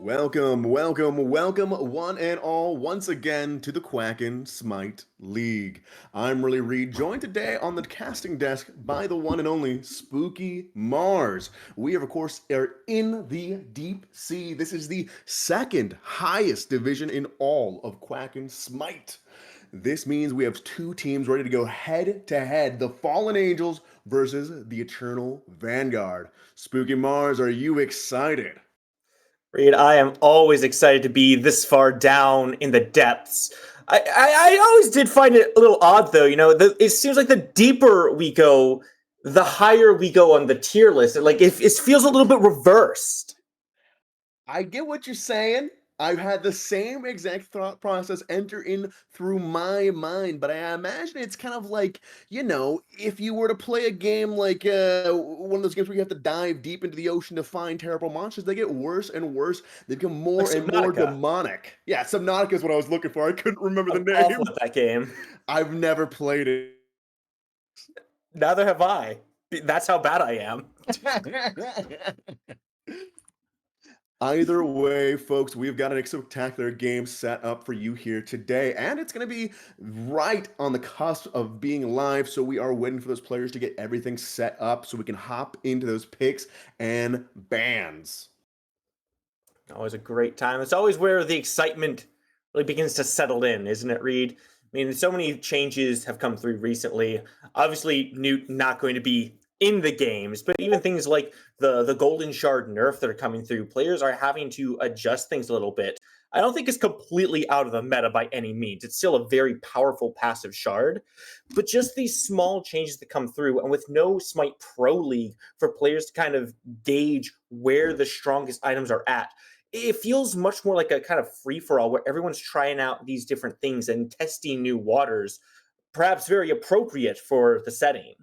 Welcome, one and all, once again to the Quacken Smite League. I'm Really Reed, joined today on the casting desk by the one and only Spooky Mars. We, of course, are in the Deep Sea. This is the second highest division in all of Quacken Smite. This means we have two teams ready to go head to head, the Fallen Angels versus the Eternal Vanguard. Spooky Mars, are you excited? Reed, I am always excited to be this far down in the depths. I always did find it a little odd, though. It seems like the deeper we go, the higher we go on the tier list. It feels a little bit reversed. I get what you're saying. I've had the same exact thought process enter in through my mind, but I imagine it's kind of like, if you were to play a game like one of those games where you have to dive deep into the ocean to find terrible monsters, they get worse and worse. They become Like more and more Subnautica. demonic. Yeah, Subnautica is what I was looking for. I couldn't remember the I'm awful name. at that game. I've never played it. Neither have I. That's how bad I am. Either way, folks, we've got a spectacular game set up for you here today, and it's going to be right on the cusp of being live, so we are waiting for those players to get everything set up so we can hop into those picks and bans. Always a great time. It's always where the excitement really begins to settle in, isn't it, Reed? I mean, so many changes have come through recently. Obviously, Newt not going to be in the games, but even things like the Golden Shard nerf that are coming through, players are having to adjust things a little bit. I don't think it's completely out of the meta by any means. It's still a very powerful passive shard, but just these small changes that come through, and with no Smite Pro League for players to kind of gauge where the strongest items are at, it feels much more like a kind of free-for-all where everyone's trying out these different things and testing new waters, perhaps very appropriate for the setting.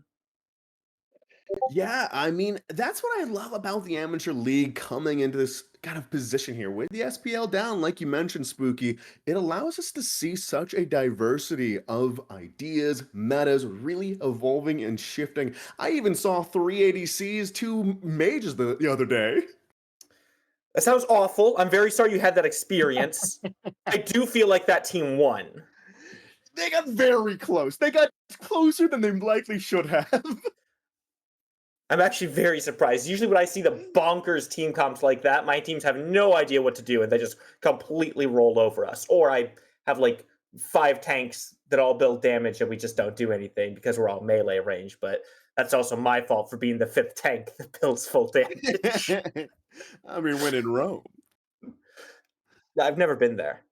Yeah, I mean, that's what I love about the amateur league coming into this kind of position here. With the SPL down, like you mentioned, Spooky, it allows us to see such a diversity of ideas, metas, really evolving and shifting. I even saw 3 ADCs, two mages the other day. That sounds awful. I'm very sorry you had that experience. I do feel like that team won. They got very close. They got closer than they likely should have. I'm actually very surprised. Usually when I see the bonkers team comps like that, my teams have no idea what to do and they just completely roll over us. Or I have like 5 tanks that all build damage and we just don't do anything because we're all melee range. But that's also my fault for being the 5th tank that builds full damage. I mean, when in Rome. I've never been there.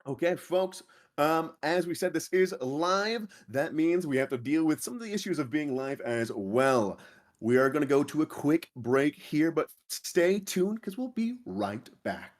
Okay, folks. As we said, this is live. That means we have to deal with some of the issues of being live as well. We are going to go to a quick break here, but stay tuned because we'll be right back.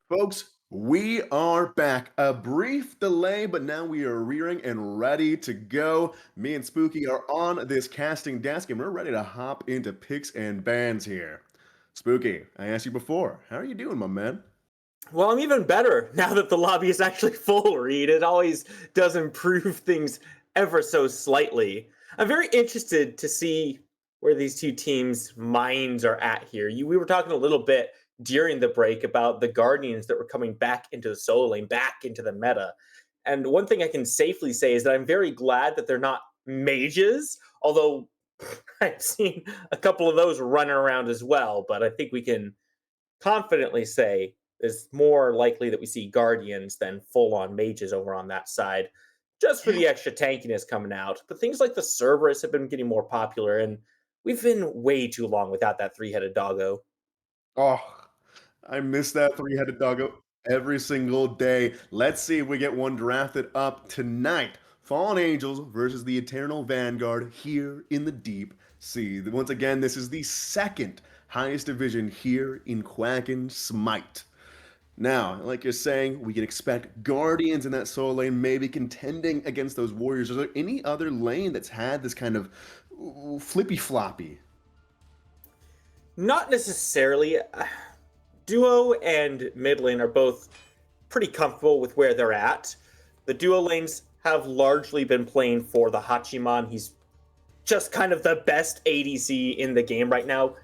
Folks, we are back. A brief delay, but now we are rearing and ready to go. Me and Spooky are on this casting desk, and we're ready to hop into picks and bans here. Spooky, I asked you before, how are you doing, my man? Well, I'm even better now that the lobby is actually full, Reed. It always does improve things ever so slightly. I'm very interested to see where these two teams' minds are at here. We were talking a little bit during the break about the Guardians that were coming back into the solo lane, back into the meta. And one thing I can safely say is that I'm very glad that they're not mages, although I've seen a couple of those running around as well. But I think we can confidently say it's more likely that we see guardians than full on mages over on that side, just for Yeah. the extra tankiness coming out. But things like the Cerberus have been getting more popular, and we've been way too long without that three-headed doggo. Oh, I miss that three-headed doggo every single day. Let's see if we get one drafted up tonight. Fallen Angels versus the Eternal Vanguard here in the deep sea. Once again, this is the second highest division here in Quacken Smite. Now, like you're saying, we can expect Guardians in that solo lane maybe contending against those Warriors. Is there any other lane that's had this kind of flippy floppy? Not necessarily. Duo and mid lane are both pretty comfortable with where they're at. The duo lanes have largely been playing for the Hachiman. He's just kind of the best ADC in the game right now.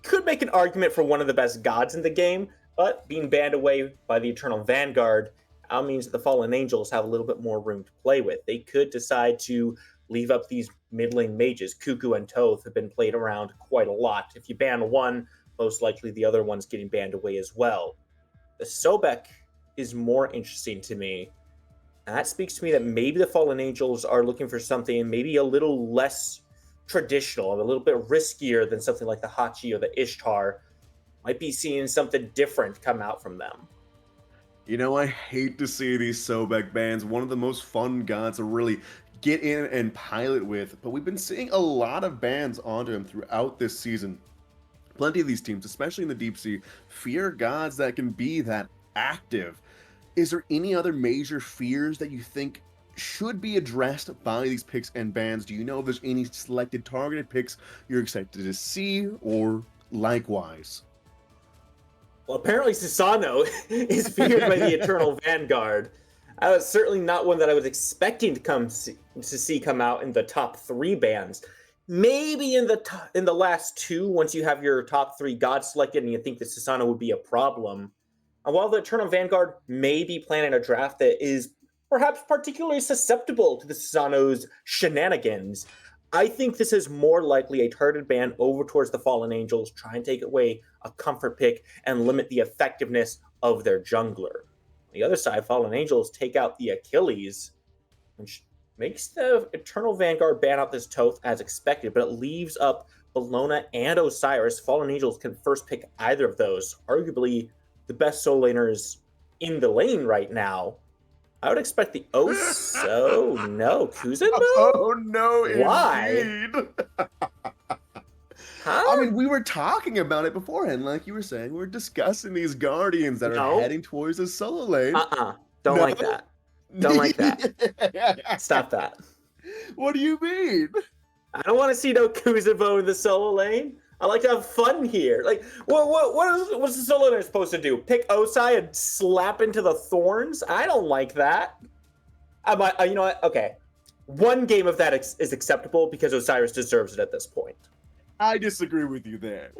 Could make an argument for one of the best gods in the game, but being banned away by the Eternal Vanguard now means that the Fallen Angels have a little bit more room to play with. They could decide to leave up these mid lane mages. Cuckoo and Toth have been played around quite a lot. If you ban one, most likely the other one's getting banned away as well. The Sobek is more interesting to me. And that speaks to me that maybe the Fallen Angels are looking for something maybe a little less traditional, a little bit riskier than something like the Hachi or the Ishtar. Might be seeing something different come out from them. You know, I hate to see these Sobek bans, one of the most fun gods to really get in and pilot with, but we've been seeing a lot of bans onto him throughout this season. Plenty of these teams, especially in the deep sea, fear gods that can be that active. Is there any other major fears that you think should be addressed by these picks and bans? Do you know if there's any selected targeted picks you're excited to see, or likewise? Well, apparently Susano is feared by the Eternal Vanguard. That was certainly not one that I was expecting to see come out in the top three bans. Maybe in the last two, once you have your top three gods selected, and you think that Susano would be a problem. And while the Eternal Vanguard may be planning a draft that is perhaps particularly susceptible to the Susano's shenanigans, I think this is more likely a targeted ban over towards the Fallen Angels, try and take away a comfort pick and limit the effectiveness of their jungler. On the other side, Fallen Angels take out the Achilles, which makes the Eternal Vanguard ban out this Toth as expected, but it leaves up Bellona and Osiris. Fallen Angels can first pick either of those, arguably the best solo laners in the lane right now. I would expect the no, Kuzenbo? Oh no, Why? indeed. I Huh? mean, we were talking about it beforehand, like you were saying. We're discussing these guardians that are No. heading towards the solo lane. Don't No? like that. Don't like that. Stop that. What do you mean? I don't want to see no Kuzenbo in the solo lane. I like to have fun here. Like, what's the solo laner supposed to do? Pick Osai and slap into the thorns? I don't like that. You know what? Okay. One game of that is acceptable because Osiris deserves it at this point. I disagree with you there.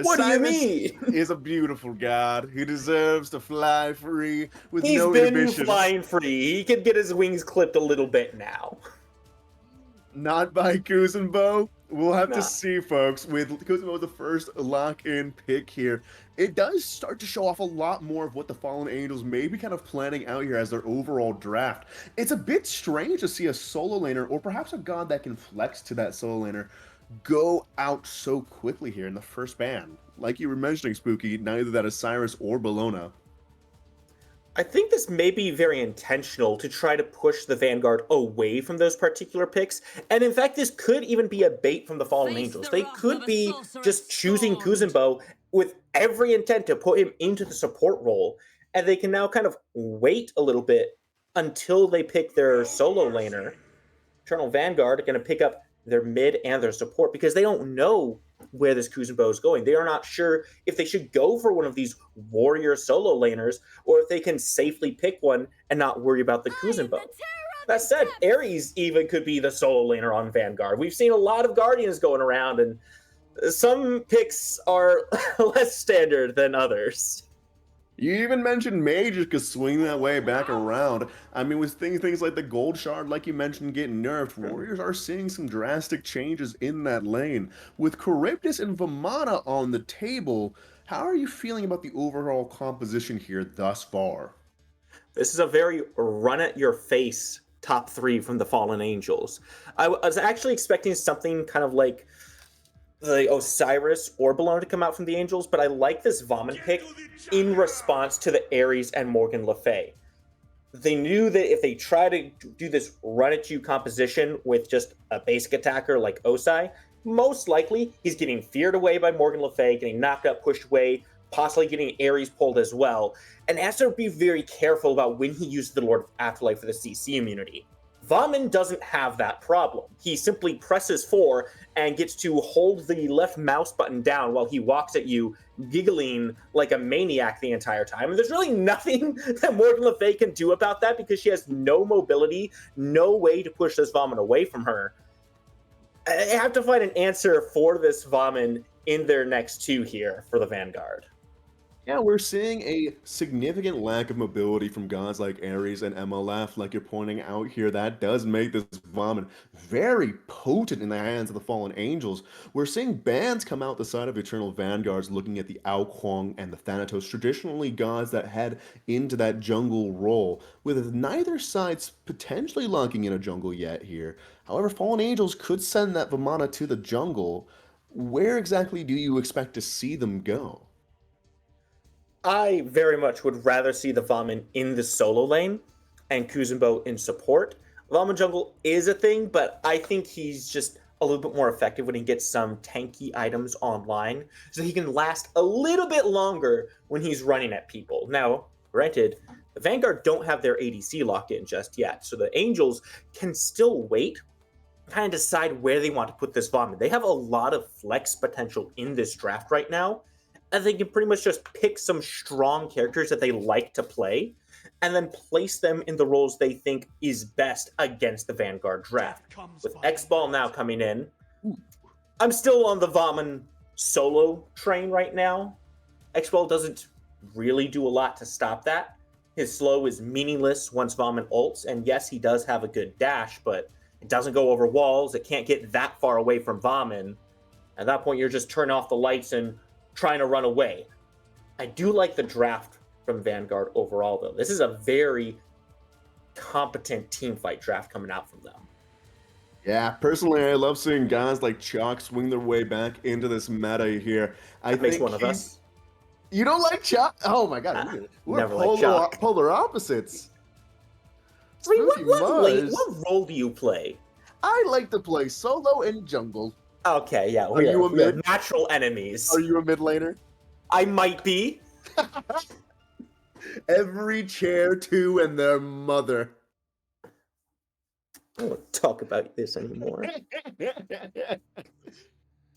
What do you Osiris mean? is a beautiful god who deserves to fly free with He's no been inhibitions. flying free. He can get his wings clipped a little bit now. Not by Kuzenbo. We'll have Nah. to see, folks. With Kuzenbo the first lock-in pick here, it does start to show off a lot more of what the Fallen Angels may be kind of planning out here as their overall draft. It's a bit strange to see a solo laner, or perhaps a god that can flex to that solo laner, go out so quickly here in the first ban. Like you were mentioning, Spooky, neither that Osiris or Bellona. I think this may be very intentional to try to push the Vanguard away from those particular picks. And in fact, this could even be a bait from the Fallen Angels. They could be just choosing Kuzenbo with every intent to put him into the support role, and they can now kind of wait a little bit until they pick their solo laner. Eternal Vanguard are going to pick up their mid and their support because they don't know where this Kuzenbo is going. They are not sure if they should go for one of these warrior solo laners or if they can safely pick one and not worry about the Kuzenbo. That said, Ares even could be the solo laner on Vanguard. We've seen a lot of Guardians going around, and some picks are less standard than others. You even mentioned mages could swing that way back around. I mean, with things like the gold shard, like you mentioned, getting nerfed, warriors are seeing some drastic changes in that lane. With Charybdis and Vamana on the table, how are you feeling about the overall composition here thus far? This is a very run at your face top three from the Fallen Angels. I was actually expecting something kind of like the Osiris or Balone to come out from the Angels, but I like this Vomit pick in response to the Ares and Morgan Le Fay. They knew that if they try to do this run at you composition with just a basic attacker like Osai, most likely he's getting feared away by Morgan Le Fay, getting knocked up, pushed away, possibly getting Ares pulled as well, and has to be very careful about when he uses the Lord of Afterlife for the CC immunity. Vaughn doesn't have that problem. He simply presses 4 and gets to hold the left mouse button down while he walks at you, giggling like a maniac the entire time. And there's really nothing that Morgan Le Fay can do about that because she has no mobility, no way to push this Vaughn away from her. I have to find an answer for this Vaughn in their next 2 here for the Vanguard. Yeah, we're seeing a significant lack of mobility from guys like Ares and MLF, like you're pointing out here. That does make this Vomit very potent in the hands of the Fallen Angels. We're seeing bans come out the side of Eternal Vanguards looking at the Ao Kuang and the Thanatos, traditionally guys that head into that jungle role, with neither side's potentially locking in a jungle yet here. However, Fallen Angels could send that Vamana to the jungle. Where exactly do you expect to see them go? I very much would rather see the Vaughn in the solo lane and Kuzenbo in support. Vaughn jungle is a thing, but I think he's just a little bit more effective when he gets some tanky items online, so he can last a little bit longer when he's running at people. Now, granted, the Vanguard don't have their ADC locked in just yet, so the Angels can still wait, kind of decide where they want to put this Vaughn. They have a lot of flex potential in this draft right now, and they can pretty much just pick some strong characters that they like to play and then place them in the roles they think is best against the Vanguard draft. With X-Ball now coming in, I'm still on the Vaughn solo train right now. X-Ball doesn't really do a lot to stop that. His slow is meaningless once Vaughn ults, and yes, he does have a good dash, but it doesn't go over walls. It can't get that far away from Vaughn. At that point, you're just turning off the lights and trying to run away. I do like the draft from Vanguard overall, though. This is a very competent team fight draft coming out from them. Yeah, personally, I love seeing guys like Chalk swing their way back into this meta here. That makes one of us. You don't like Chalk? Oh my god, we're never liked polar opposites. What role do you play? I like to play solo and jungle. Okay, yeah. Are you a mid? Natural enemies. Are you a mid laner? I might be. Every chair too and their mother. I don't want to talk about this anymore.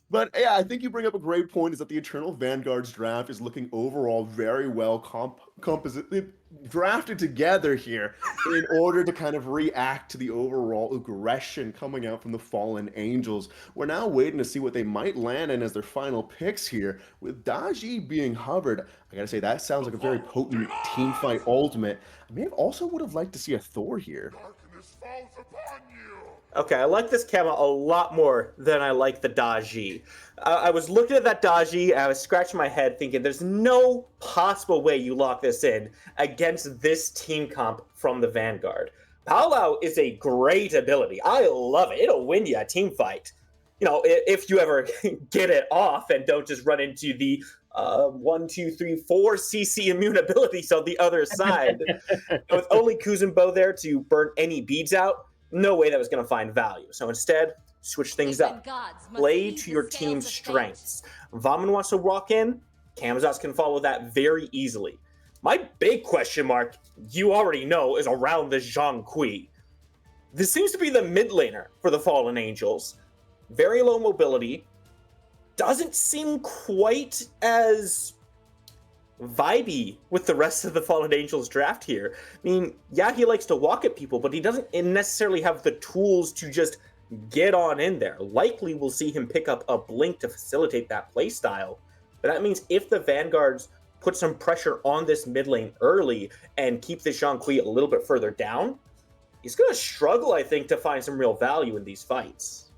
But yeah, I think you bring up a great point, is that the Eternal Vanguard's draft is looking overall very well drafted together here in order to kind of react to the overall aggression coming out from the Fallen Angels. We're now waiting to see what they might land in as their final picks here. With Daji being hovered, I gotta say, that sounds like a very potent teamfight ultimate. I may have also would have liked to see a Thor here. Darkness falls upon you. Okay, I like this Kama a lot more than I like the Daji. I was looking at that Daji, and I was scratching my head thinking there's no possible way you lock this in against this team comp from the Vanguard. Palau is a great ability. I love it. It'll win you a team fight. You know, if you ever get it off and don't just run into the 1, 2, 3, 4 CC immune abilities on the other side. With only Kuzenbo there to burn any beads out, no way that was going to find value. So instead, switch things up. Play to your team's strengths. Vaughn wants to walk in. Camazotz can follow that very easily. My big question mark, you already know, is around the Zhang Kui. This seems to be the mid laner for the Fallen Angels. Very low mobility. Doesn't seem quite as vibey with the rest of the Fallen Angels draft here. I mean, yeah, he likes to walk at people, but he doesn't necessarily have the tools to just get on in there. Likely we'll see him pick up a Blink to facilitate that playstyle. But that means if the Vanguards put some pressure on this mid lane early and keep the Zhang Kui a little bit further down, he's going to struggle, I think, to find some real value in these fights.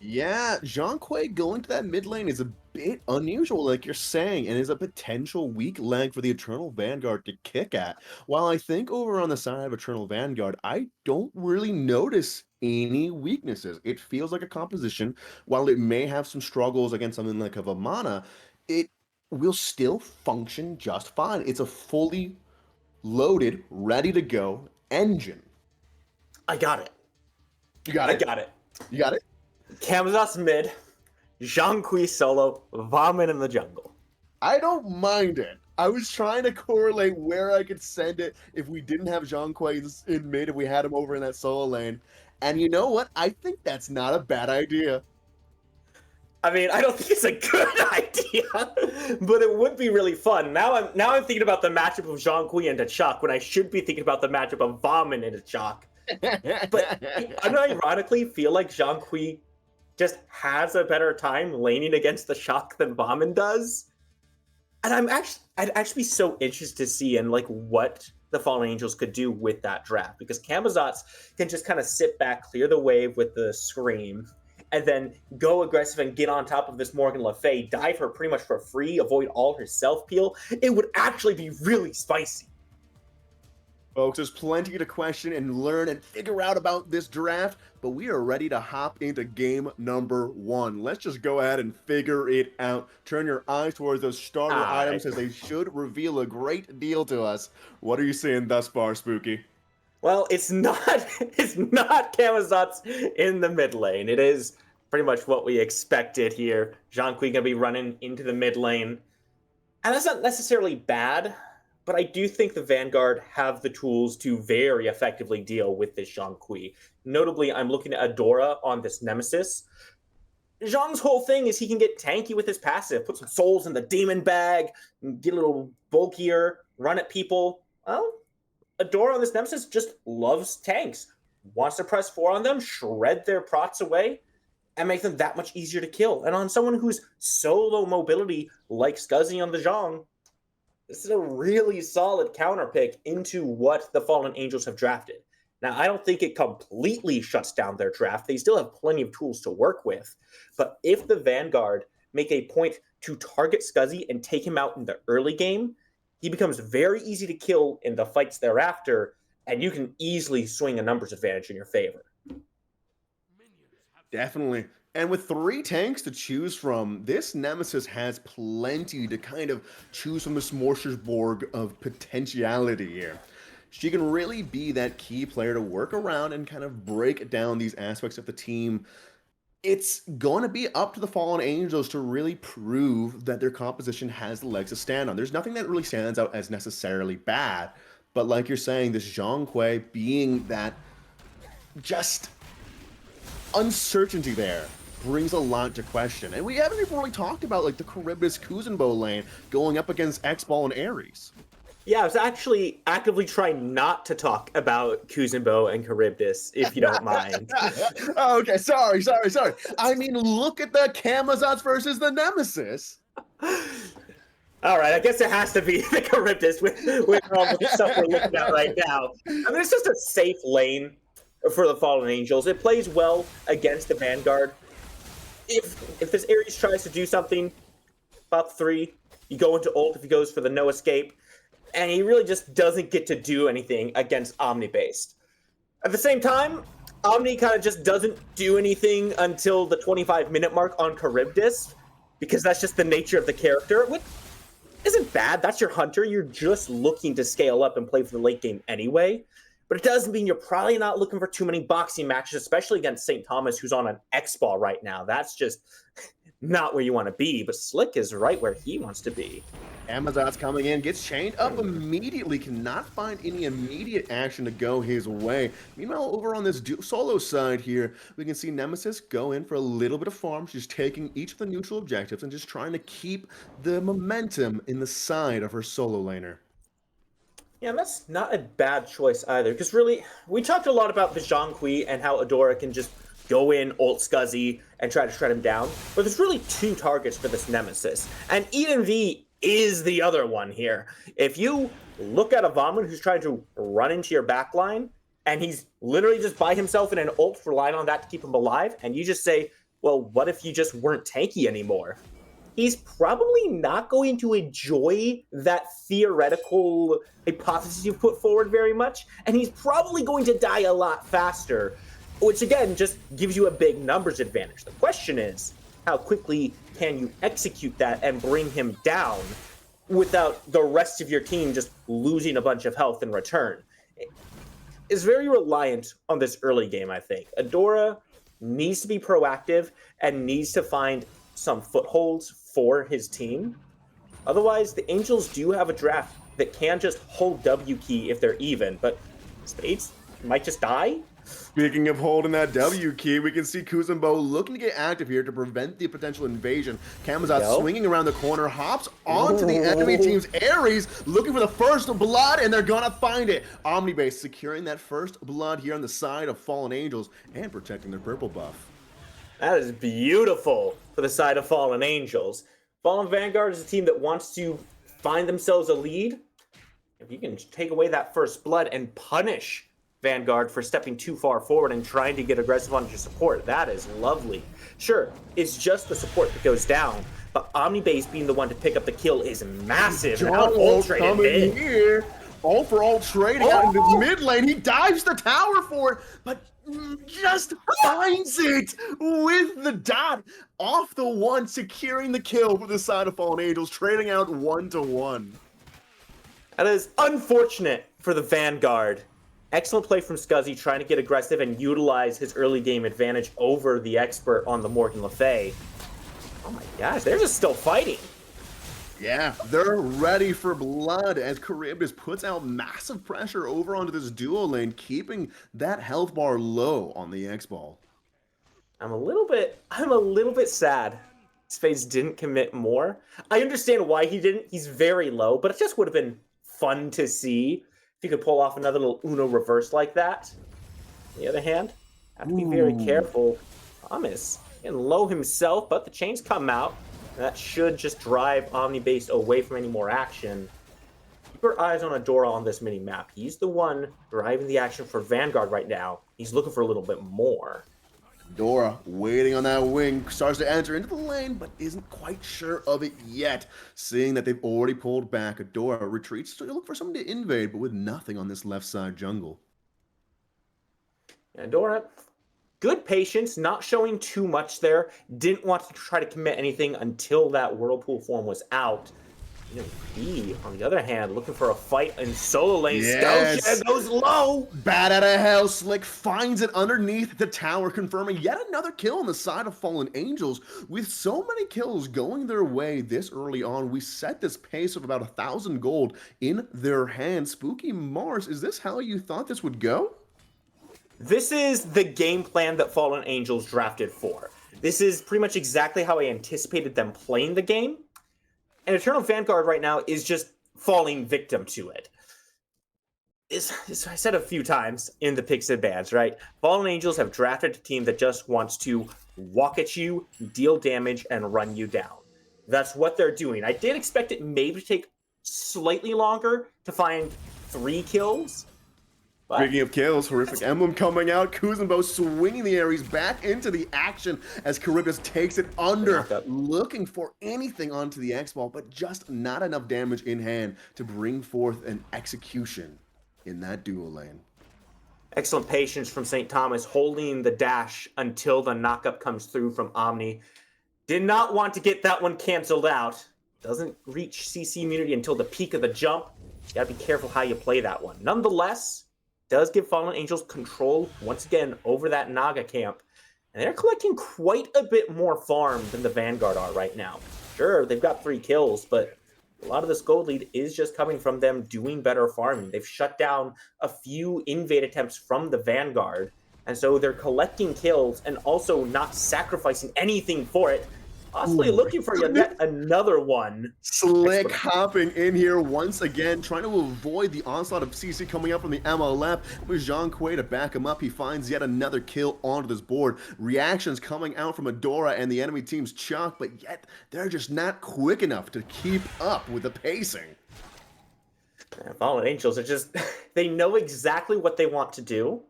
Yeah, Zhang Kui going to that mid lane is a bit unusual, like you're saying, and is a potential weak leg for the Eternal Vanguard to kick at. While I think over on the side of Eternal Vanguard, I don't really notice any weaknesses. It feels like a composition, while it may have some struggles against something like a Vamana, it will still function just fine. It's a fully loaded, ready to go engine. I got it. You got it? I got it. You got it? Camazotz mid, Zhang Kui solo, Vomit in the jungle. I don't mind it. I was trying to correlate where I could send it if we didn't have Zhang Kui in mid, if we had him over in that solo lane. And you know what? I think that's not a bad idea. I mean, I don't think it's a good idea, but it would be really fun. Now I'm thinking about the matchup of Zhang Kui and Chuck when I should be thinking about the matchup of Vomit and Chuck. But I unironically feel like Zhang Kui just has a better time laning against the Shock than Vomit does. And I'd actually be so interested to see and like what the Fallen Angels could do with that draft, because Camazotz can just kind of sit back, clear the wave with the Scream, and then go aggressive and get on top of this Morgan Le Fay, dive her pretty much for free, avoid all her self-peel. It would actually be really spicy. Folks, there's plenty to question and learn and figure out about this draft, but we are ready to hop into game number 1. Let's just go ahead and figure it out. Turn your eyes towards those starter items, as they should reveal a great deal to us. What are you seeing thus far, Spooky? Well, it's not Camazotz in the mid lane. It is pretty much what we expected here. Zhang Kui gonna be running into the mid lane. And that's not necessarily bad, but I do think the Vanguard have the tools to very effectively deal with this Zhang Kui. Notably, I'm looking at Adora on this Nemesis. Zhang's whole thing is he can get tanky with his passive, put some souls in the demon bag, get a little bulkier, run at people. Well, Adora on this Nemesis just loves tanks. Wants to press 4 on them, shred their procs away, and make them that much easier to kill. And on someone who's so low mobility, like Scuzzy on the Zhang, this is a really solid counter pick into what the Fallen Angels have drafted. Now, I don't think it completely shuts down their draft. They still have plenty of tools to work with. But if the Vanguard make a point to target Scuzzy and take him out in the early game, he becomes very easy to kill in the fights thereafter, and you can easily swing a numbers advantage in your favor. Definitely. And with 3 tanks to choose from, this Nemesis has plenty to kind of choose from the smorgasbord of potentiality here. She can really be that key player to work around and kind of break down these aspects of the team. It's going to be up to the Fallen Angels to really prove that their composition has the legs to stand on. There's nothing that really stands out as necessarily bad, but like you're saying, this Zhang Kui being that just uncertainty there brings a lot to question. And we haven't even really talked about like the Charybdis Kuzenbo lane going up against X-Ball and Ares. Yeah, I was actually actively trying not to talk about Kuzenbo and Charybdis, if you don't mind. Okay, sorry. I mean, look at the Camazotz versus the Nemesis. All right, I guess it has to be the Charybdis with all the stuff we're looking at right now. I mean, it's just a safe lane for the Fallen Angels. It plays well against the Vanguard. If this Ares tries to do something, about 3, you go into ult if he goes for the no escape, and he really just doesn't get to do anything against Omni-based. At the same time, Omni kind of just doesn't do anything until the 25-minute mark on Charybdis, because that's just the nature of the character, which isn't bad. That's your hunter. You're just looking to scale up and play for the late game anyway. But it does mean you're probably not looking for too many boxing matches, especially against St. Thomas, who's on an X-Ball right now. That's not where you want to be, but Slick is right where he wants to be. Amazon's coming in, gets chained up immediately, cannot find any immediate action to go his way. Meanwhile, over on this solo side here, we can see Nemesis go in for a little bit of farm. She's taking each of the neutral objectives and just trying to keep the momentum in the side of her solo laner. Yeah, that's not a bad choice either, because really, we talked a lot about the Zhonghui and how Adora can just go in, ult Scuzzy, and try to shred him down, but there's really two targets for this Nemesis, and Eden V is the other one here. If you look at a Vomit who's trying to run into your backline, and he's literally just by himself in an ult, relying on that to keep him alive, and you just say, well, what if you just weren't tanky anymore? He's probably not going to enjoy that theoretical hypothesis you put forward very much, and he's probably going to die a lot faster, which again just gives you a big numbers advantage. The question is, how quickly can you execute that and bring him down without the rest of your team just losing a bunch of health in return? It's very reliant on this early game, I think. Adora needs to be proactive and needs to find some footholds for his team. Otherwise, the Angels do have a draft that can just hold W key if they're even, but Spades might just die. Speaking of holding that W key, we can see Kuzenbo looking to get active here to prevent the potential invasion. Kamazat swinging around the corner, hops onto the enemy team's Ares, looking for the first blood, and they're gonna find it. Omnibase securing that first blood here on the side of Fallen Angels and protecting their purple buff. That is beautiful for the side of Fallen Angels. Fallen Vanguard is a team that wants to find themselves a lead. If you can take away that first blood and punish Vanguard for stepping too far forward and trying to get aggressive on your support, that is lovely. Sure, it's just the support that goes down, but Omnibase being the one to pick up the kill is massive. All coming here. All for all trading out into the mid lane. He dives the tower for it, but just finds it with the dot off the one, securing the kill for the side of Fallen Angels, trading out 1-1. That is unfortunate for the Vanguard. Excellent play from Scuzzy, trying to get aggressive and utilize his early game advantage over the expert on the Morgan Le Fay. Oh my gosh, they're just still fighting. Yeah, they're ready for blood as Charybdis puts out massive pressure over onto this duo lane, keeping that health bar low on the X-Ball. I'm a little bit sad Spades didn't commit more. I understand why he didn't. He's very low, but it just would have been fun to see if you could pull off another little Uno reverse like that. On the other hand, have to be very careful. Thomas getting low himself, but the chains come out. That should just drive Omnibase away from any more action. Keep your eyes on Adora on this mini-map. He's the one driving the action for Vanguard right now. He's looking for a little bit more. Adora waiting on that wing, starts to enter into the lane, but isn't quite sure of it yet. Seeing that they've already pulled back, Adora retreats to look for someone to invade, but with nothing on this left side jungle. Adora, good patience, not showing too much there. Didn't want to try to commit anything until that Whirlpool form was out. B, on the other hand, looking for a fight in solo lane. Yes. Scotia goes low. Bat out of hell, Slick finds it underneath the tower, confirming yet another kill on the side of Fallen Angels. With so many kills going their way this early on, we set this pace of about 1,000 gold in their hands. Spooky Mars, is this how you thought this would go? This is the game plan that Fallen Angels drafted for. This is pretty much exactly how I anticipated them playing the game. And Eternal Vanguard right now is just falling victim to it. I said a few times in the picks and bans, right? Fallen Angels have drafted a team that just wants to walk at you, deal damage, and run you down. That's what they're doing. I did expect it maybe to take slightly longer to find 3 kills. But speaking of kills, Horrific Emblem coming out. Kuzenbo swinging the Ares back into the action as Charybdis takes it under, looking for anything onto the X-Ball, but just not enough damage in hand to bring forth an execution in that duo lane. Excellent patience from St. Thomas, holding the dash until the knockup comes through from Omni. Did not want to get that one canceled out. Doesn't reach CC immunity until the peak of the jump. You gotta be careful how you play that one. Nonetheless, does give Fallen Angels control once again over that Naga camp. And they're collecting quite a bit more farm than the Vanguard are right now. Sure, they've got 3 kills, but a lot of this gold lead is just coming from them doing better farming. They've shut down a few invade attempts from the Vanguard, and so they're collecting kills and also not sacrificing anything for it. Possibly looking for yet another one. Slick hopping in here once again, trying to avoid the onslaught of CC coming up from the MLF. With Jean Quay to back him up, he finds yet another kill onto this board. Reactions coming out from Adora and the enemy team's Chuck, but yet they're just not quick enough to keep up with the pacing. Fallen Angels are just, they know exactly what they want to do,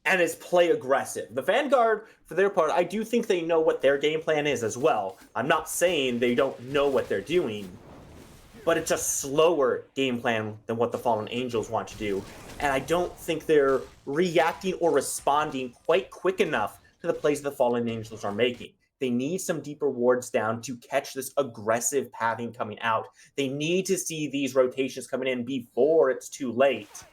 and it's play aggressive. The Vanguard, for their part, I do think they know what their game plan is as well. I'm not saying they don't know what they're doing, but it's a slower game plan than what the Fallen Angels want to do. And I don't think they're reacting or responding quite quick enough to the plays the Fallen Angels are making. They need some deeper wards down to catch this aggressive pathing coming out. They need to see these rotations coming in before it's too late.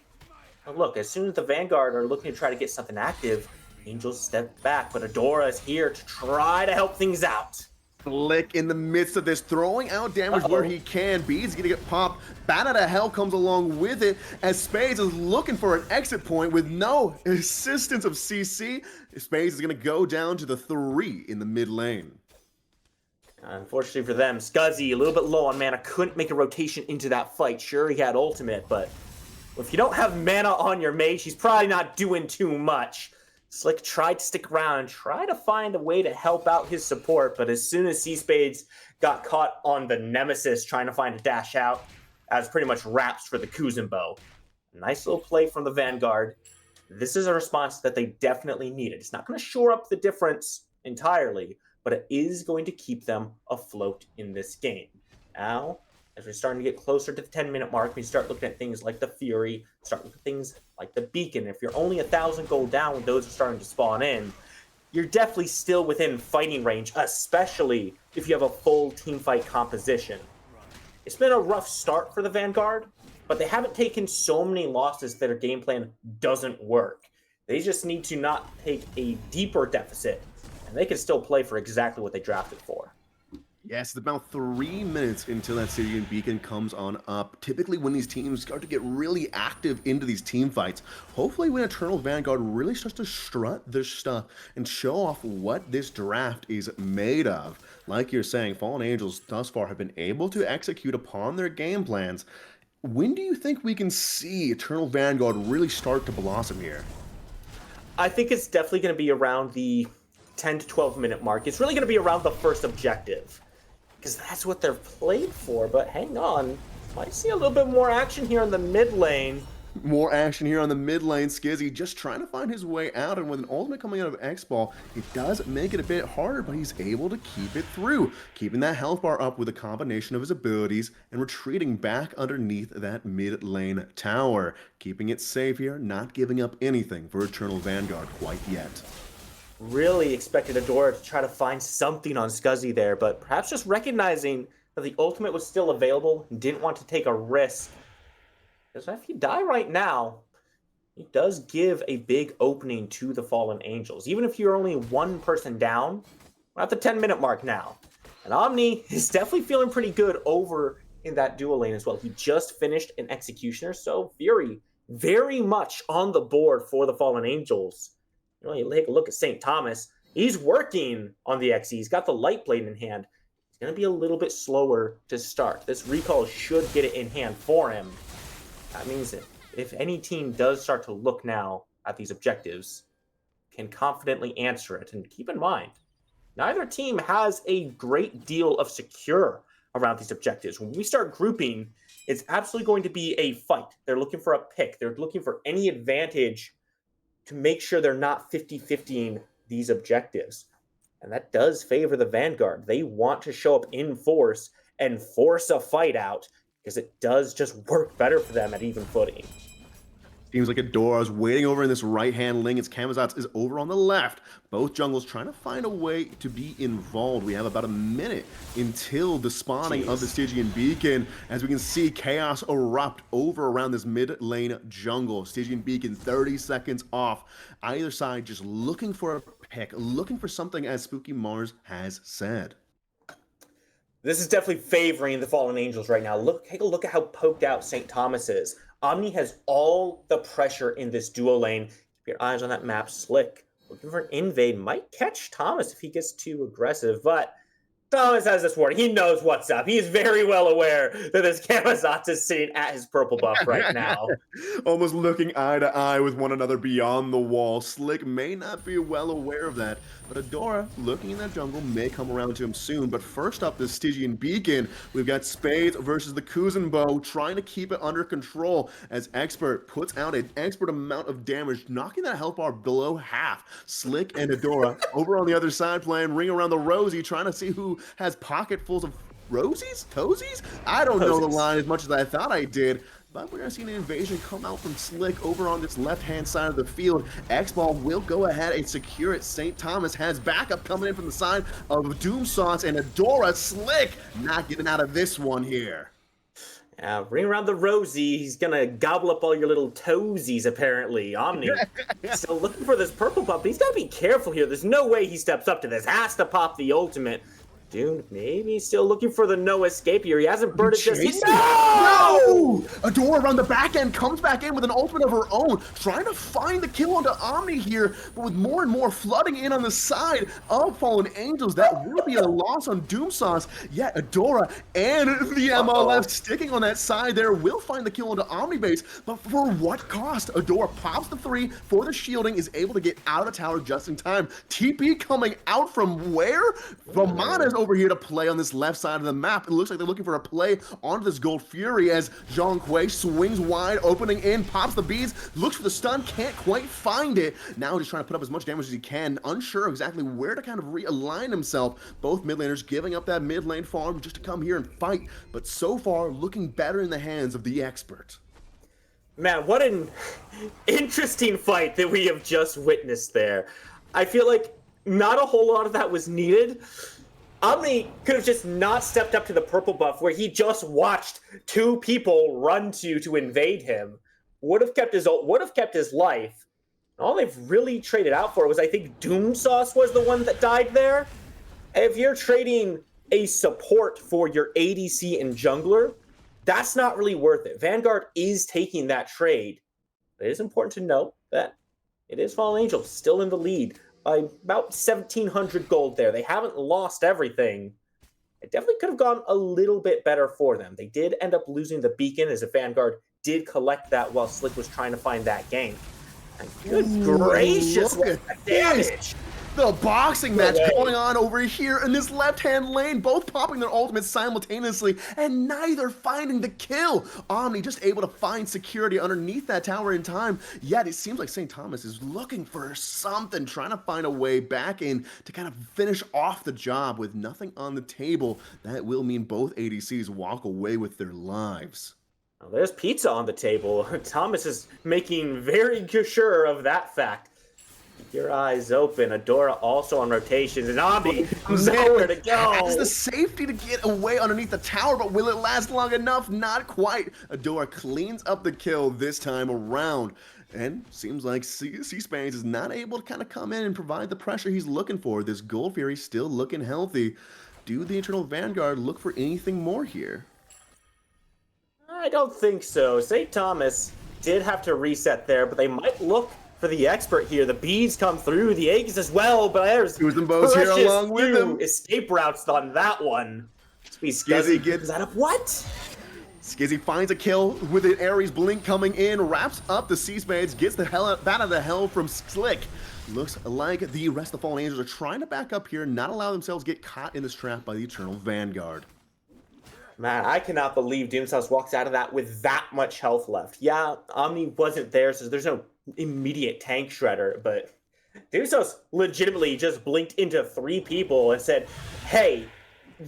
But look, as soon as the Vanguard are looking to try to get something active, Angels step back, but Adora is here to try to help things out. Slick in the midst of this, throwing out damage where he can. Bede's gonna get popped. Bat out of Hell comes along with it as Spades is looking for an exit point with no assistance of CC. Spades is gonna go down to the 3 in the mid lane. Unfortunately for them, Scuzzy, a little bit low on mana, couldn't make a rotation into that fight. Sure, he had ultimate, but if you don't have mana on your mage, he's probably not doing too much. Slick tried to stick around and try to find a way to help out his support, but as soon as C-Spades got caught on the Nemesis trying to find a dash out, as pretty much wraps for the Kuzenbo. Nice little play from the Vanguard. This is a response that they definitely needed. It's not going to shore up the difference entirely, but it is going to keep them afloat in this game. Now, as we're starting to get closer to the 10-minute mark, we start looking at things like the Fury, start looking at things like the Beacon. If you're only 1,000 gold down when those are starting to spawn in, you're definitely still within fighting range, especially if you have a full teamfight composition. It's been a rough start for the Vanguard, but they haven't taken so many losses that their game plan doesn't work. They just need to not take a deeper deficit, and they can still play for exactly what they drafted for. Yes, it's about 3 minutes until that Stygian Beacon comes on up. Typically when these teams start to get really active into these team fights, hopefully when Eternal Vanguard really starts to strut their stuff and show off what this draft is made of. Like you're saying, Fallen Angels thus far have been able to execute upon their game plans. When do you think we can see Eternal Vanguard really start to blossom here? I think it's definitely going to be around the 10 to 12 minute mark. It's really going to be around the first objective, because that's what they're played for. But hang on, might see a little bit more action here in the mid lane. More action here on the mid lane. Skizzy just trying to find his way out, and with an ultimate coming out of X-Ball, it does make it a bit harder, but he's able to keep it through, keeping that health bar up with a combination of his abilities and retreating back underneath that mid lane tower, keeping it safe here, not giving up anything for Eternal Vanguard quite yet. Really expected Adora to try to find something on Scuzzy there, but perhaps just recognizing that the ultimate was still available and didn't want to take a risk. Because if you die right now, it does give a big opening to the Fallen Angels. Even if you're only one person down, we're at the 10-minute mark now. And Omni is definitely feeling pretty good over in that dual lane as well. He just finished an Executioner, so Fury very much on the board for the Fallen Angels. You know, you take a look at St. Thomas. He's working on the XE. He's got the Light Blade in hand. He's going to be a little bit slower to start. This recall should get it in hand for him. That means that if any team does start to look now at these objectives, can confidently answer it. And keep in mind, neither team has a great deal of secure around these objectives. When we start grouping, it's absolutely going to be a fight. They're looking for a pick. They're looking for any advantage to make sure they're not 50-50ing these objectives. And that does favor the Vanguard. They want to show up in force and force a fight out, because it does just work better for them at even footing. Seems like Adora's waiting over in this right-hand lane. Its Camazotz is over on the left. Both jungles trying to find a way to be involved. We have about a minute until the spawning of the Stygian Beacon. As we can see, chaos erupt over around this mid-lane jungle. Stygian Beacon 30 seconds off. Either side just looking for a pick, looking for something as Spooky Mars has said. This is definitely favoring the Fallen Angels right now. Take a look at how poked out St. Thomas is. Omni has all the pressure in this duo lane. Keep your eyes on that map. Slick, looking for an invade. Might catch Thomas if he gets too aggressive, but Thomas has this warning. He knows what's up. He is very well aware that this Camazotz is sitting at his purple buff right now. Almost looking eye to eye with one another beyond the wall. Slick may not be well aware of that, but Adora, looking in that jungle, may come around to him soon. But first up, the Stygian Beacon. We've got Spades versus the Kuzenbo, trying to keep it under control as Expert puts out an expert amount of damage, knocking that health bar below half. Slick and Adora over on the other side playing Ring Around the Rosie, trying to see who has pocketfuls of rosies? Toesies? I don't know the line as much as I thought I did. But we're going to see an invasion come out from Slick over on this left-hand side of the field. X-Ball will go ahead and secure it. St. Thomas has backup coming in from the side of Doomsauce and Adora. Slick not getting out of this one here. Ring Around the Rosie. He's going to gobble up all your little toesies, apparently. Omni still looking for this purple buff, but he's got to be careful here. There's no way he steps up to this. Has to pop the ultimate. Dude, maybe he's still looking for the no escape here. He hasn't burned it just yet. No! Adora around the back end comes back in with an ultimate of her own, trying to find the kill onto Omni here, but with more and more flooding in on the side of Fallen Angels, that will be a loss on Doomsauce. Yet Adora and the MLF sticking on that side there will find the kill onto Omnibase, but for what cost? Adora pops the 3 for the shielding, is able to get out of the tower just in time. TP coming out from where? From Mana's over here to play on this left side of the map. It looks like they're looking for a play onto this Gold Fury as Zhong Kui swings wide, opening in, pops the beads, looks for the stun, can't quite find it. Now just trying to put up as much damage as he can, unsure exactly where to kind of realign himself. Both mid laners giving up that mid lane farm just to come here and fight, but so far looking better in the hands of the Expert. Man, what an interesting fight that we have just witnessed there. I feel like not a whole lot of that was needed. Omni could have just not stepped up to the purple buff where he just watched 2 people run to invade him. Would have kept his ult, would have kept his life. All they've really traded out for was, I think, Doomsauce was the one that died there. If you're trading a support for your ADC and jungler, that's not really worth it. Vanguard is taking that trade. But it is important to note that it is Fallen Angel still in the lead by about 1,700 gold there. They haven't lost everything. It definitely could have gone a little bit better for them. They did end up losing the beacon as a Vanguard did collect that while Slick was trying to find that gank. And good gracious, look at what damage! The boxing match going on over here in this left-hand lane, both popping their ultimates simultaneously, and neither finding the kill. Omni just able to find security underneath that tower in time, yet it seems like St. Thomas is looking for something, trying to find a way back in to kind of finish off the job with nothing on the table. That will mean both ADCs walk away with their lives. Well, there's pizza on the table. Thomas is making very sure of that fact. Keep your eyes open. Adora also on rotations, and Omni nowhere to go. Has the safety to get away underneath the tower, but will it last long enough? Not quite. Adora cleans up the kill this time around. And seems like C-Spades is not able to kind of come in and provide the pressure he's looking for. This Gold Fury still looking healthy. Do the Eternal Vanguard look for anything more here? I don't think so. St. Thomas did have to reset there, but they might look for the Expert here. The bees come through, the eggs as well, but there's Kuzenbo's here along with them. Escape routes on that one. Skizzy gets that up. What? Skizzy finds a kill with an Ares blink coming in, wraps up the C-Spades, gets the hell out of the hell from Slick. Looks like the rest of the Fallen Angels are trying to back up here, not allow themselves to get caught in this trap by the Eternal Vanguard. Man, I cannot believe Doomsauce walks out of that with that much health left. Yeah, Omni wasn't there, so there's no immediate tank shredder, but Doomsauce legitimately just blinked into 3 people and said, hey,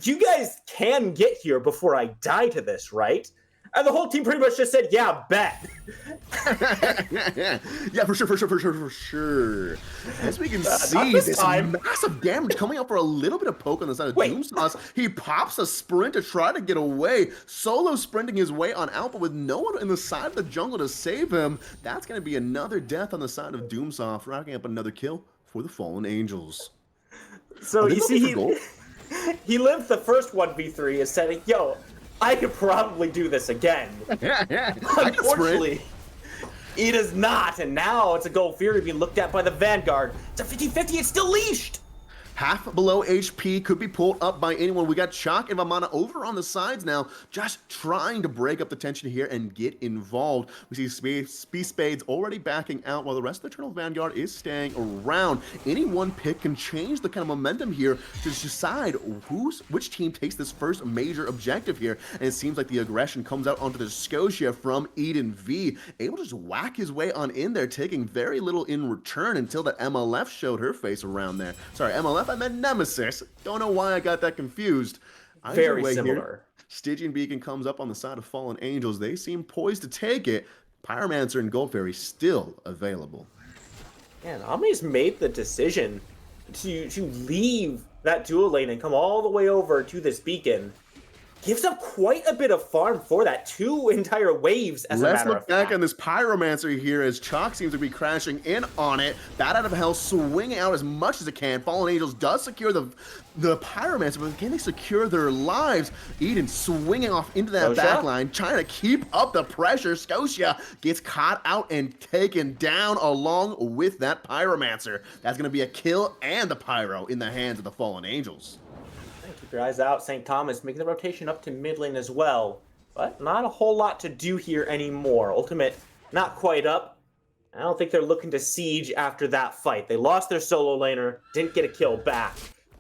you guys can get here before I die to this, right? And the whole team pretty much just said, yeah, bet. Yeah, for sure. As we can see, this massive damage coming up for a little bit of poke on the side of Doomsauce. He pops a sprint to try to get away. Solo sprinting his way on Alpha with no one in the side of the jungle to save him. That's going to be another death on the side of Doomsauce, racking up another kill for the Fallen Angels. So Are they you looking for see, gold? he lived the first 1v3 and said, yo, I could probably do this again. Yeah, I can sprint. Unfortunately, he does not, and now it's a Gold Fury being looked at by the Vanguard. It's a 50-50, it's still leashed! Half below HP could be pulled up by anyone. We got Chalk and Vamana over on the sides now, just trying to break up the tension here and get involved. We see Spades already backing out while the rest of the Eternal Vanguard is staying around. Any one pick can change the kind of momentum here to decide which team takes this first major objective here. And it seems like the aggression comes out onto the Scotia from Eden V, able to just whack his way on in there, taking very little in return until that MLF showed her face around there. Sorry, MLF, I meant Nemesis. Don't know why I got that confused. Very similar. Stygian Beacon comes up on the side of Fallen Angels. They seem poised to take it. Pyromancer and Gold Fairy still available. And Omni's made the decision to leave that dual lane and come all the way over to this beacon. Gives up quite a bit of farm for that. 2 entire waves, as a matter of fact. Let's look back on this Pyromancer here as Chalk seems to be crashing in on it. Bat out of hell, swinging out as much as it can. Fallen Angels does secure the Pyromancer, but can they secure their lives? Eden swinging off into that back line, trying to keep up the pressure. Scotia gets caught out and taken down along with that Pyromancer. That's going to be a kill and the Pyro in the hands of the Fallen Angels. Keep your eyes out. St. Thomas making the rotation up to mid lane as well. But not a whole lot to do here anymore. Ultimate not quite up. I don't think they're looking to siege after that fight. They lost their solo laner, didn't get a kill back.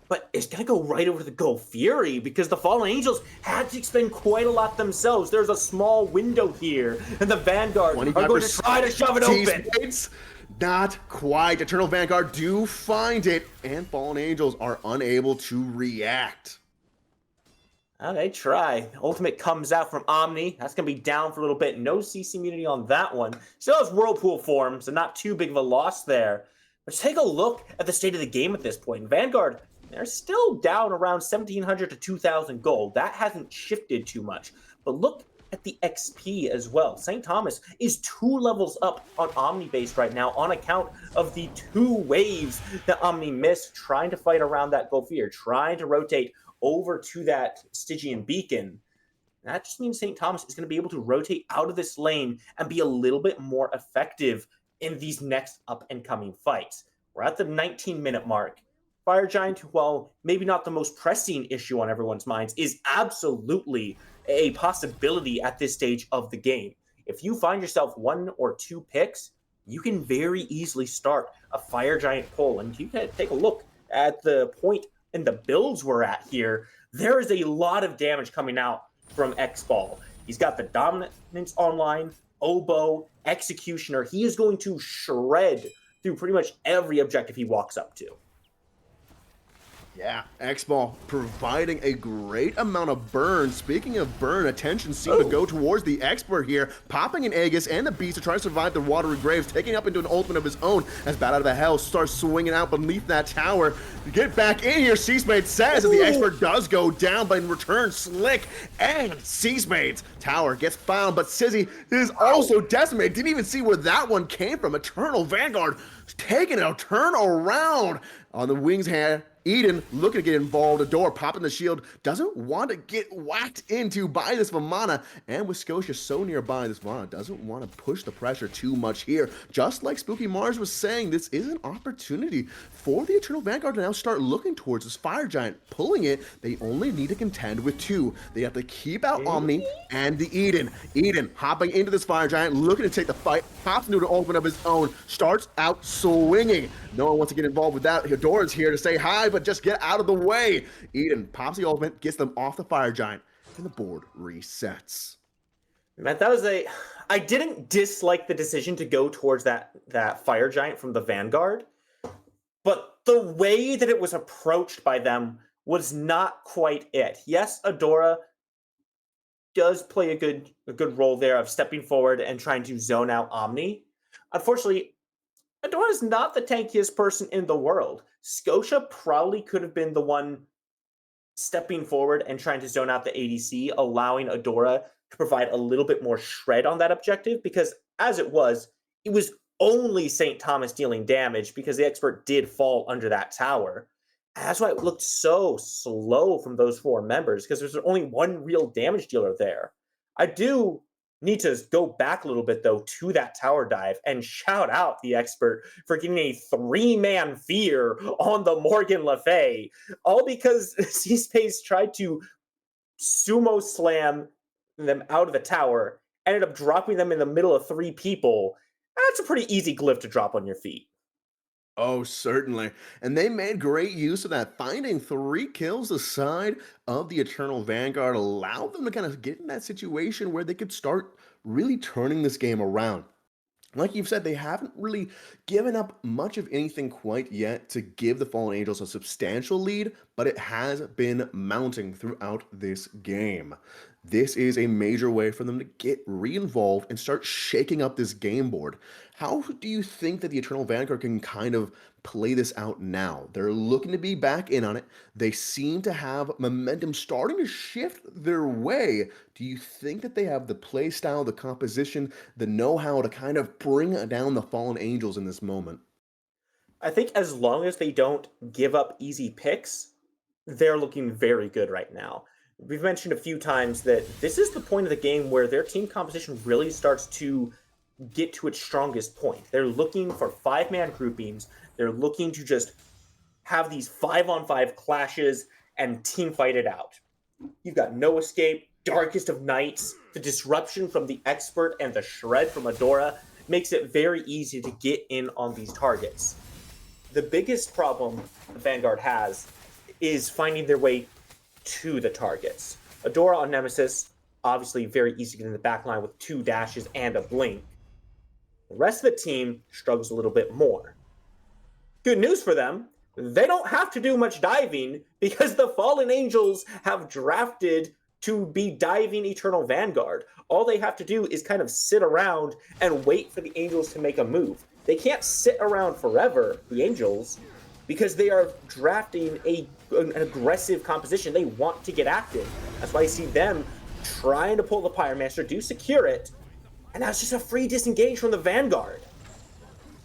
But it's going to go right over to the Gold Fury because the Fallen Angels had to expend quite a lot themselves. There's a small window here, and the Vanguard are going to try to shove it open. Not quite. Eternal Vanguard do find it, and Fallen Angels are unable to react. They try. Ultimate comes out from Omni. That's going to be down for a little bit. No CC immunity on that one. Still has Whirlpool form, so not too big of a loss there. But take a look at the state of the game at this point. Vanguard, they're still down around 1,700 to 2,000 gold. That hasn't shifted too much. But look at the XP as well. St. Thomas is 2 levels up on Omni base right now on account of the 2 waves that Omni missed trying to fight around that Gold Fury, trying to rotate over to that Stygian Beacon. That just means St. Thomas is going to be able to rotate out of this lane and be a little bit more effective in these next up-and-coming fights. We're at the 19-minute mark. Fire Giant, while maybe not the most pressing issue on everyone's minds, is absolutely a possibility at this stage of the game. If you find yourself 1 or 2 picks, you can very easily start a Fire Giant pull. And you can take a look at the point and the builds we're at here. There is a lot of damage coming out from X-Ball. He's got the Dominance online, Oboe, Executioner. He is going to shred through pretty much every objective he walks up to. Yeah, X-Ball providing a great amount of burn. Speaking of burn, attention seemed to go towards the expert here, popping an Aegis and the Beast to try to survive the watery graves, taking up into an ultimate of his own as Bat Out of the Hell starts swinging out beneath that tower. Get back in here, Seaspade says, and the expert does go down, but in return, Slick and Seaspade's tower gets found, but Sizzy is also decimated. Didn't even see where that one came from. Eternal Vanguard taking a turn around on the wings here. Eden looking to get involved. Adora popping the shield. Doesn't want to get whacked into by this Vamana. And with Scotia so nearby, this Vamana doesn't want to push the pressure too much here. Just like Spooky Mars was saying, this is an opportunity for the Eternal Vanguard to now start looking towards this Fire Giant. Pulling it, they only need to contend with 2. They have to keep out Omni and the Eden. Eden hopping into this Fire Giant, looking to take the fight. Pops into an ultimate of his own. Starts out swinging. No one wants to get involved with that. Adora's here to say hi, but just get out of the way. Eden pops the ultimate, gets them off the Fire Giant, and the board resets. Man, I didn't dislike the decision to go towards that Fire Giant from the Vanguard, but the way that it was approached by them was not quite it. Yes, Adora does play a good role there of stepping forward and trying to zone out Omni. Unfortunately, Adora is not the tankiest person in the world. Scotia probably could have been the one stepping forward and trying to zone out the ADC, allowing Adora to provide a little bit more shred on that objective, because as it was only St. Thomas dealing damage because the expert did fall under that tower. And that's why it looked so slow from those 4 members, because there's only one real damage dealer there. I do need to go back a little bit, though, to that tower dive and shout out the expert for getting a 3-man fear on the Morgan Le Fay, all because C-Space tried to sumo slam them out of the tower, ended up dropping them in the middle of 3 people. That's a pretty easy glyph to drop on your feet. Oh, certainly. And they made great use of that. Finding 3 kills aside of the Eternal Vanguard allowed them to kind of get in that situation where they could start really turning this game around. Like you've said, they haven't really given up much of anything quite yet to give the Fallen Angels a substantial lead, but it has been mounting throughout this game. This is a major way for them to get re-involved and start shaking up this game board. How do you think that the Eternal Vanguard can kind of play this out now? They're looking to be back in on it. They seem to have momentum starting to shift their way. Do you think that they have the play style, the composition, the know-how to kind of bring down the Fallen Angels in this moment? I think as long as they don't give up easy picks, they're looking very good right now. We've mentioned a few times that this is the point of the game where their team composition really starts to get to its strongest point. They're looking for 5-man groupings. They're looking to just have these 5-on-5 clashes and team fight it out. You've got No Escape, Darkest of Nights, the disruption from the expert, and the shred from Adora makes it very easy to get in on these targets. The biggest problem the Vanguard has is finding their way to the targets. Adora on Nemesis, obviously very easy to get in the back line with 2 dashes and a blink. The rest of the team struggles a little bit more. Good news for them, they don't have to do much diving because the Fallen Angels have drafted to be diving Eternal Vanguard. All they have to do is kind of sit around and wait for the Angels to make a move. They can't sit around forever, the Angels, because they are drafting an aggressive composition. They want to get active. That's why you see them trying to pull the Pyromancer, do secure it, and that's just a free disengage from the Vanguard.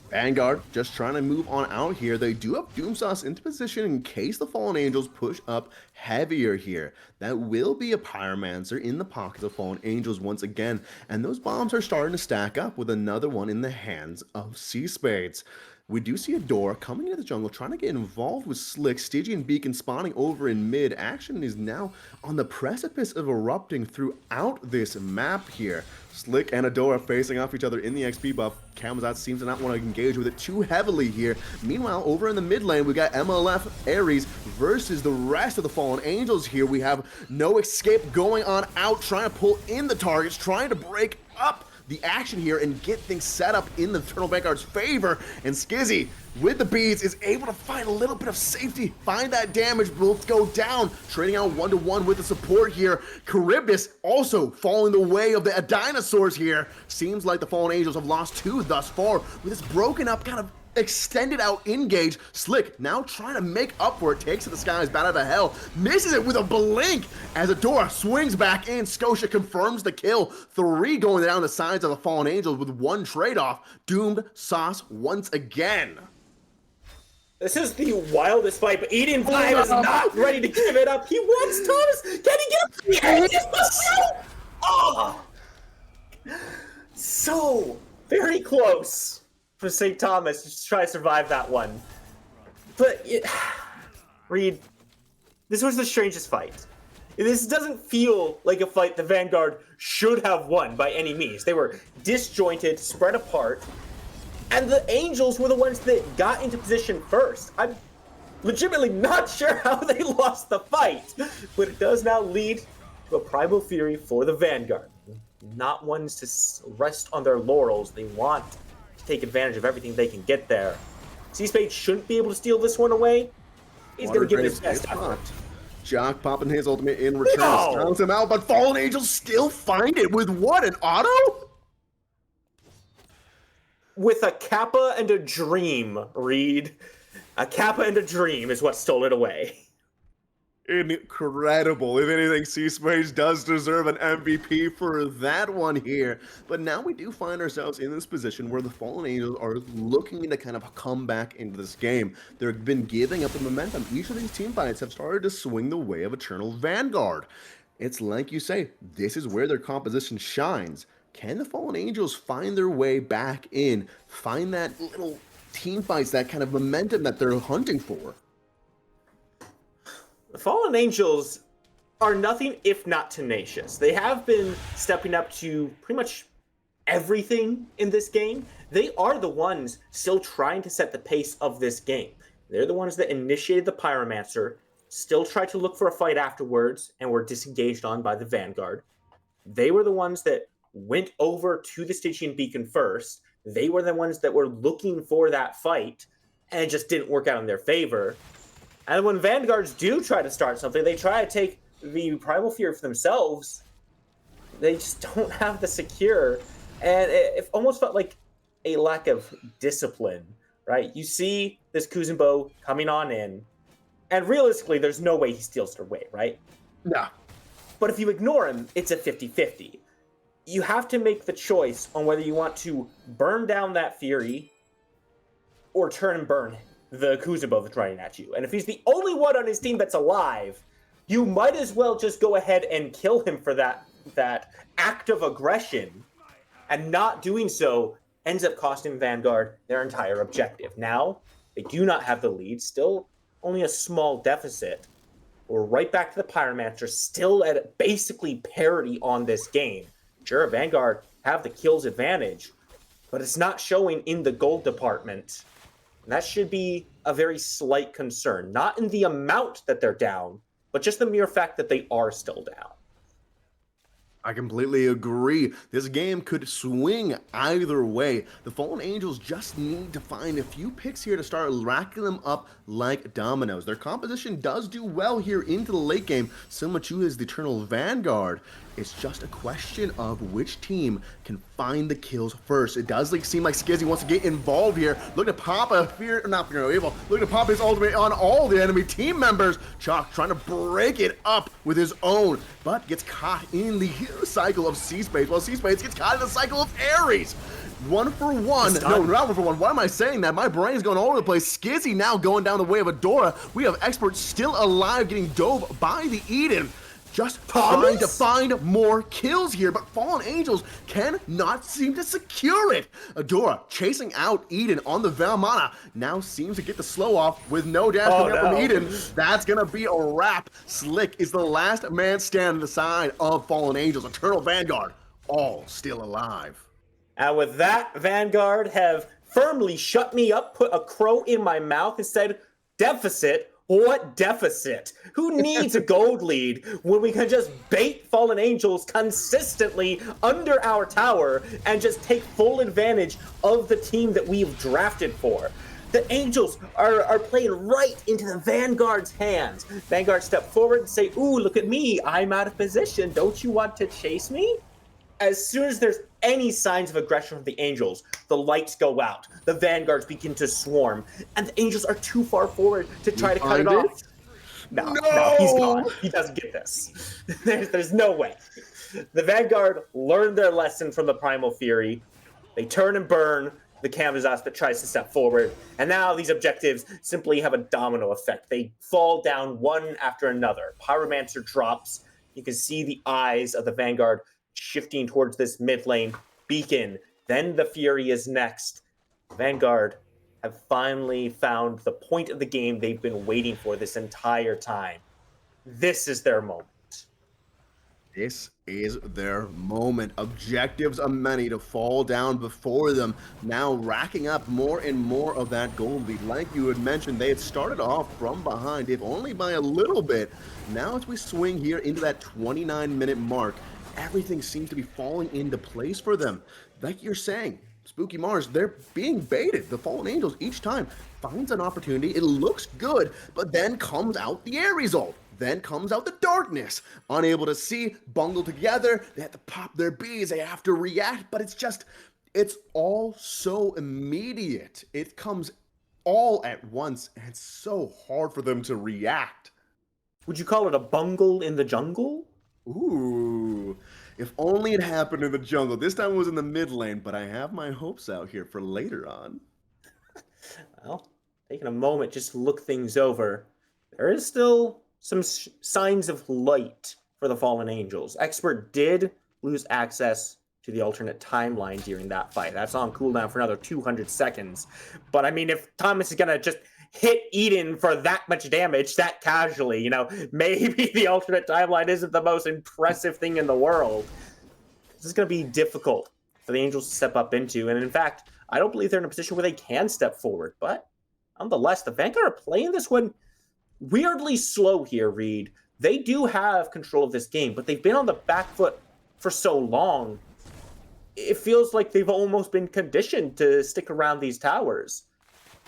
Vanguard just trying to move on out here. They do have Doomsauce into position in case the Fallen Angels push up heavier here. That will be a Pyromancer in the pockets of Fallen Angels once again. And those bombs are starting to stack up with another one in the hands of C-Spades. We do see Adora coming into the jungle, trying to get involved with Slick. Stygian Beacon spawning over in mid. Action is now on the precipice of erupting throughout this map here. Slick and Adora facing off each other in the XP buff. Camazot seems to not want to engage with it too heavily here. Meanwhile, over in the mid lane, we got MLF Ares versus the rest of the Fallen Angels here. We have No Escape going on out, trying to pull in the targets, trying to break up the action here and get things set up in the Eternal Vanguard's favor. And Skizzy, with the beads, is able to find a little bit of safety, find that damage, will go down, trading out 1-to-1 with the support here. Charybdis also falling the way of the dinosaurs here. Seems like the Fallen Angels have lost 2 thus far with this broken up kind of extended out engage. Slick now trying to make up for it, takes to the skies, bat out of hell, misses it with a blink as Adora swings back in. Scotia confirms the kill. 3 going down the sides of the Fallen Angels with 1 trade-off. Doomed Sauce once again. This is the wildest fight, but Eden 5 is not ready to give it up. He wants Thomas. Can he get up? Oh! So very close for St. Thomas to try to survive that one. But, Reed, this was the strangest fight. This doesn't feel like a fight the Vanguard should have won by any means. They were disjointed, spread apart, and the Angels were the ones that got into position first. I'm legitimately not sure how they lost the fight, but it does now lead to a Primal Fury for the Vanguard. Not ones to rest on their laurels. They want to take advantage of everything they can get there. C-Spade shouldn't be able to steal this one away. He's going to give it his best effort. Jock popping his ultimate in return. No! Sounds him out, but Fallen Angels still find it with what? An auto? With a Kappa and a dream, Reed. A Kappa and a dream is what stole it away. Incredible. If anything, C-Space does deserve an MVP for that one here. But now we do find ourselves in this position where the Fallen Angels are looking to kind of come back into this game. They've been giving up the momentum. Each of these team fights have started to swing the way of Eternal Vanguard. It's like you say, this is where their composition shines. Can the Fallen Angels find their way back in, find that little team fights, that kind of momentum that they're hunting for? The Fallen Angels are nothing if not tenacious. They have been stepping up to pretty much everything in this game. They are the ones still trying to set the pace of this game. They're the ones that initiated the Pyromancer, still tried to look for a fight afterwards, and were disengaged on by the Vanguard. They were the ones that went over to the Stygian Beacon first. They were the ones that were looking for that fight, and it just didn't work out in their favor. And when Vanguards do try to start something, they try to take the Primal Fear for themselves. They just don't have the secure. And it almost felt like a lack of discipline, right? You see this Kuzenbo coming on in, and realistically, there's no way he steals their way, right? Nah. But if you ignore him, it's a 50-50. You have to make the choice on whether you want to burn down that Fury or turn and burn the Kuzenbo that's running at you. And if he's the only one on his team that's alive, you might as well just go ahead and kill him for that act of aggression. And not doing so ends up costing Vanguard their entire objective. Now, they do not have the lead, still only a small deficit. We're right back to the Pyromancer, still at basically parity on this game. Sure, Vanguard have the kills advantage, but it's not showing in the gold department. That should be a very slight concern. Not in the amount that they're down, but just the mere fact that they are still down. I completely agree. This game could swing either way. The Fallen Angels just need to find a few picks here to start racking them up like dominoes. Their composition does do well here into the late game, similar to his Eternal Vanguard. It's just a question of which team can find the kills first. It does seem like Skizzy wants to get involved here. Look at pop a fear, not fear no evil. Look to pop his ultimate on all the enemy team members. Chalk trying to break it up with his own, but gets caught in the cycle of C-Space, while C-Space gets caught in the cycle of Ares. 1 for 1. No, not 1 for 1. Why am I saying that? My brain's going all over the place. Skizzy now going down the way of Adora. We have Experts still alive, getting dove by the Eden. Just trying to find more kills here, but Fallen Angels cannot seem to secure it. Adora chasing out Eden on the Valmana now seems to get the slow off with no damage coming up from Eden. That's gonna be a wrap. Slick is the last man standing on the side of Fallen Angels. Eternal Vanguard, all still alive. And with that, Vanguard have firmly shut me up, put a crow in my mouth, and said, deficit? What deficit? Who needs a gold lead when we can just bait Fallen Angels consistently under our tower and just take full advantage of the team that we've drafted for? The Angels are playing right into the Vanguard's hands. Vanguard step forward and say, ooh, look at me, I'm out of position. Don't you want to chase me? As soon as there's any signs of aggression from the Angels, the lights go out, the Vanguards begin to swarm, and the Angels are too far forward to try to cut it off. No, he's gone. He doesn't get this. There's no way. The Vanguard learned their lesson from the Primal Fury. They turn and burn the Camazotz that tries to step forward, and now these objectives simply have a domino effect. They fall down one after another. Pyromancer drops. You can see the eyes of the Vanguard shifting towards this mid lane beacon. Then the Fury is next. Vanguard have finally found the point of the game they've been waiting for this entire time. This is their moment. This is their moment. Objectives of many to fall down before them. Now racking up more and more of that gold lead. Like you had mentioned, they had started off from behind, if only by a little bit. Now as we swing here into that 29-minute mark, everything seems to be falling into place for them. Like you're saying, Spooky Mars, they're being baited. The Fallen Angels each time finds an opportunity. It looks good, but then comes out the Ares ult. Then comes out the darkness. Unable to see, bungled together. They have to pop their bees. They have to react, but it's all so immediate. It comes all at once, and it's so hard for them to react. would you call it a bungle in the jungle? Ooh, if only it happened in the jungle. This time it was in the mid lane, but I have my hopes out here for later on. Well, taking a moment just to look things over, there is still some signs of light for the fallen angels. Expert did lose access to the alternate timeline during that fight. That's on cooldown for another 200 seconds. But I mean, if Thomas is gonna just hit Eden for that much damage that casually, you know, maybe the alternate timeline isn't the most impressive thing in the world. This is gonna be difficult for the Angels to step up into, and in fact, I don't believe they're in a position where they can step forward. But nonetheless, the Vanguard are playing this one weirdly slow here, Reed. They do have control of this game, but they've been on the back foot for so long. It feels like they've almost been conditioned to stick around these towers.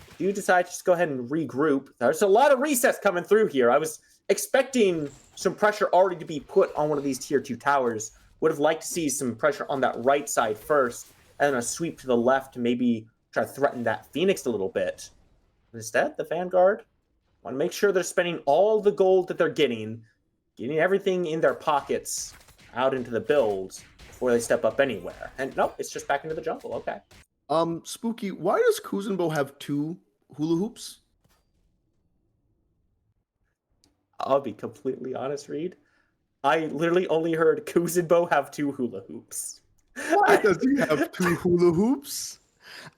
If you decide to just go ahead and regroup, there's a lot of resets coming through here. I was expecting some pressure already to be put on one of these tier 2 towers. Would have liked to see some pressure on that right side first, and then a sweep to the left to maybe try to threaten that Phoenix a little bit. Instead, the Vanguard want to make sure they're spending all the gold that they're getting everything in their pockets out into the builds before they step up anywhere. And nope, it's just back into the jungle. Okay. Spooky, why does Kuzenbo have 2 hula hoops? I'll be completely honest, Reed. I literally only heard Kuzenbo have 2 hula hoops. Why does he have 2 hula hoops?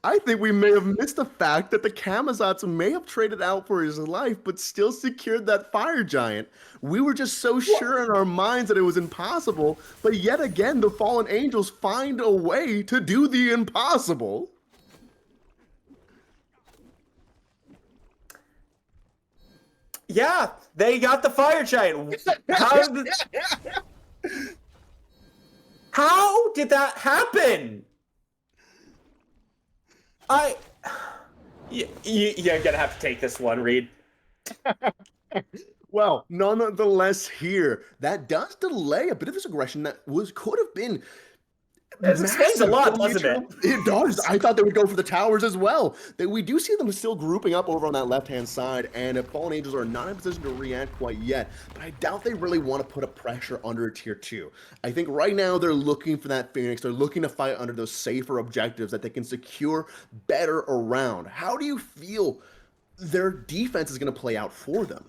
I think we may have missed the fact that the Kamazats may have traded out for his life, but still secured that fire giant. We were just so sure in our minds that it was impossible, but yet again, the fallen angels find a way to do the impossible. Yeah, they got the fire giant. How did that happen? You're gonna have to take this one, Reed. Well, nonetheless, here that does delay a bit of this aggression that could have been. This explains a lot, doesn't it? It does. I thought they would go for the towers as well. We do see them still grouping up over on that left-hand side, and if Fallen Angels are not in position to react quite yet, but I doubt they really want to put a pressure under a tier 2. I think right now they're looking for that Phoenix. They're looking to fight under those safer objectives that they can secure better around. How do you feel their defense is going to play out for them?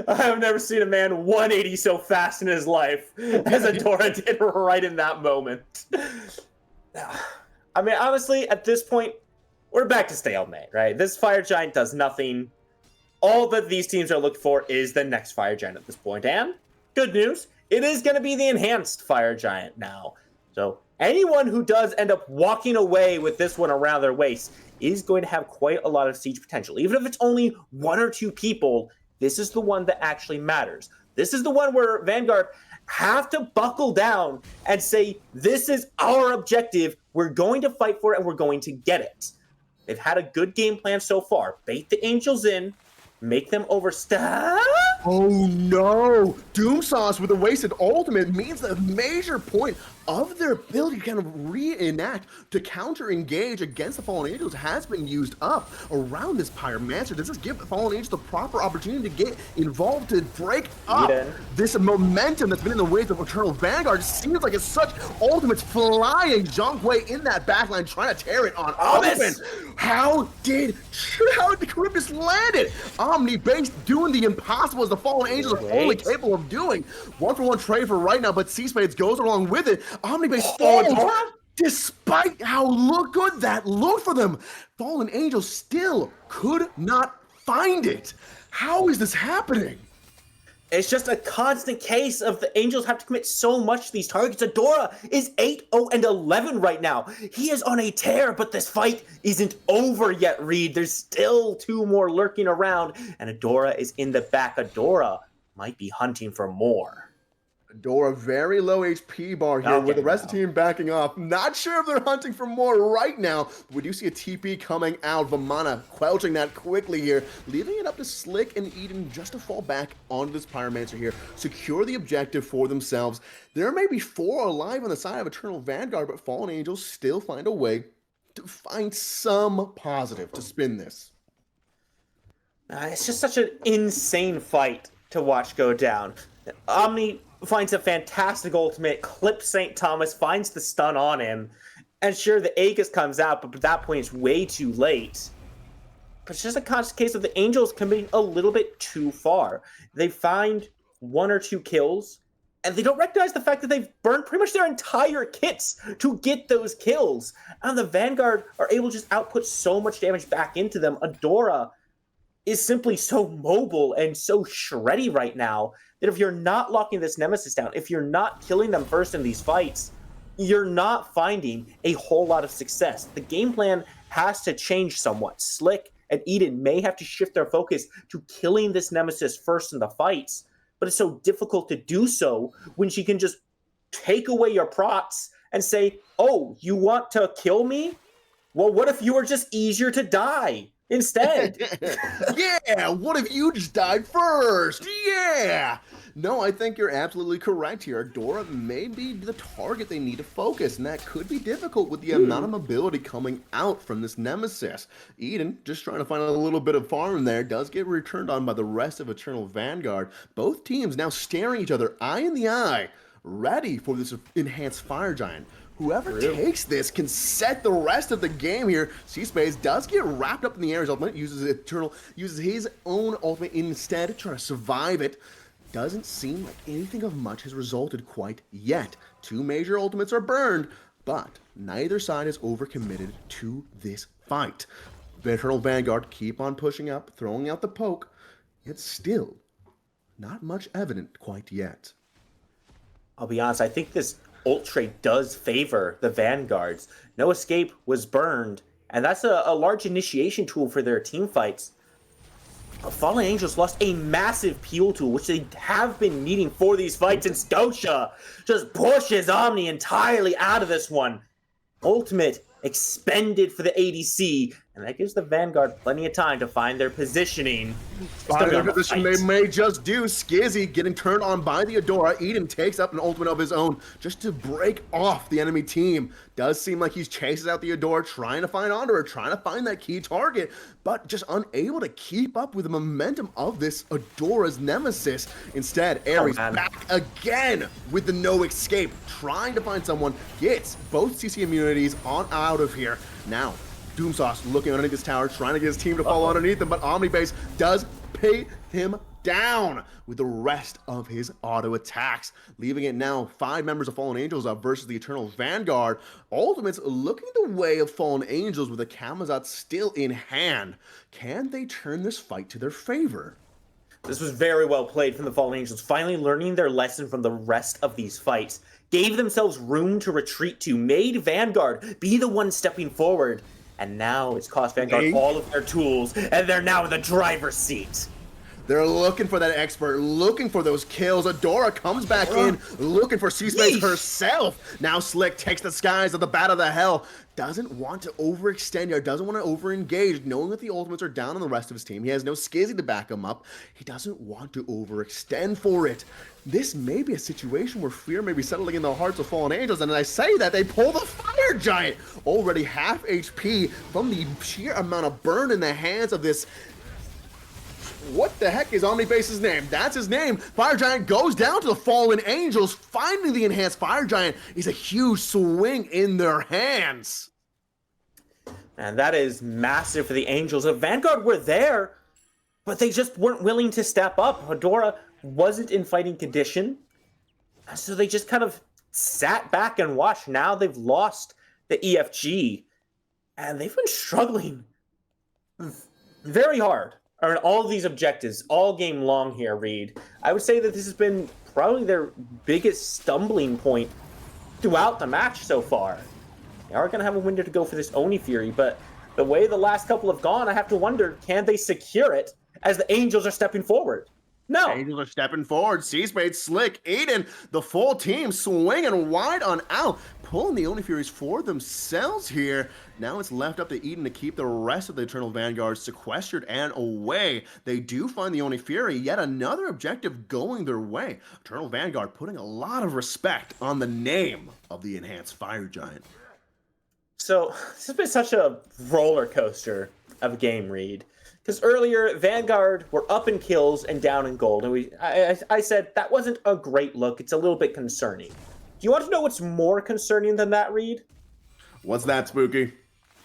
I have never seen a man 180 so fast in his life as Adora did right in that moment. I mean, honestly, at this point, we're back to stalemate, right? This fire giant does nothing. All that these teams are looking for is the next fire giant at this point. And good news, it is going to be the enhanced fire giant now. So anyone who does end up walking away with this one around their waist is going to have quite a lot of siege potential. Even if it's only 1 or 2 people, this is the one that actually matters. This is the one where Vanguard have to buckle down and say, this is our objective. We're going to fight for it, and we're going to get it. They've had a good game plan so far. Bait the Angels in, make them overstep. Oh no! Doom Sauce with a wasted ultimate means the major point of their ability to kind of reenact to counter-engage against the Fallen Angels has been used up around this Pyromancer. Does this give the Fallen Angels the proper opportunity to get involved to break up this momentum that's been in the waves of Eternal Vanguard? It seems like it's such ultimates flying Junkway in that backline trying to tear it on open. How did Charybdis land it? Omni base doing the impossible as the Fallen Angels are only capable of doing. 1-for-1 trade for right now, but C-Spades goes along with it. Omnibase falls despite how good that looked for them. Fallen Angels still could not find it. How is this happening? It's just a constant case of the Angels have to commit so much to these targets. Adora is 8-0-11 right now. He is on a tear, but this fight isn't over yet, Reed. There's still 2 more lurking around, and Adora is in the back. Adora might be hunting for more. Adora, very low HP bar here with the rest of the team backing off. Not sure if they're hunting for more right now. But we do see a TP coming out. Vamana quelching that quickly here, leaving it up to Slick and Eden just to fall back onto this Pyromancer here. Secure the objective for themselves. There may be 4 alive on the side of Eternal Vanguard, but Fallen Angels still find a way to find some positive to spin this. It's just such an insane fight to watch go down. Omni finds a fantastic ultimate, clips St. Thomas, finds the stun on him, and sure, the Aegis comes out, but at that point it's way too late. But it's just a case of the Angels committing a little bit too far. They find 1 or 2 kills, and they don't recognize the fact that they've burned pretty much their entire kits to get those kills. And the Vanguard are able to just output so much damage back into them. Adora is simply so mobile and so shreddy right now that if you're not locking this Nemesis down, if you're not killing them first in these fights, you're not finding a whole lot of success. The game plan has to change somewhat. Slick and Eden may have to shift their focus to killing this Nemesis first in the fights, but it's so difficult to do so when she can just take away your procs and say, oh, you want to kill me? Well, what if you were just easier to die instead? Yeah, what if you just died first? Yeah! No, I think you're absolutely correct here. Adora may be the target they need to focus, and that could be difficult with the amount of mobility coming out from this Nemesis. Eden, just trying to find a little bit of farm there, does get returned on by the rest of Eternal Vanguard. Both teams now staring each other eye in the eye, ready for this enhanced Fire Giant. Whoever takes this can set the rest of the game here. C-Space does get wrapped up in the air. His ultimate uses his own ultimate instead to try to survive it. Doesn't seem like anything of much has resulted quite yet. 2 major ultimates are burned, but neither side is overcommitted to this fight. The Eternal Vanguard keep on pushing up, throwing out the poke. It's still not much evident quite yet. I'll be honest, I think this ult trade does favor the Vanguards. No Escape was burned, and that's a large initiation tool for their team fights. Fallen Angels lost a massive peel tool, which they have been needing for these fights, and Stosha just pushes Omni entirely out of this one. Ultimate expended for the ADC, and that gives the Vanguard plenty of time to find their positioning. Find their position they may just do. Skizzy getting turned on by the Adora. Eden takes up an ultimate of his own just to break off the enemy team. Does seem like he's chases out the Adora, trying to find onto her, trying to find that key target, but just unable to keep up with the momentum of this Adora's Nemesis. Instead, Ares back again with the no escape, trying to find someone, gets both CC immunities on out of here. Now, Doomsauce looking underneath this tower, trying to get his team to fall underneath him, but Omnibase does pay him down with the rest of his auto attacks, leaving it now 5 members of Fallen Angels up versus the Eternal Vanguard. Ultimates looking the way of Fallen Angels with the Camazot still in hand. Can they turn this fight to their favor? This was very well played from the Fallen Angels, finally learning their lesson from the rest of these fights. Gave themselves room to retreat to, made Vanguard be the one stepping forward. And now it's cost Vanguard all of their tools, and they're now in the driver's seat. They're looking for that expert, looking for those kills. Adora comes back in, looking for C-Space herself. Now Slick takes the skies of the bat of the hell. Doesn't want to overextend here, doesn't want to over-engage, knowing that the ultimates are down on the rest of his team. He has no Skizzy to back him up. He doesn't want to overextend for it. This may be a situation where fear may be settling in the hearts of Fallen Angels, and as I say that, they pull the Fire Giant. Already half HP from the sheer amount of burn in the hands of this. What the heck is Omnibase's name? That's his name. Fire Giant goes down to the Fallen Angels. Finding the enhanced Fire Giant is a huge swing in their hands. And that is massive for the Angels. The Vanguard were there, but they just weren't willing to step up. Adora wasn't in fighting condition, so they just kind of sat back and watched. Now they've lost the EFG, and they've been struggling very hard on all these objectives all game long here, Reed. I would say that this has been probably their biggest stumbling point throughout the match so far. They are going to have a window to go for this Oni Fury, but the way the last couple have gone, I have to wonder, can they secure it as the Angels are stepping forward? No. Angels are stepping forward. C-Spade, Slick, Eden, the full team swinging wide on out, pulling the Oni Furies for themselves here. Now it's left up to Eden to keep the rest of the Eternal Vanguard sequestered and away. They do find the Oni Fury, yet another objective going their way. Eternal Vanguard putting a lot of respect on the name of the enhanced Fire Giant. So this has been such a roller coaster of a game, Reed. Because earlier, Vanguard were up in kills and down in gold. And I said that wasn't a great look. It's a little bit concerning. Do you want to know what's more concerning than that, Reed? What's that, Spooky?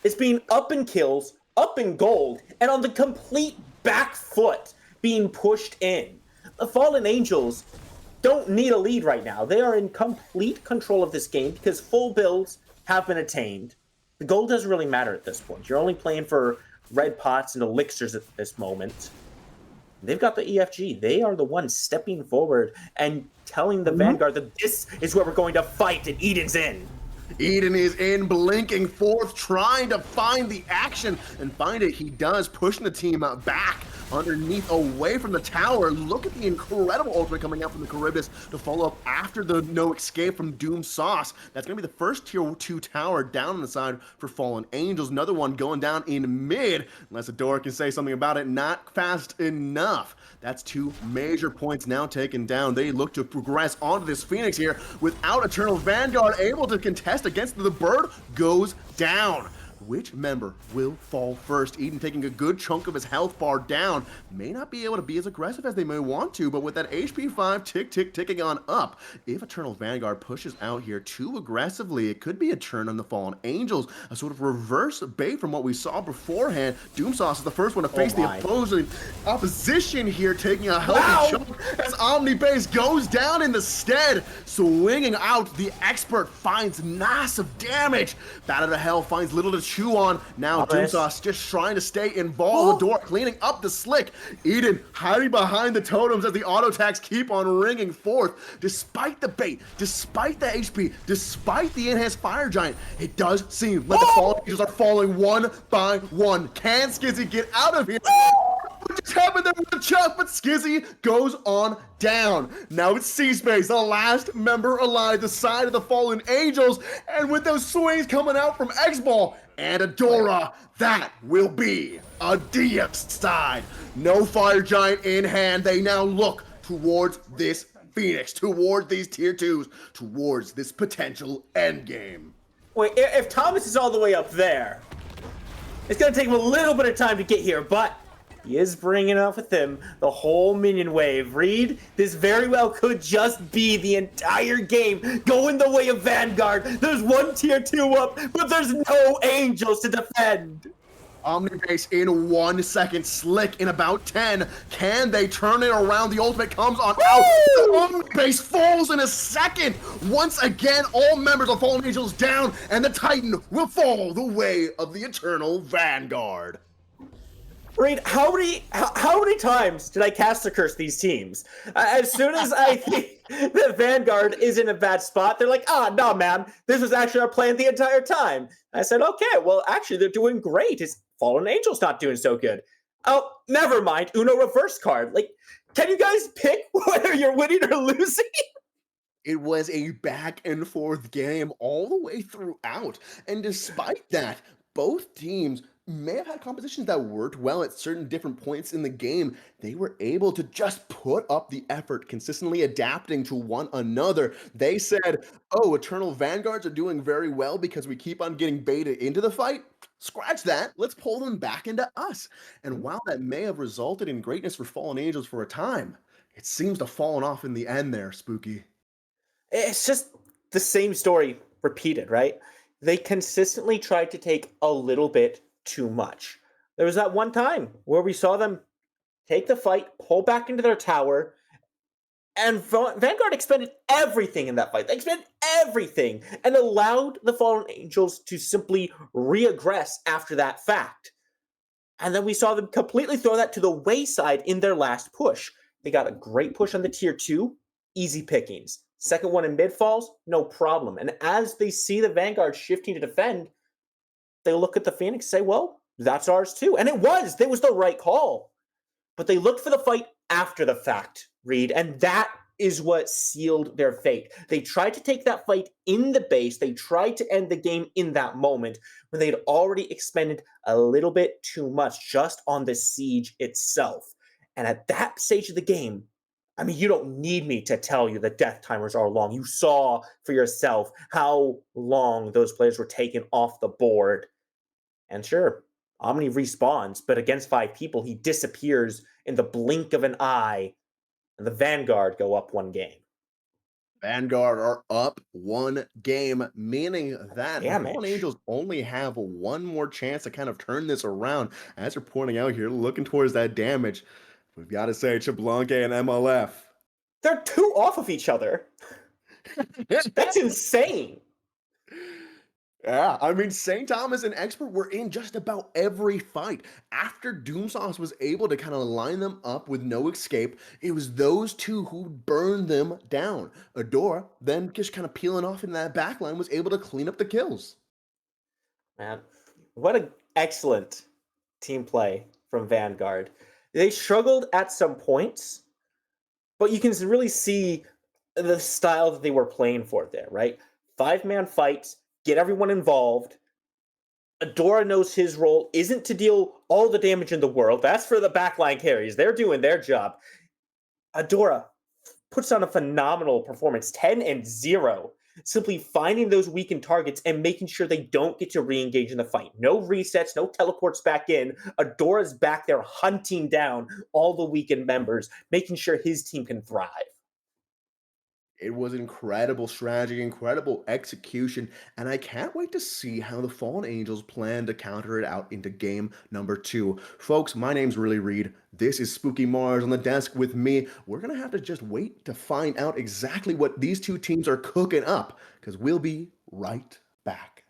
It's being up in kills, up in gold, and on the complete back foot being pushed in. The Fallen Angels don't need a lead right now. They are in complete control of this game because full builds have been attained. The gold doesn't really matter at this point. You're only playing for red pots and elixirs at this moment. They've got the EFG. They are the ones stepping forward and telling the Vanguard that this is where we're going to fight, and Eden's in. Eden is in, blinking forth, trying to find the action, and find it. He does, pushing the team back underneath, away from the tower. Look at the incredible ultimate coming out from the Charybdis to follow up after the no escape from Doom Sauce. That's going to be the first tier 2 tower down on the side for Fallen Angels. Another one going down in mid, unless Adora can say something about it. Not fast enough. That's 2 major points now taken down. They look to progress onto this Phoenix here without Eternal Vanguard able to contest against the bird goes down. Which member will fall first? Eden taking a good chunk of his health bar down. May not be able to be as aggressive as they may want to, but with that HP 5 ticking on up, if Eternal Vanguard pushes out here too aggressively, it could be a turn on the Fallen Angels, a sort of reverse bait from what we saw beforehand. Doomsauce is the first one to face the opposition here, taking a healthy chunk as Omnibase goes down in the stead. Swinging out, the expert finds massive damage. Bat out of hell finds little to chew on. Now Doomsauce just trying to stay involved. The door cleaning up the slick. Eden hiding behind the totems as the auto attacks keep on ringing forth. Despite the bait, despite the HP, despite the enhanced fire giant, it does seem like the Fallen Angels are falling one by one. Can Skizzy get out of here? What just happened there with the chuck? But Skizzy goes on down. Now it's C-Space, the last member alive, the side of the Fallen Angels, and with those swings coming out from X-Ball and Adora, that will be a DX side. No fire giant in hand. They now look towards this Phoenix, towards these tier 2s, towards this potential endgame. Wait, if Thomas is all the way up there, it's going to take him a little bit of time to get here, but he is bringing up with him the whole minion wave. Reed, this very well could just be the entire game going the way of Vanguard. There's one tier 2 up, but there's no angels to defend. Omnibase in 1 second, Slick in about 10. Can they turn it around? The ultimate comes on out. The Omnibase falls in a second. Once again, all members of Fallen Angels down, and the Titan will follow the way of the Eternal Vanguard. Reed, how many times did I cast a curse these teams? As soon as I think that Vanguard is in a bad spot, they're like, no, man, this was actually our plan the entire time. I said, okay, well, actually, they're doing great. His Fallen Angel's not doing so good. Oh, never mind. Uno reverse card. Like, can you guys pick whether you're winning or losing? It was a back and forth game all the way throughout. And despite that, both teams may have had compositions that worked well at certain different points in the game. They were able to just put up the effort, consistently adapting to one another. They said, oh, Eternal Vanguards are doing very well because we keep on getting baited into the fight. Scratch that. Let's pull them back into us. And while that may have resulted in greatness for Fallen Angels for a time, it seems to have fallen off in the end there, Spooky. It's just the same story repeated, right? They consistently tried to take a little bit too much. There was that one time where we saw them take the fight, pull back into their tower, and Vanguard expended everything in that fight. They expended everything and allowed the Fallen Angels to simply reaggress after that fact. And then we saw them completely throw that to the wayside in their last push. They got a great push on the tier 2, easy pickings. Second one in mid falls, no problem. And as they see the Vanguard shifting to defend, they look at the Phoenix and say, well, that's ours too. And it was the right call. But they looked for the fight after the fact, Reed, and that is what sealed their fate. They tried to take that fight in the base. They tried to end the game in that moment when they had already expended a little bit too much just on the siege itself. And at that stage of the game, I mean, you don't need me to tell you the death timers are long. You saw for yourself how long those players were taken off the board. And sure, Omni respawns, but against 5 people, he disappears in the blink of an eye, and the Vanguard go up 1 game. Vanguard are up 1 game, meaning that the Fallen Damage. Angels only have one more chance to kind of turn this around. As you're pointing out here, looking towards that damage, we've got to say Chablanca and MLF. They're 2 off of each other. That's insane. Yeah, I mean, St. Thomas and Expert were in just about every fight. After Doomsauce was able to kind of line them up with no escape, it was those two who burned them down. Adora, then just kind of peeling off in that backline, was able to clean up the kills. Man, what an excellent team play from Vanguard. They struggled at some points, but you can really see the style that they were playing for there, right? 5-man fights, get everyone involved. Adora knows his role isn't to deal all the damage in the world. That's for the backline carries. They're doing their job. Adora puts on a phenomenal performance, 10-0, simply finding those weakened targets and making sure they don't get to re-engage in the fight. No resets, no teleports back in. Adora's back there hunting down all the weakened members, making sure his team can thrive. It was incredible strategy, incredible execution, and I can't wait to see how the Fallen Angels plan to counter it out into game number 2. Folks, my name's Really Reed. This is Spooky Mars on the desk with me. We're going to have to just wait to find out exactly what these two teams are cooking up, because we'll be right back.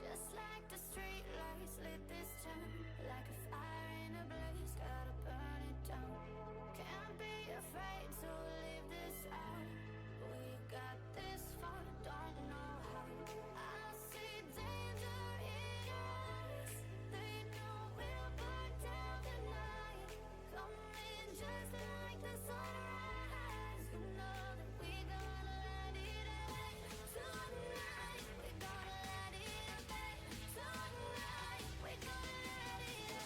Just like the street lights lit this town, like a fire in a blaze, gotta burn it down. Can't be afraid to leave this out. We got this far, don't know how. I see danger in your eyes. They know we'll burn down the night. Coming just like the sunrise. You know that we gonna let it end. Tonight, we gonna let it end. Tonight, we gonna let it end. Just like the sunrise, we gonna let it end.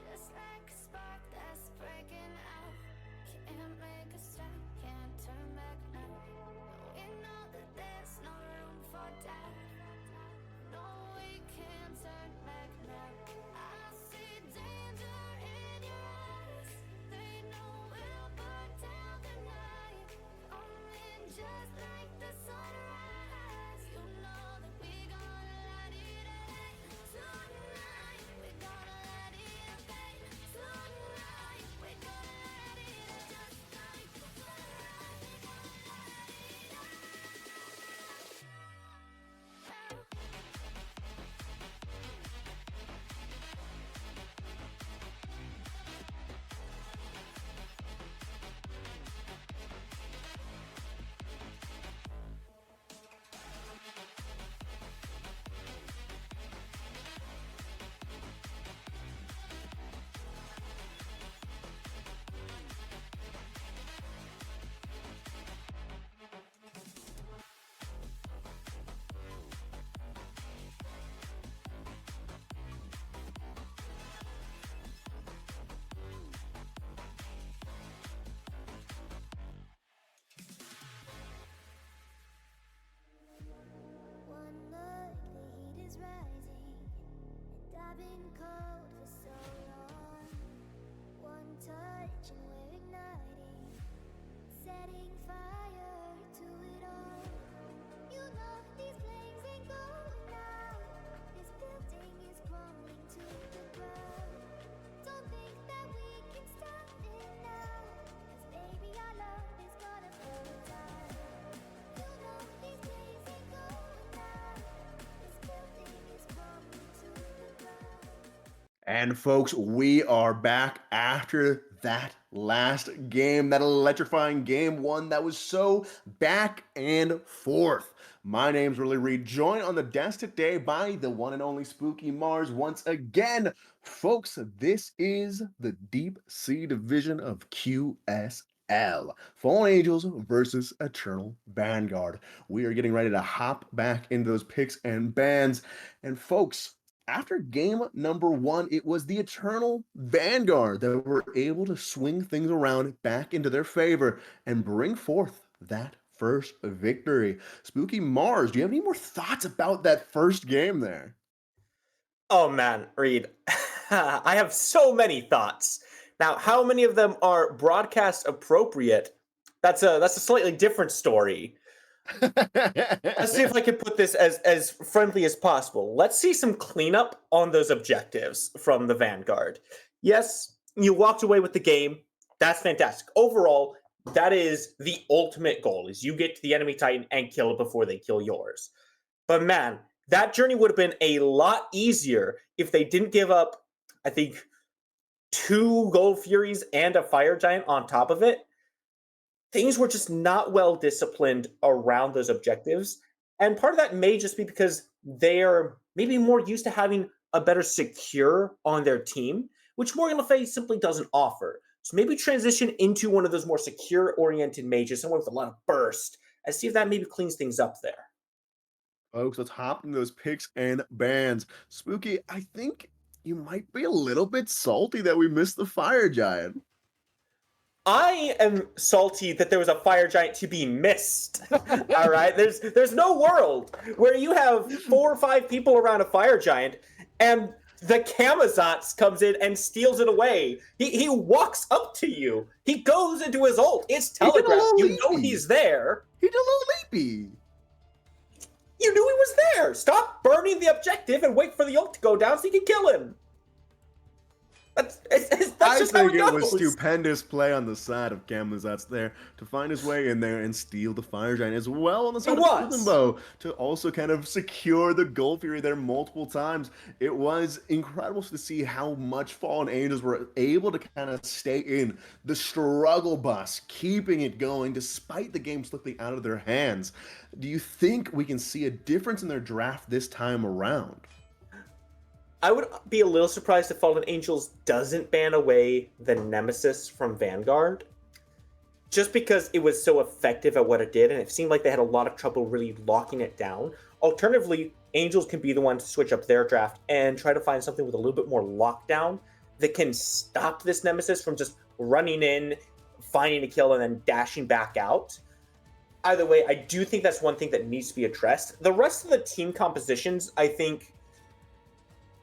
Just like a spark that's breaking out. Can't make a stop, can't turn back now. We know that there's no room for doubt. No, we can't turn back now. I And folks, we are back after that last game, that electrifying game one that was so back and forth. My name's Really Reed, joined on the desk today by the one and only Spooky Mars once again. Folks, this is the Deep Sea Division of QSL. Fallen Angels versus Eternal Vanguard. We are getting ready to hop back into those picks and bans. And folks, after game number one, it was the Eternal Vanguard that were able to swing things around back into their favor and bring forth that first victory. Spooky Mars, do you have any more thoughts about that first game there? Oh man, Reed, I have so many thoughts. Now, how many of them are broadcast appropriate? That's a slightly different story. Let's see if I can put this as friendly as possible. Let's see some cleanup on those objectives from the Vanguard. Yes, you walked away with the game. That's fantastic. Overall, that is the ultimate goal: is you get to the enemy Titan and kill it before they kill yours. But man, that journey would have been a lot easier if they didn't give up, I think, 2 Gold Furies and a Fire Giant on top of it. Things were just not well disciplined around those objectives. And part of that may just be because they are maybe more used to having a better secure on their team, which Morgan Le Fay simply doesn't offer. So maybe transition into one of those more secure oriented mages, someone with a lot of burst, and see if that maybe cleans things up there. Folks, let's hop into those picks and bans. Spooky, I think you might be a little bit salty that we missed the Fire Giant. I am salty that there was a fire giant to be missed. All right, there's no world where you have 4 or 5 people around a fire giant and the Camazotz comes in and steals it away. He walks up to you. He goes into his ult. It's telegraphed. You know he's there. He did a little leapy. You knew he was there. Stop burning the objective and wait for the ult to go down so you can kill him. That's just how it goes. It was stupendous play on the side of Camazotz there to find his way in there and steal the Fire Giant as well on the side of Limbo to also kind of secure the Gold Fury there multiple times. It was incredible to see how much Fallen Angels were able to kind of stay in the struggle bus, keeping it going despite the game slipping out of their hands. Do you think we can see a difference in their draft this time around? I would be a little surprised if Fallen Angels doesn't ban away the Nemesis from Vanguard, just because it was so effective at what it did, and it seemed like they had a lot of trouble really locking it down. Alternatively, Angels can be the one to switch up their draft and try to find something with a little bit more lockdown that can stop this Nemesis from just running in, finding a kill, and then dashing back out. Either way, I do think that's one thing that needs to be addressed. The rest of the team compositions, I think,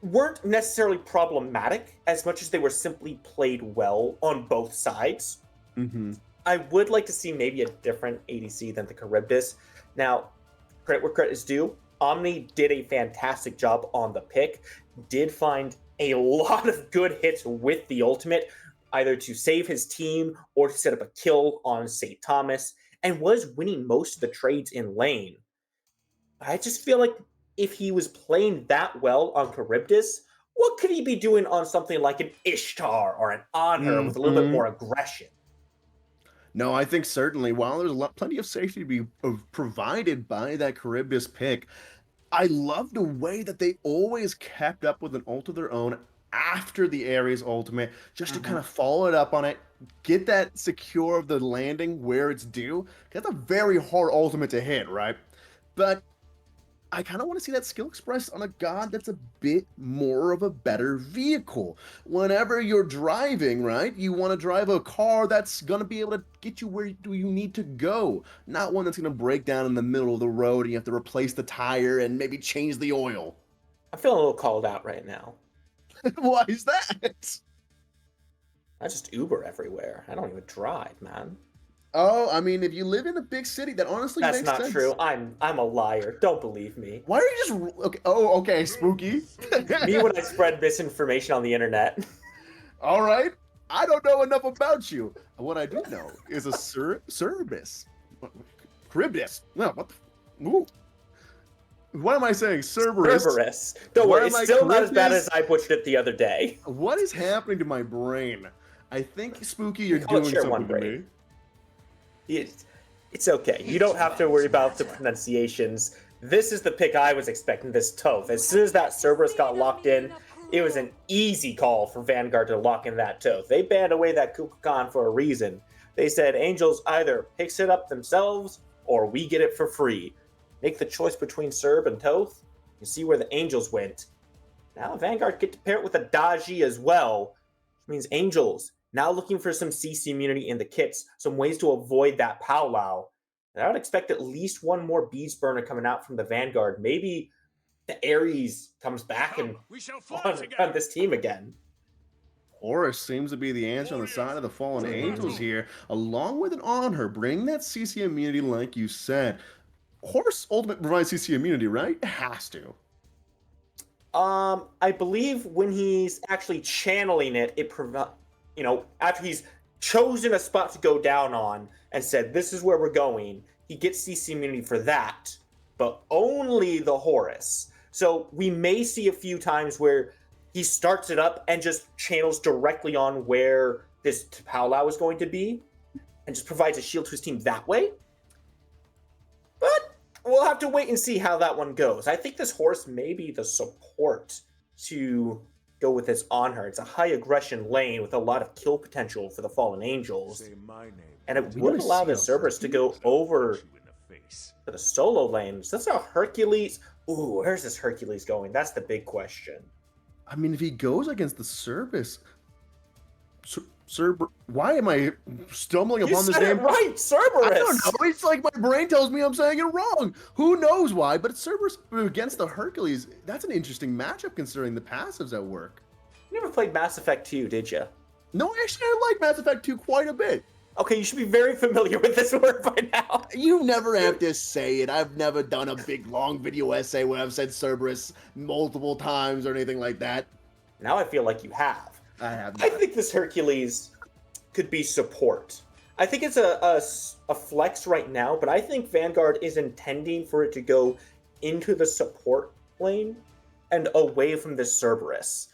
weren't necessarily problematic as much as they were simply played well on both sides. Mm-hmm. I would like to see maybe a different ADC than the Charybdis. Now, credit where credit is due. Omni did a fantastic job on the pick, did find a lot of good hits with the ultimate, either to save his team or to set up a kill on St. Thomas, and was winning most of the trades in lane. I just feel like if he was playing that well on Charybdis, what could he be doing on something like an Ishtar or an Honor with a little bit more aggression? No, I think certainly, while there's plenty of safety to be provided by that Charybdis pick, I love the way that they always kept up with an ult of their own after the Ares ultimate, just to kind of follow it up on it, get that secure of the landing where it's due. That's a very hard ultimate to hit, right? But I kind of want to see that skill expressed on a god that's a bit more of a better vehicle. Whenever you're driving, right, you want to drive a car that's going to be able to get you where you need to go, not one that's going to break down in the middle of the road and you have to replace the tire and maybe change the oil. I'm feeling a little called out right now. Why is that? I just Uber everywhere. I don't even drive, man. Oh, I mean, if you live in a big city, that honestly makes sense. That's not true. I'm a liar. Don't believe me. Why are you just... Okay, okay, Spooky. Me when I spread misinformation on the internet. All right. I don't know enough about you. What I do know is a Charybdis. No, what the... Ooh. What am I saying? Cerberus. Cerberus. Don't What worry, am it's I, still not as bad Griffiths? as I butchered it the other day. What is happening to my brain? I think, Spooky, you're call it doing share something one to me. brain. It's okay. You don't have to worry about the pronunciations. This is the pick I was expecting, this Toph. As soon as that Cerberus got locked in, it was an easy call for Vanguard to lock in that Toph. They banned away that Kukulkan for a reason. They said Angels either picks it up themselves or we get it for free. Make the choice between Cerb and Toph. You see where the Angels went. Now Vanguard get to pair it with a Daji as well, which means Angels now looking for some CC immunity in the kits, some ways to avoid that powwow. And I would expect at least one more Beast Burner coming out from the Vanguard. Maybe the Ares comes back and on this team again. Horus seems to be the answer on the side of the Fallen Angels here, along with an Honor, bring that CC immunity like you said. Horus ultimate provides CC immunity, right? It has to. I believe when he's actually channeling it, it provides, after he's chosen a spot to go down on and said, this is where we're going, he gets CC immunity for that, but only the Horus. So we may see a few times where he starts it up and just channels directly on where this powwow is going to be and just provides a shield to his team that way. But we'll have to wait and see how that one goes. I think this Horus may be the support to go with this on her. It's a high aggression lane with a lot of kill potential for the Fallen Angels. And it would allow the Cerberus to go over to the solo lane. So that's a Hercules. Ooh, where's this Hercules going? That's the big question. I mean, if he goes against the Cerberus, why am I stumbling upon this name? Right, Cerberus. I don't know. It's like my brain tells me I'm saying it wrong. Who knows why? But it's Cerberus against the Hercules. That's an interesting matchup considering the passives at work. You never played Mass Effect 2, did you? No, actually, I like Mass Effect 2 quite a bit. Okay, you should be very familiar with this word by now. You never have to say it. I've never done a big, long video essay where I've said Cerberus multiple times or anything like that. Now I feel like you have. I have not. I think this Hercules could be support. I think it's a flex right now, but I think Vanguard is intending for it to go into the support lane and away from the Cerberus.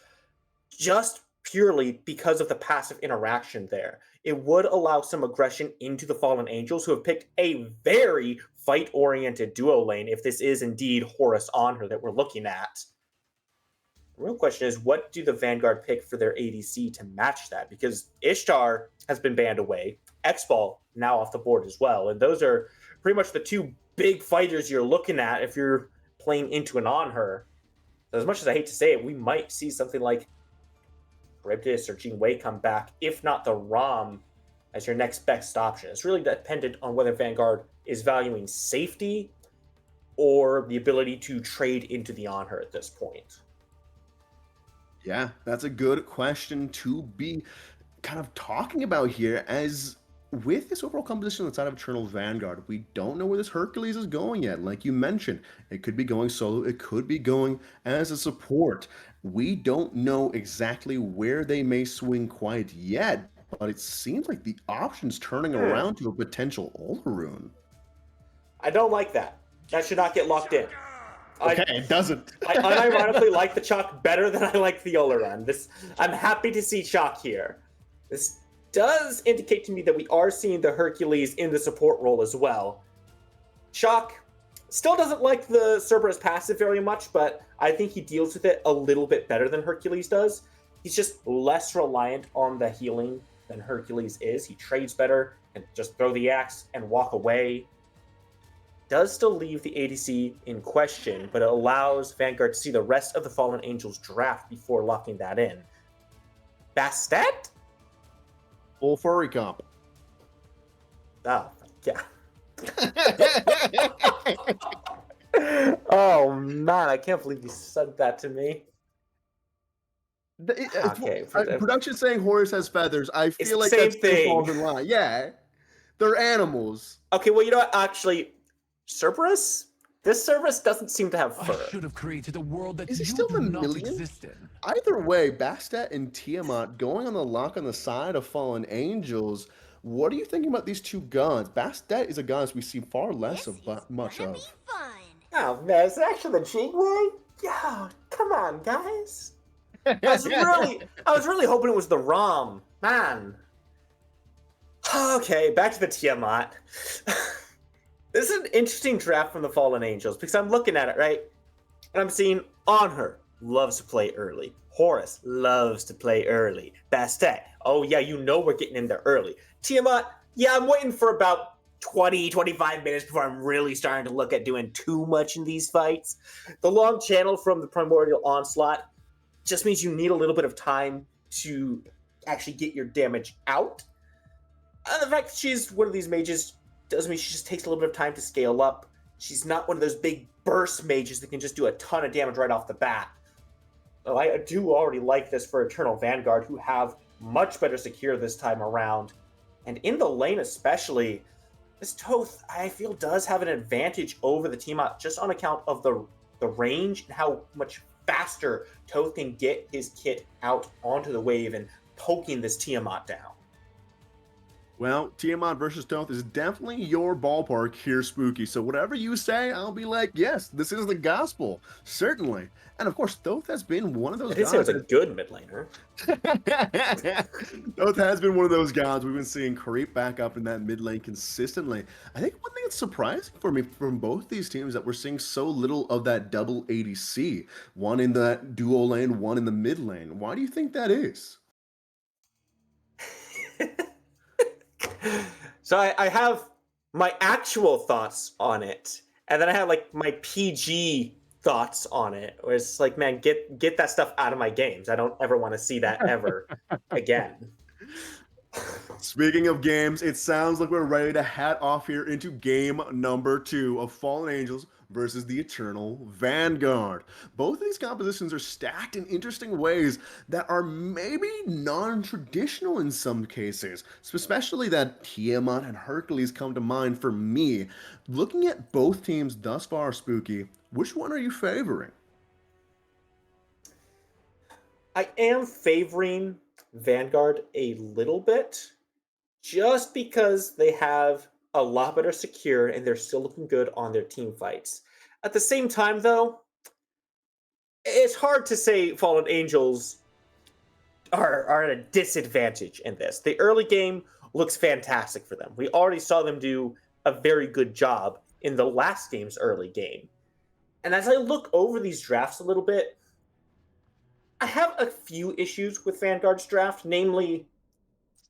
Just purely because of the passive interaction there. It would allow some aggression into the Fallen Angels, who have picked a very fight-oriented duo lane, if this is indeed Horus on her that we're looking at. The real question is, what do the Vanguard pick for their ADC to match that? Because Ishtar has been banned away, X-Ball now off the board as well, and those are pretty much the two big fighters you're looking at if you're playing into and on her. So as much as I hate to say it, we might see something like Charybdis or Jean Wei come back, if not the ROM as your next best option. It's really dependent on whether Vanguard is valuing safety or the ability to trade into the on her at this point. Yeah, that's a good question to be kind of talking about here. As with this overall composition on the side of Eternal Vanguard, we don't know where this Hercules is going yet. Like you mentioned, it could be going solo, it could be going as a support. We don't know exactly where they may swing quite yet, but it seems like the option's turning around to a potential Olorun. I don't like that. That should not get locked in. Okay, it doesn't. I unironically like the Chalk better than I like the Olorun. I'm happy to see Chalk here. This does indicate to me that we are seeing the Hercules in the support role as well. Chalk still doesn't like the Cerberus passive very much, but I think he deals with it a little bit better than Hercules does. He's just less reliant on the healing than Hercules is. He trades better and just throw the axe and walk away. Does still leave the ADC in question, but it allows Vanguard to see the rest of the Fallen Angels draft before locking that in. Bastet? Full furry comp. Oh, yeah. Oh man, I can't believe you said that to me. Okay, Production saying Horus has feathers. I feel like same that's thing. falls in line. Yeah, they're animals. Okay, well, you know what? Actually, Cerberus? This Cerberus doesn't seem to have fur. I should have created a world that Is he you still do in not million? exist in. Either way, Bastet and Tiamat going on the lock on the side of Fallen Angels. What are you thinking about these two guns? Bastet is a gun we see far less of, much of. Oh man, is it actually the Jingwei? Yeah, come on, guys. I was really hoping it was the ROM, man. Okay, back to the Tiamat. This is an interesting draft from the Fallen Angels because I'm looking at it, right? And I'm seeing Honor loves to play early. Horus loves to play early. Bastet, oh yeah, you know we're getting in there early. Tiamat, yeah, I'm waiting for about 20, 25 minutes before I'm really starting to look at doing too much in these fights. The long channel from the Primordial Onslaught just means you need a little bit of time to actually get your damage out. And the fact that she's one of these mages doesn't mean she just takes a little bit of time to scale up. She's not one of those big burst mages that can just do a ton of damage right off the bat. Oh, I do already like this for Eternal Vanguard, who have much better secure this time around. And in the lane especially, this Toth, I feel, does have an advantage over the Tiamat just on account of the range and how much faster Toth can get his kit out onto the wave and poking this Tiamat down. Well, Tiamat versus Toth is definitely your ballpark here, Spooky. So whatever you say, I'll be like, yes, this is the gospel, certainly. And of course, Thoth has been one of those I did say it was a good mid laner. Thoth has been one of those gods we've been seeing creep back up in that mid lane consistently. I think one thing that's surprising for me from both these teams that we're seeing so little of that double ADC. One in the duo lane, one in the mid lane. Why do you think that is? So I have my actual thoughts on it, and then I have like my PG thoughts on it, where it's like, man, get that stuff out of my games. I don't ever want to see that ever again. Speaking of games, it sounds like we're ready to hat off here into game number 2 of Fallen Angels versus the Eternal Vanguard. Both of these compositions are stacked in interesting ways that are maybe non-traditional in some cases, especially that Tiamat and Hercules come to mind for me. Looking at both teams thus far, Spooky, which one are you favoring? I am favoring Vanguard a little bit, just because they have a lot better secure and they're still looking good on their team fights. At the same time, though, it's hard to say Fallen Angels are at a disadvantage in this. The early game looks fantastic for them. We already saw them do a very good job in the last game's early game. And as I look over these drafts a little bit, I have a few issues with Vanguard's draft, namely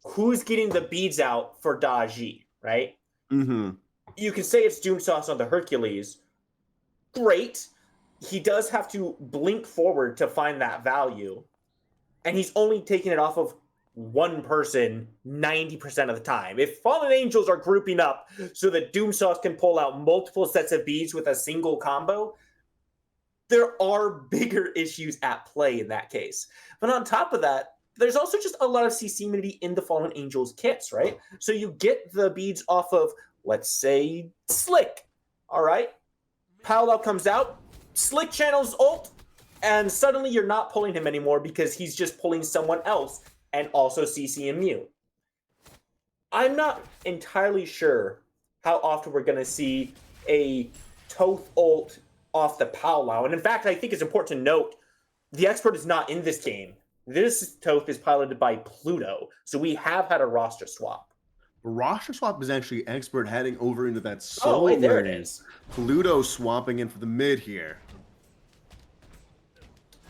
who's getting the beads out for Daji, right? Mm-hmm. You can say it's Doom Sauce on the Hercules. Great. He does have to blink forward to find that value. And he's only taking it off of one person 90% of the time. If Fallen Angels are grouping up so that Doom Sauce can pull out multiple sets of beads with a single combo, there are bigger issues at play in that case. But on top of that, there's also just a lot of CC immunity in the Fallen Angels kits, right? So you get the beads off of, let's say, Slick. All right? Paolo comes out, Slick channels ult, and suddenly you're not pulling him anymore because he's just pulling someone else and also CC immune. I'm not entirely sure how often we're going to see a Toth ult off the Paolo. And in fact, I think it's important to note, the expert is not in this game. This Toth is piloted by Pluto, so we have had a roster swap. Roster swap is actually expert heading over into that solo Oh, wait, there it lane. is. Pluto swapping in for the mid here.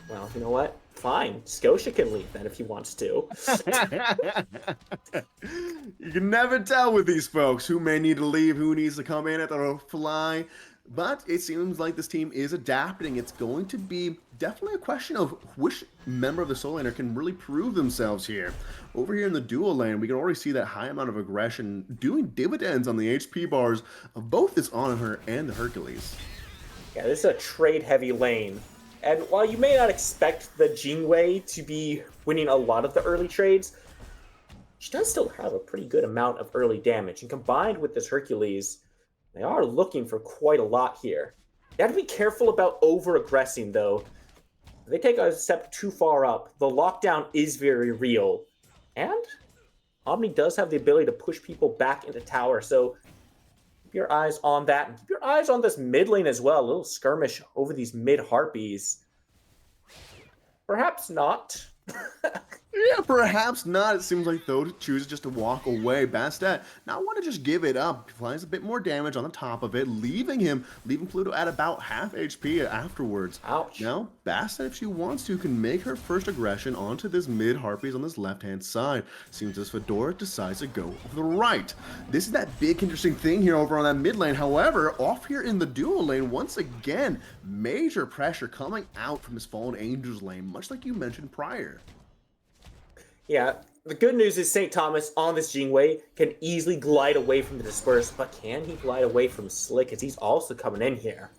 Well, you know what? Fine. Scotia can leave then if he wants to. You can never tell with these folks who may need to leave, who needs to come in at the fly. But it seems like this team is adapting. It's going to be definitely a question of which member of the solo laner can really prove themselves here. Over here in the duo lane, we can already see that high amount of aggression doing dividends on the HP bars of both this Honor and the Hercules. Yeah, this is a trade-heavy lane. And while you may not expect the Jingwei to be winning a lot of the early trades, she does still have a pretty good amount of early damage. And combined with this Hercules, they are looking for quite a lot here. You have to be careful about over-aggressing, though. If they take a step too far up, the lockdown is very real. And Omni does have the ability to push people back into tower, so your eyes on that, and keep your eyes on this mid lane as well. A little skirmish over these mid harpies. Perhaps not. Yeah, perhaps not. It seems like though chooses just to walk away. Bastet now want to just give it up. Applies a bit more damage on the top of it, leaving Pluto at about half HP afterwards. Ouch. Now, Bastet, if she wants to, can make her first aggression onto this mid harpies on this left-hand side. Seems as Fedora decides to go to the right. This is that big interesting thing here over on that mid lane. However, off here in the dual lane, once again, major pressure coming out from this Fallen Angels lane, much like you mentioned prior. Yeah, the good news is St. Thomas on this Jingwei can easily glide away from the Disperse, but can he glide away from Slick as he's also coming in here?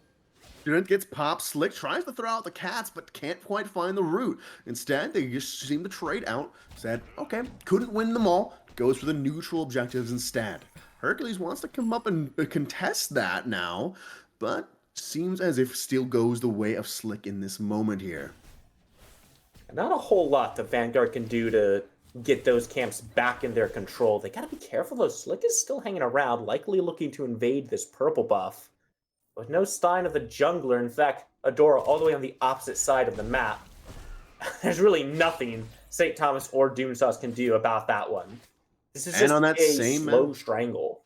Student gets popped. Slick tries to throw out the cats, but can't quite find the root. Instead, they just seem to trade out. Said, okay, couldn't win them all. Goes for the neutral objectives instead. Hercules wants to come up and contest that now, but seems as if still goes the way of Slick in this moment here. Not a whole lot that Vanguard can do to get those camps back in their control. They gotta be careful though. Slick is still hanging around, likely looking to invade this purple buff. With no sign of the jungler. In fact, Adora all the way on the opposite side of the map. There's really nothing St. Thomas or Doomsauce can do about that one. This is just on that a same slow strangle.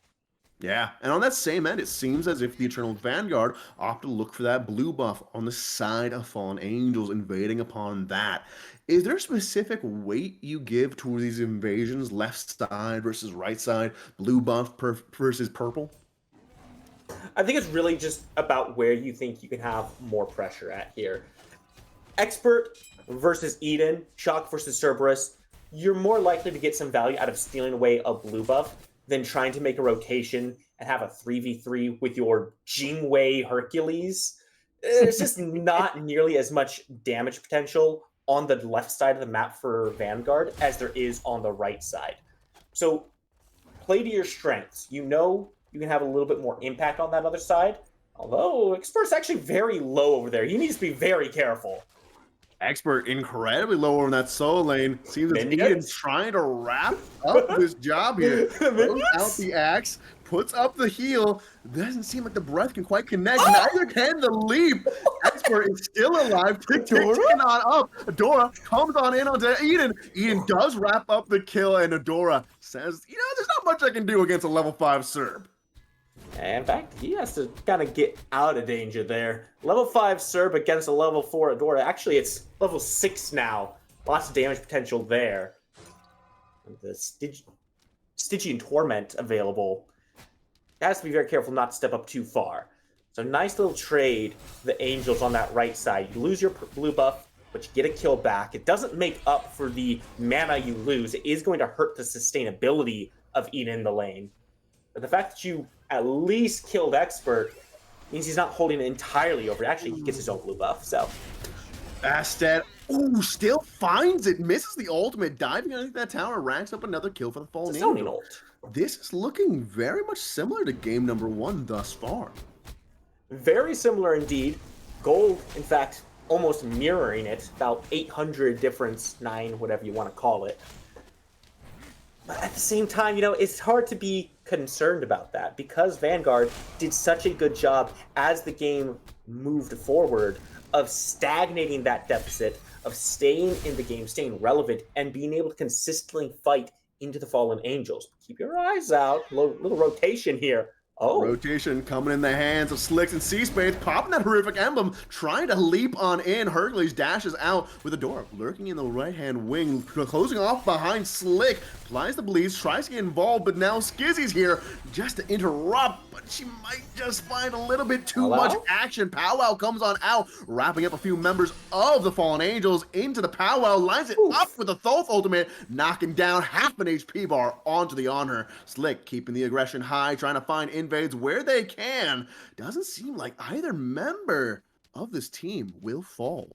Yeah, and on that same end, it seems as if the Eternal Vanguard opt to look for that blue buff on the side of Fallen Angels, invading upon that. Is there a specific weight you give to these invasions, left side versus right side, blue buff versus purple? I think it's really just about where you think you can have more pressure at here. Expert versus Eden, Shock versus Cerberus, you're more likely to get some value out of stealing away a blue buff than trying to make a rotation and have a 3v3 with your Jingwei Hercules. There's just not nearly as much damage potential on the left side of the map for Vanguard as there is on the right side. So play to your strengths. You know you can have a little bit more impact on that other side. Although Expert's actually very low over there. He needs to be very careful. Expert incredibly low in that solo lane. Seems as Minions? Eden's trying to wrap up this job here. Throws out the axe, puts up the heal. Doesn't seem like the breath can quite connect. Neither can the leap. Expert is still alive. Ticking on up. Adora comes on in onto Eden. Eden does wrap up the kill, and Adora says, you know, there's not much I can do against a level 5 Serb. In fact, he has to kind of get out of danger there. Level 5 Serb against a level 4 Adora. Actually, it's level 6 now. Lots of damage potential there. The Stygian Torment available. Has to be very careful not to step up too far. So nice little trade, the Angels on that right side. You lose your blue buff, but you get a kill back. It doesn't make up for the mana you lose. It is going to hurt the sustainability of Eden in the lane. But the fact that you at least killed Expert means he's not holding it entirely over. Actually, he gets his own blue buff, so. Bastet, ooh, still finds it. Misses the ultimate. Diving underneath that tower, racks up another kill for the Fallen It's a zoning Angel. ult. This is looking very much similar to game number 1 thus far. Very similar indeed. Gold, in fact, almost mirroring it. About 800 difference, 9, whatever you want to call it. But at the same time, you know, it's hard to be concerned about that because Vanguard did such a good job as the game moved forward of stagnating that deficit, of staying in the game, staying relevant, and being able to consistently fight into the Fallen Angels. Keep your eyes out. Little rotation here. Oh. Rotation coming in the hands of Slicks and C-Spades, popping that horrific emblem, trying to leap on in. Hercules dashes out with Adora lurking in the right-hand wing, closing off behind Slick, applies the bleeds, tries to get involved, but now Skizzy's here just to interrupt, but she might just find a little bit too much action. Powwow comes on out, wrapping up a few members of the Fallen Angels into the Powwow, lines it up with the Thoth ultimate, knocking down half an HP bar onto the Honor. Slick keeping the aggression high, trying to find invades where they can. Doesn't seem like either member of this team will fall.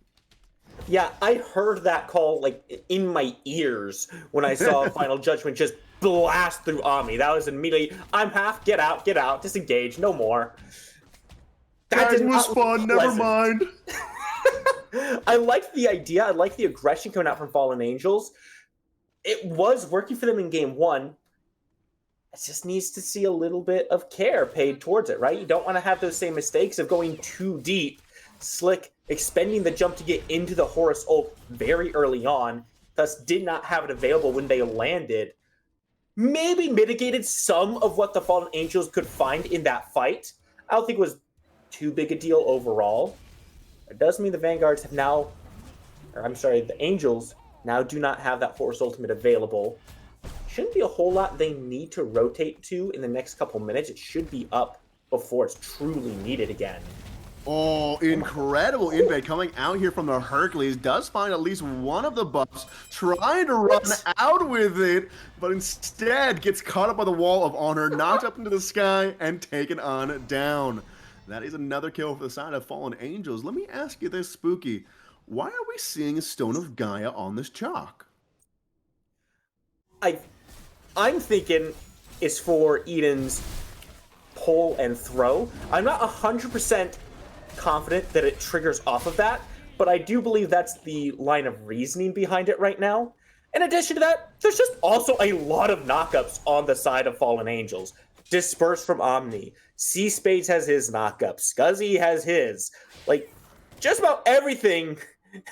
Yeah, I heard that call like in my ears when I saw Final Judgment just blast through Ami. That was immediately, I'm half, get out, disengage, no more. That Guys, did was fun, never mind. I liked the idea, I liked the aggression coming out from Fallen Angels. It was working for them in game 1. it just needs to see a little bit of care paid towards it, right? You don't want to have those same mistakes of going too deep. Slick expending the jump to get into the Horus ult very early on, thus did not have it available when they landed. Maybe mitigated some of what the Fallen Angels could find in that fight. I don't think it was too big a deal overall. It does mean the Vanguards have now, or I'm sorry, the Angels now do not have that Horus ultimate available. Shouldn't be a whole lot they need to rotate to in the next couple minutes. It should be up before it's truly needed again. Oh, incredible invade coming out here from the Hercules. Does find at least one of the buffs, trying to run out with it, but instead gets caught up by the wall of honor, knocked up into the sky, and taken on down. That is another kill for the side of Fallen Angels. Let me ask you this, Spooky. Why are we seeing a Stone of Gaia on this chalk? I'm thinking it's for Eden's pull and throw. I'm not 100% confident that it triggers off of that, but I do believe that's the line of reasoning behind it right now. In addition to that, there's just also a lot of knockups on the side of Fallen Angels. Dispersed from Omni. C Spades has his knockup. Scuzzy has his. Like, just about everything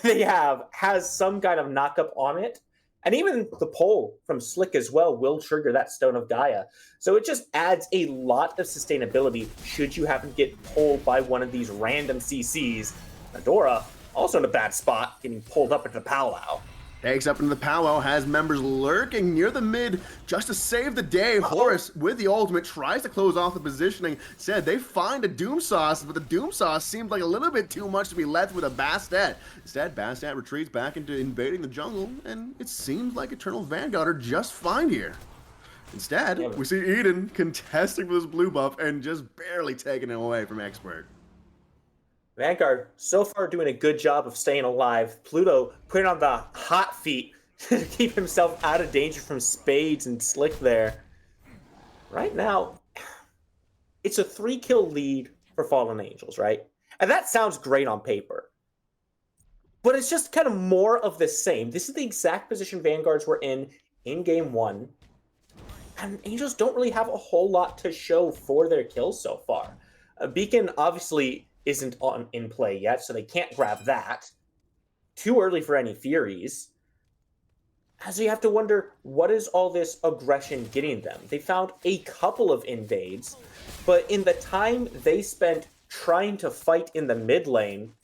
they have has some kind of knockup on it. And even the pull from Slick as well will trigger that Stone of Gaia. So it just adds a lot of sustainability should you happen to get pulled by one of these random CCs. Adora, also in a bad spot, getting pulled up into the powwow. Takes up into the powwow, has members lurking near the mid just to save the day. Horus, with the ultimate, tries to close off the positioning. Said they find a Doom Sauce, but the Doom Sauce seemed like a little bit too much to be left with a Bastet. Instead, Bastet retreats back into invading the jungle, and it seems like Eternal Vanguard are just fine here. Instead, we see Eden contesting for this blue buff and just barely taking it away from Expert. Vanguard, so far doing a good job of staying alive. Pluto putting on the hot feet to keep himself out of danger from Spades and Slick there. Right now, it's a 3-kill lead for Fallen Angels, right? And that sounds great on paper. But it's just kind of more of the same. This is the exact position Vanguards were in game 1. And Angels don't really have a whole lot to show for their kills so far. Beacon obviously isn't in play yet, so they can't grab that. Too early for any Furies. So you have to wonder, what is all this aggression getting them? They found a couple of invades, but in the time they spent trying to fight in the mid lane,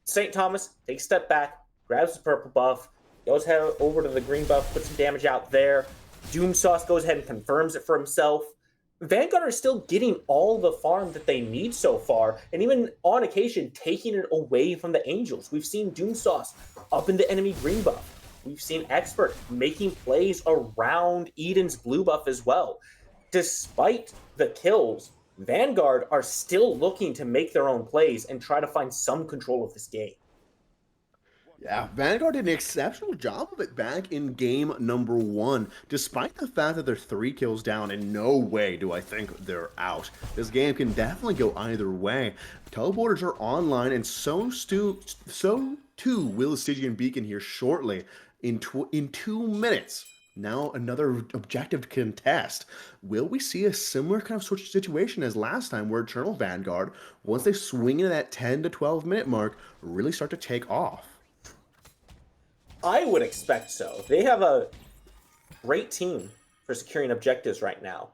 St. Thomas takes a step back, grabs the purple buff, goes head over to the green buff, puts some damage out there. Doom Sauce goes ahead and confirms it for himself. Vanguard are still getting all the farm that they need so far, and even on occasion taking it away from the Angels. We've seen Doom Sauce up in the enemy green buff. We've seen Expert making plays around Eden's blue buff as well. Despite the kills, Vanguard are still looking to make their own plays and try to find some control of this game. Yeah, Vanguard did an exceptional job of it back in game number 1. Despite the fact that they're 3 kills down, in no way do I think they're out. This game can definitely go either way. Teleporters are online, and so too will the Stygian Beacon here shortly. In 2 minutes. Now another objective contest. Will we see a similar kind of sort of situation as last time, where Eternal Vanguard, once they swing into that 10 to 12 minute mark, really start to take off? I would expect so. They have a great team for securing objectives right now.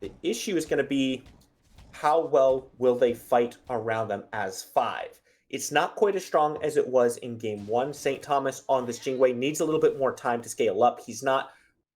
The issue is going to be, how well will they fight around them as 5? It's not quite as strong as it was in game 1. St. Thomas on this Jingwei needs a little bit more time to scale up. He's not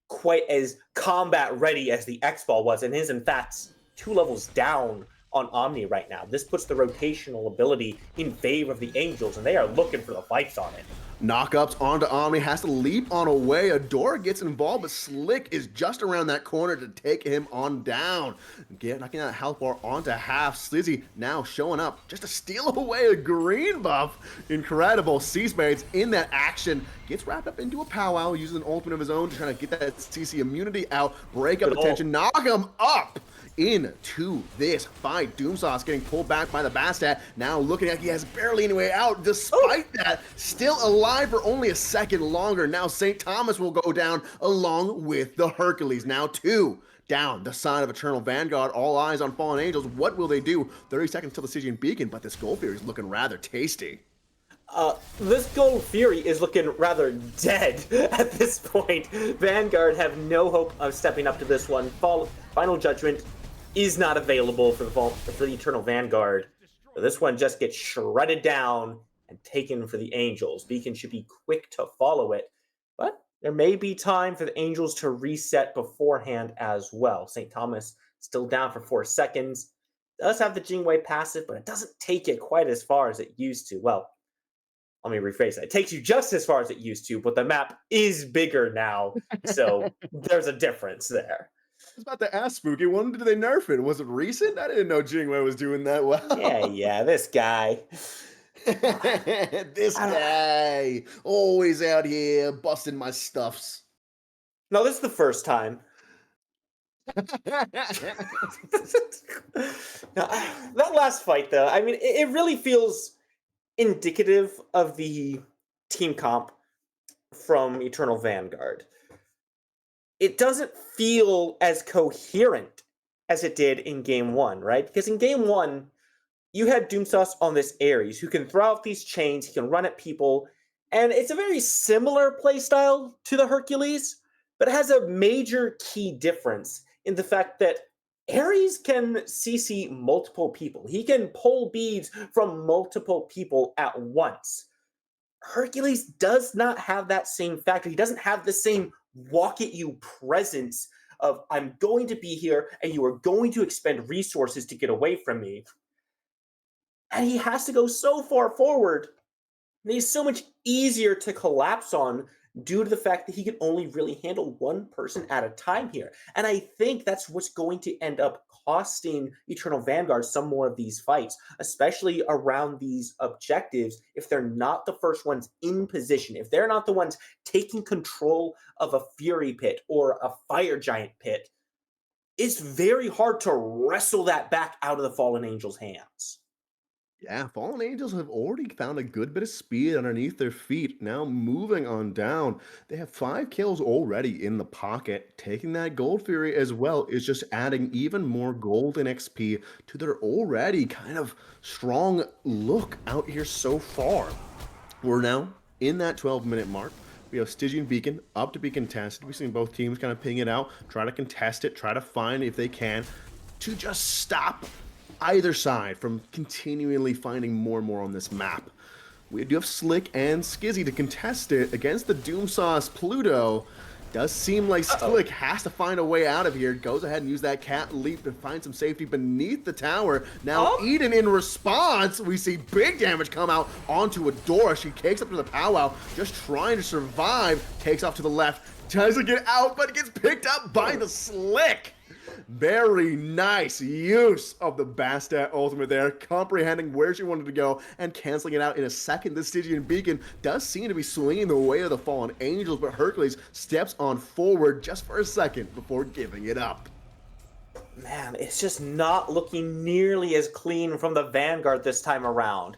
quite as combat ready as the X-Ball was, and is in fact 2 levels down on Omni right now. This puts the rotational ability in favor of the Angels, and they are looking for the fights on it. Knockups onto Omni, has to leap on away. Adora gets involved, but Slick is just around that corner to take him on down. Knocking that health bar onto half. Slizzy now showing up just to steal away a green buff. Incredible. C-Spades in that action. Gets wrapped up into a powwow, uses an ultimate of his own to try to get that CC immunity out, break up the tension, knock him up into this fight. Doom Sauce getting pulled back by the Bastet. Now looking like he has barely any way out. Despite that, still alive. alive for only a second longer. Now St. Thomas will go down along with the Hercules. Now 2 down the side of Eternal Vanguard. All eyes on Fallen Angels. What will they do? 30 seconds till the Stygian Beacon, but this Gold Fury is looking rather tasty. This Gold Fury is looking rather dead at this point. Vanguard have no hope of stepping up to this one. Final Judgment is not available for the Eternal Vanguard. So this one just gets shredded down and taken for the Angels. Beacon should be quick to follow it, but there may be time for the Angels to reset beforehand as well. St. Thomas still down for 4 seconds. Does have the Jingwei passive, but it doesn't take it quite as far as it used to. Well, let me rephrase that. It takes you just as far as it used to, but the map is bigger now, so there's a difference there. I was about to ask, Spooky, when did they nerf it? Was it recent? I didn't know Jingwei was doing that well. Yeah, this guy. This guy, always out here busting my stuffs. No, this is the first time. Now, that last fight, though, I mean, it really feels indicative of the team comp from Eternal Vanguard. It doesn't feel as coherent as it did in Game 1, right? Because in Game 1, you had Doomsauce on this Ares who can throw out these chains, he can run at people, and it's a very similar playstyle to the Hercules, but it has a major key difference in the fact that Ares can CC multiple people. He can pull beads from multiple people at once. Hercules does not have that same factor. He doesn't have the same walk at you presence of, I'm going to be here and you are going to expend resources to get away from me. And he has to go so far forward, and he's so much easier to collapse on due to the fact that he can only really handle one person at a time here. And I think that's what's going to end up costing Eternal Vanguard some more of these fights, especially around these objectives, if they're not the first ones in position, if they're not the ones taking control of a Fury pit or a Fire Giant pit. It's very hard to wrestle that back out of the Fallen Angels' hands. Yeah, Fallen Angels have already found a good bit of speed underneath their feet. Now moving on down, they have 5 kills already in the pocket. Taking that Gold Fury as well is just adding even more gold and XP to their already kind of strong look out here so far. We're now in that 12-minute mark. We have Stygian Beacon up to be contested. We've seen both teams kind of ping it out, try to contest it, try to find if they can to just stop either side from continually finding more and more on this map. We do have Slick and Skizzy to contest it against the Doomsauce Pluto. Does seem like Slick has to find a way out of here. Goes ahead and use that cat leap to find some safety beneath the tower. Now Eden in response, we see big damage come out onto Adora. She takes up to the powwow, just trying to survive. Takes off to the left, tries to get out, but gets picked up by the Slick. Very nice use of the Bastet ultimate there, comprehending where she wanted to go and canceling it out in a second. This Stygian Beacon does seem to be swinging the way of the Fallen Angels, but Hercules steps on forward just for a second before giving it up. Man, it's just not looking nearly as clean from the Vanguard this time around.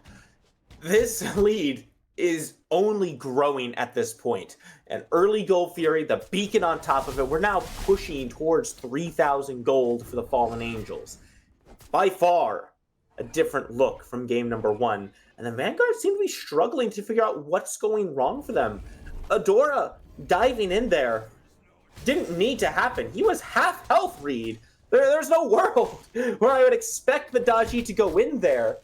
This lead is only growing at this point. An early Gold Fury, the Beacon on top of it. We're now pushing towards 3,000 gold for the Fallen Angels. By far, a different look from game number 1. And the Vanguard seem to be struggling to figure out what's going wrong for them. Adora diving in there didn't need to happen. He was half health, Reed. There's no world where I would expect the Daji to go in there.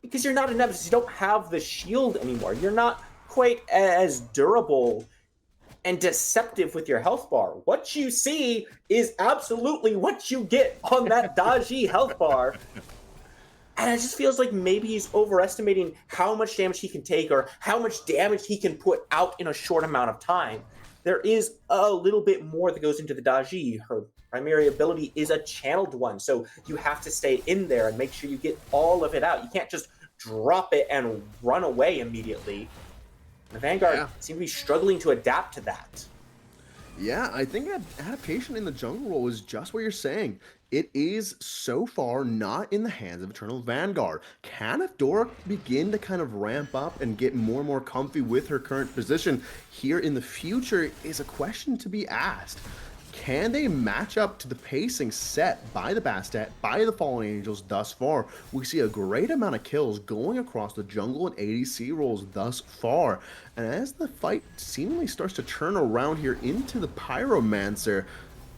Because you're not a Nemesis, you don't have the shield anymore. You're not quite as durable and deceptive with your health bar. What you see is absolutely what you get on that Daji health bar. And it just feels like maybe he's overestimating how much damage he can take or how much damage he can put out in a short amount of time. There is a little bit more that goes into the Daji. Her primary ability is a channeled one, so you have to stay in there and make sure you get all of it out. You can't just drop it and run away immediately. The Vanguard seem to be struggling to adapt to that. Yeah, I think that adaptation in the jungle role is just what you're saying. It is so far not in the hands of Eternal Vanguard. Can Dora begin to kind of ramp up and get more and more comfy with her current position here in the future is a question to be asked. Can they match up to the pacing set by the Bastet, by the Fallen Angels thus far? We see a great amount of kills going across the jungle and ADC roles thus far. And as the fight seemingly starts to turn around here into the Pyromancer,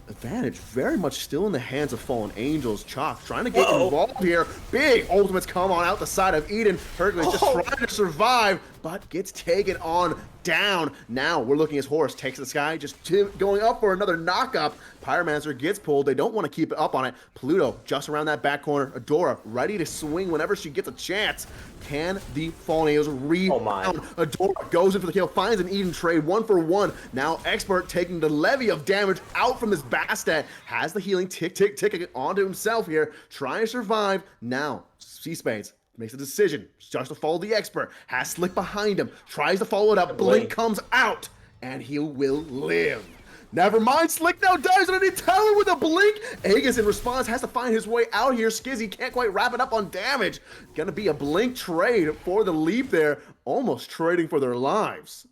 advantage very much still in the hands of Fallen Angels. Chalk trying to get involved here. Big ultimates come on out the side of Eden. Hercules just trying to survive, but gets taken on down. Now we're looking as Horus takes the sky, just going up for another knock-up. Pyromancer gets pulled. They don't want to keep it up on it. Pluto just around that back corner. Adora ready to swing whenever she gets a chance. Can the Fallen Angels rebound? Adora goes in for the kill, finds an Eden trade, 1-for-1. Now Expert taking the levy of damage out from this Bastet. Has the healing ticking onto himself here, trying to survive. Now, C-Spades makes a decision, starts to follow the Expert, has Slick behind him, tries to follow it up, Blink comes out, and he will live. Never mind, Slick now dives underneath tower with a blink. Aegis in response has to find his way out here. Skizzy can't quite wrap it up on damage. Gonna be a blink trade for the leap there, almost trading for their lives.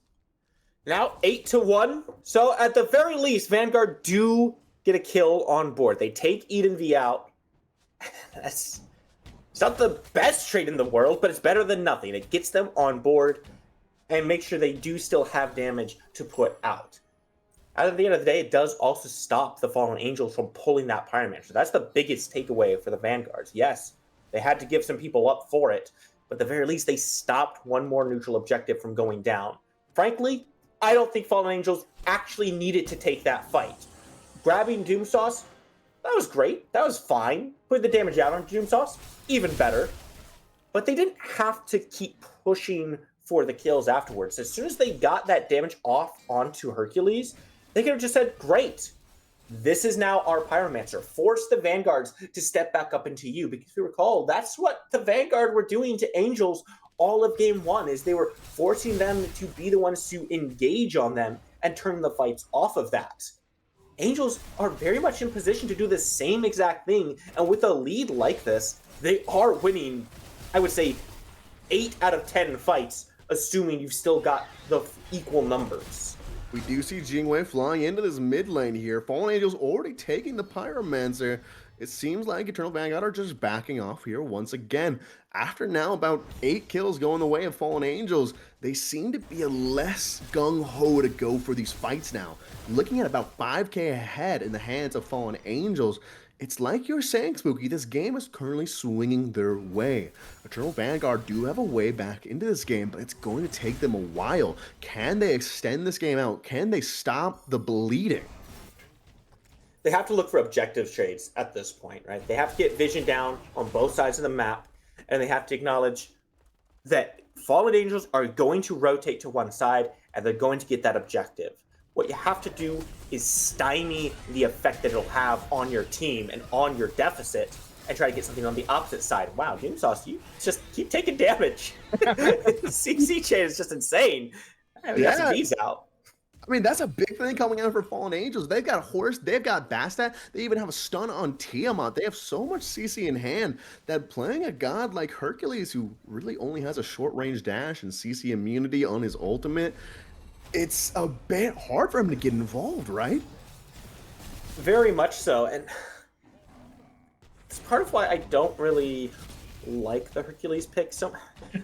Now 8-1. So at the very least, Vanguard do get a kill on board. They take Eden V out. It's not the best trade in the world, but it's better than nothing. It gets them on board and makes sure they do still have damage to put out. At the end of the day, it does also stop the Fallen Angels from pulling that Pyromancer. That's the biggest takeaway for the Vanguards. Yes, they had to give some people up for it, but at the very least, they stopped one more neutral objective from going down. Frankly, I don't think Fallen Angels actually needed to take that fight. Grabbing Doomsauce, that was great. That was fine. Put the damage out on Doomsauce, even better. But they didn't have to keep pushing for the kills afterwards. As soon as they got that damage off onto Hercules, they could have just said, great, this is now our Pyromancer. Force the Vanguards to step back up into you. Because if you recall, that's what the Vanguard were doing to Angels all of game one, is they were forcing them to be the ones to engage on them and turn the fights off of that. Angels are very much in position to do the same exact thing. And with a lead like this, they are winning, I would say, 8 out of 10 fights, assuming you've still got the equal numbers. We do see Jingwei flying into this mid lane here. Fallen Angels already taking the Pyromancer. It seems like Eternal Vanguard are just backing off here once again. After now about 8 kills going the way of Fallen Angels, they seem to be a less gung-ho to go for these fights now. Looking at about 5k ahead in the hands of Fallen Angels, it's like you're saying, Spooky, this game is currently swinging their way. Eternal Vanguard do have a way back into this game, but it's going to take them a while. Can they extend this game out? Can they stop the bleeding? They have to look for objective trades at this point, right? They have to get vision down on both sides of the map, and they have to acknowledge that Fallen Angels are going to rotate to one side, and they're going to get that objective. What you have to do is stymie the effect that it'll have on your team and on your deficit, and try to get something on the opposite side. Wow, Doomsauce, you just keep taking damage. CC chain is just insane. We got some bees out. I mean, that's a big thing coming out for Fallen Angels. They've got Horus, they've got Bastet, they even have a stun on Tiamat. They have so much CC in hand that playing a god like Hercules, who really only has a short-range dash and CC immunity on his ultimate, it's a bit hard for him to get involved, right? Very much so, and it's part of why I don't really like the Hercules pick. So,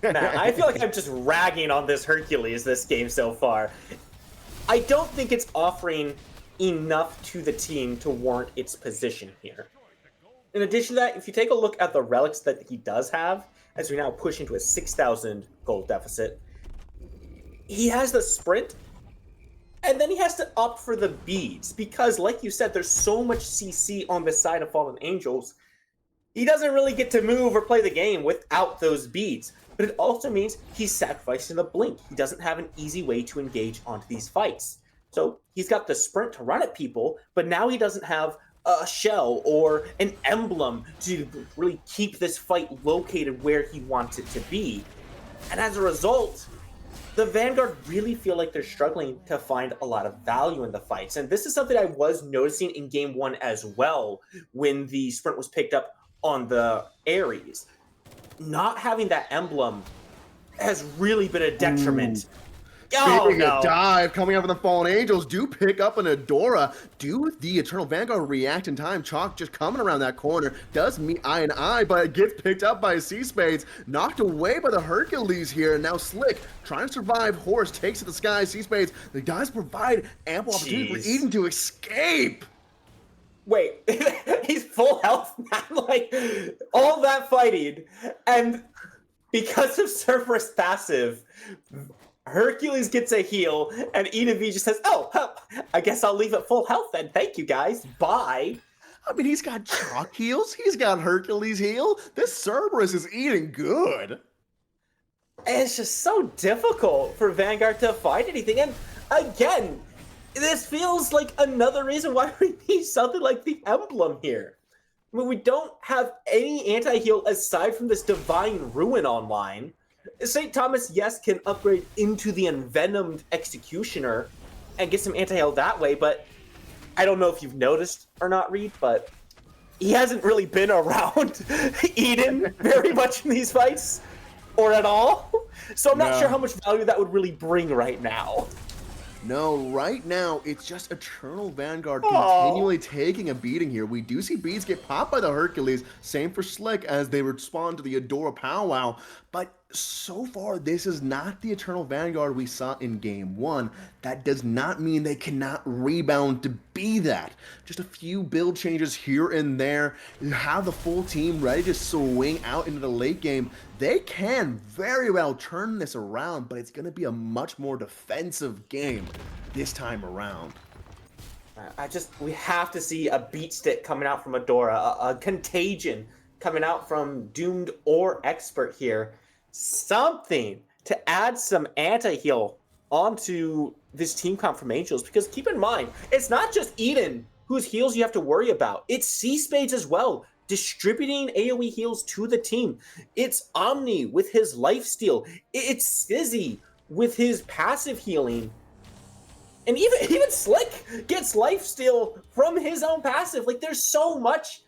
man, I feel like I'm just ragging on this Hercules this game so far. I don't think it's offering enough to the team to warrant its position here. In addition to that, if you take a look at the relics that he does have, as we now push into a 6,000 gold deficit, he has the sprint, and then he has to opt for the beads, because like you said, there's so much CC on the side of Fallen Angels, he doesn't really get to move or play the game without those beads. But it also means he's sacrificing the blink. He doesn't have an easy way to engage onto these fights. So he's got the sprint to run at people, but now he doesn't have a shell or an emblem to really keep this fight located where he wants it to be. And as a result, the Vanguard really feel like they're struggling to find a lot of value in the fights. And this is something I was noticing in game 1 as well when the sprint was picked up on the Ares. Not having that emblem has really been a detriment. Oh, Big no. dive coming up with the Fallen Angels. Do pick up an Adora. Do the Eternal Vanguard react in time? Chalk just coming around that corner. Does meet eye and eye, but it gets picked up by Sea Spades. Knocked away by the Hercules here. Now Slick trying to survive. Horse takes to the sky. Sea Spades, the guys provide ample opportunity for Eden to escape. Wait, he's full health, man. Like, all that fighting. And because of Cerberus passive, Hercules gets a heal, and Eden V just says, oh, I guess I'll leave at full health then. Thank you, guys. Bye. I mean, he's got Chalk heals. He's got Hercules heal. This Cerberus is eating good. And it's just so difficult for Vanguard to find anything. And again, this feels like another reason why we need something like the emblem here. I mean, we don't have any anti-heal aside from this Divine Ruin online. St. Thomas, yes, can upgrade into the Envenomed Executioner and get some anti-heal that way, but I don't know if you've noticed or not, Reed, but he hasn't really been around Eden very much in these fights, or at all. So I'm not sure how much value that would really bring right now. No, right now, it's just Eternal Vanguard continually taking a beating here. We do see beads get popped by the Hercules. Same for Slick as they respond to the Adora powwow. But so far, this is not the Eternal Vanguard we saw in Game 1. That does not mean they cannot rebound to be that. Just a few build changes here and there. You have the full team ready to swing out into the late game. They can very well turn this around, but it's going to be a much more defensive game this time around. We have to see a beat stick coming out from Adora, a contagion coming out from Doomed or Expert here. Something to add some anti-heal onto this team comp from Angels, because keep in mind, it's not just Eden whose heals you have to worry about. It's Sea Spades as well, distributing AoE heals to the team. It's Omni with his lifesteal. It's Sizzy with his passive healing. And even Slick gets lifesteal from his own passive. Like, there's so much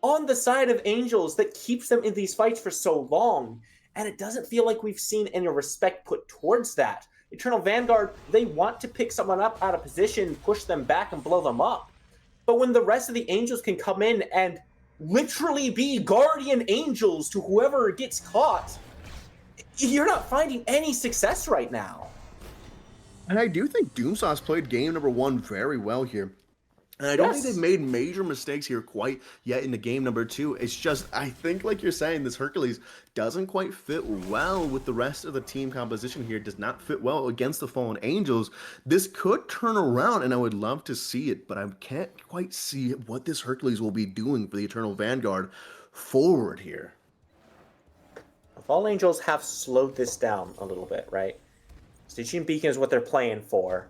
on the side of Angels that keeps them in these fights for so long. And it doesn't feel like we've seen any respect put towards that. Eternal Vanguard, they want to pick someone up out of position, push them back, and blow them up. But when the rest of the Angels can come in and literally be guardian angels to whoever gets caught, you're not finding any success right now. And I do think Doomsauce played game number 1 very well here. And I don't think they've made major mistakes here quite yet in the game number 2. It's just, I think like you're saying, this Hercules doesn't quite fit well with the rest of the team composition here. Does not fit well against the Fallen Angels. This could turn around, and I would love to see it, but I can't quite see what this Hercules will be doing for the Eternal Vanguard forward here. The Fallen Angels have slowed this down a little bit, right? Stygian Beacon is what they're playing for.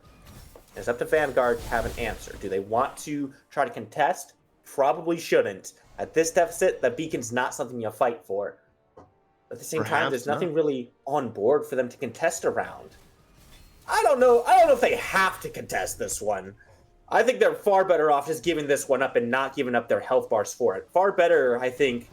It's up to Vanguard to have an answer. Do they want to try to contest? Probably shouldn't. At this deficit, the Beacon's not something you fight for. But at the same time, there's nothing really on board for them to contest around. I don't know if they have to contest this one. I think they're far better off just giving this one up and not giving up their health bars for it. Far better, I think,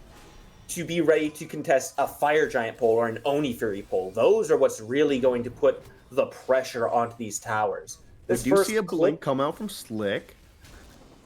to be ready to contest a Fire Giant pole or an Oni Fury pole. Those are what's really going to put the pressure onto these towers. We do see a blink come out from Slick.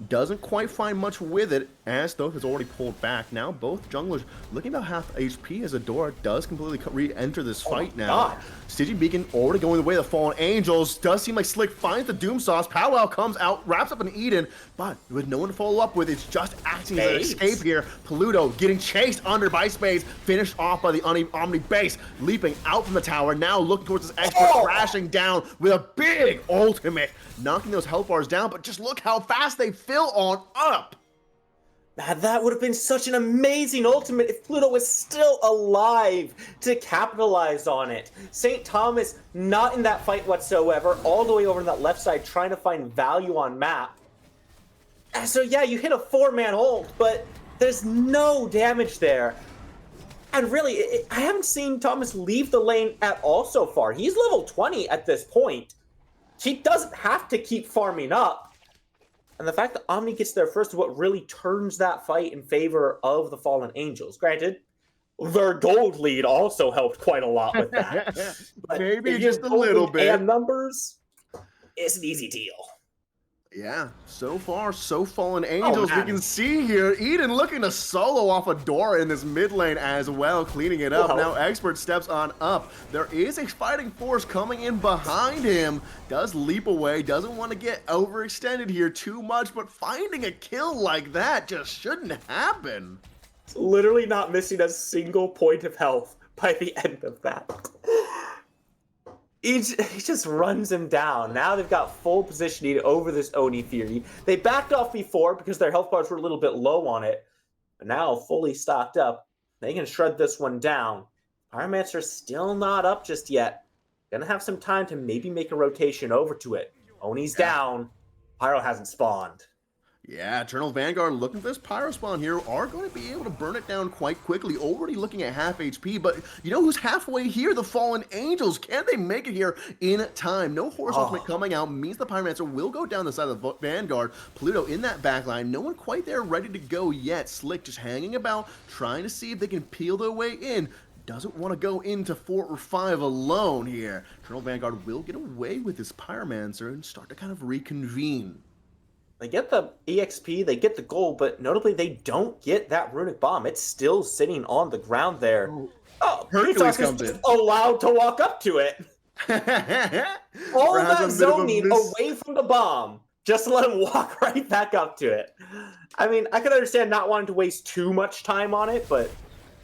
Doesn't quite find much with it, as though has already pulled back. Now both junglers looking about half HP as Adora does completely re-enter this fight now. Stygian Beacon already going the way of the Fallen Angels. Does seem like Slick finds the Doom Sauce. Powwow comes out, wraps up an Eden, but with no one to follow up with, it's just acting as an escape here. Pluto getting chased under by Spades, finished off by the Omni base, leaping out from the tower, now looking towards his expert, crashing down with a big ultimate, knocking those health bars down, but just look how fast they fill on up. That would have been such an amazing ultimate if Pluto was still alive to capitalize on it. St. Thomas not in that fight whatsoever, all the way over on that left side trying to find value on map. So yeah, you hit a 4-man ult, but there's no damage there. And really, I haven't seen Thomas leave the lane at all so far. He's level 20 at this point. He doesn't have to keep farming up. And the fact that Omni gets there first is what really turns that fight in favor of the Fallen Angels. Granted, their gold lead also helped quite a lot with that. But Maybe just a little bit. And numbers, it's an easy deal. Yeah, so far, so Fallen Angels. We man. can see here, Eden looking to solo off Adora in this mid lane as well, cleaning it up. Wow. Now Expert steps on up. There is a fighting force coming in behind him. Does leap away, doesn't want to get overextended here too much, but finding a kill like that just shouldn't happen. It's literally not missing a single point of health by the end of that. He just runs him down. Now they've got full positioning over this Oni Fury. They backed off before because their health bars were a little bit low on it. But now fully stocked up. They can shred this one down. Pyromancer's still not up just yet. Gonna have some time to maybe make a rotation over to it. Oni's down. Pyro hasn't spawned. Yeah, Eternal Vanguard looking for this Pyro spawn here are going to be able to burn it down quite quickly. Already looking at half HP, but you know who's halfway here? The Fallen Angels. Can they make it here in time? No Horse Ultimate coming out means the Pyromancer will go down the side of the Vanguard. Pluto in that backline. No one quite there ready to go yet. Slick just hanging about, trying to see if they can peel their way in. Doesn't want to go into 4 or 5 alone here. Eternal Vanguard will get away with this Pyromancer and start to kind of reconvene. They get the EXP, they get the gold, but notably they don't get that Runic Bomb. It's still sitting on the ground there. Oh, Hercules Hercules comes in. allowed to walk up to it. All Perhaps a that bit of a zoning miss. away from the bomb, just to let him walk right back up to it. I mean, I can understand not wanting to waste too much time on it, but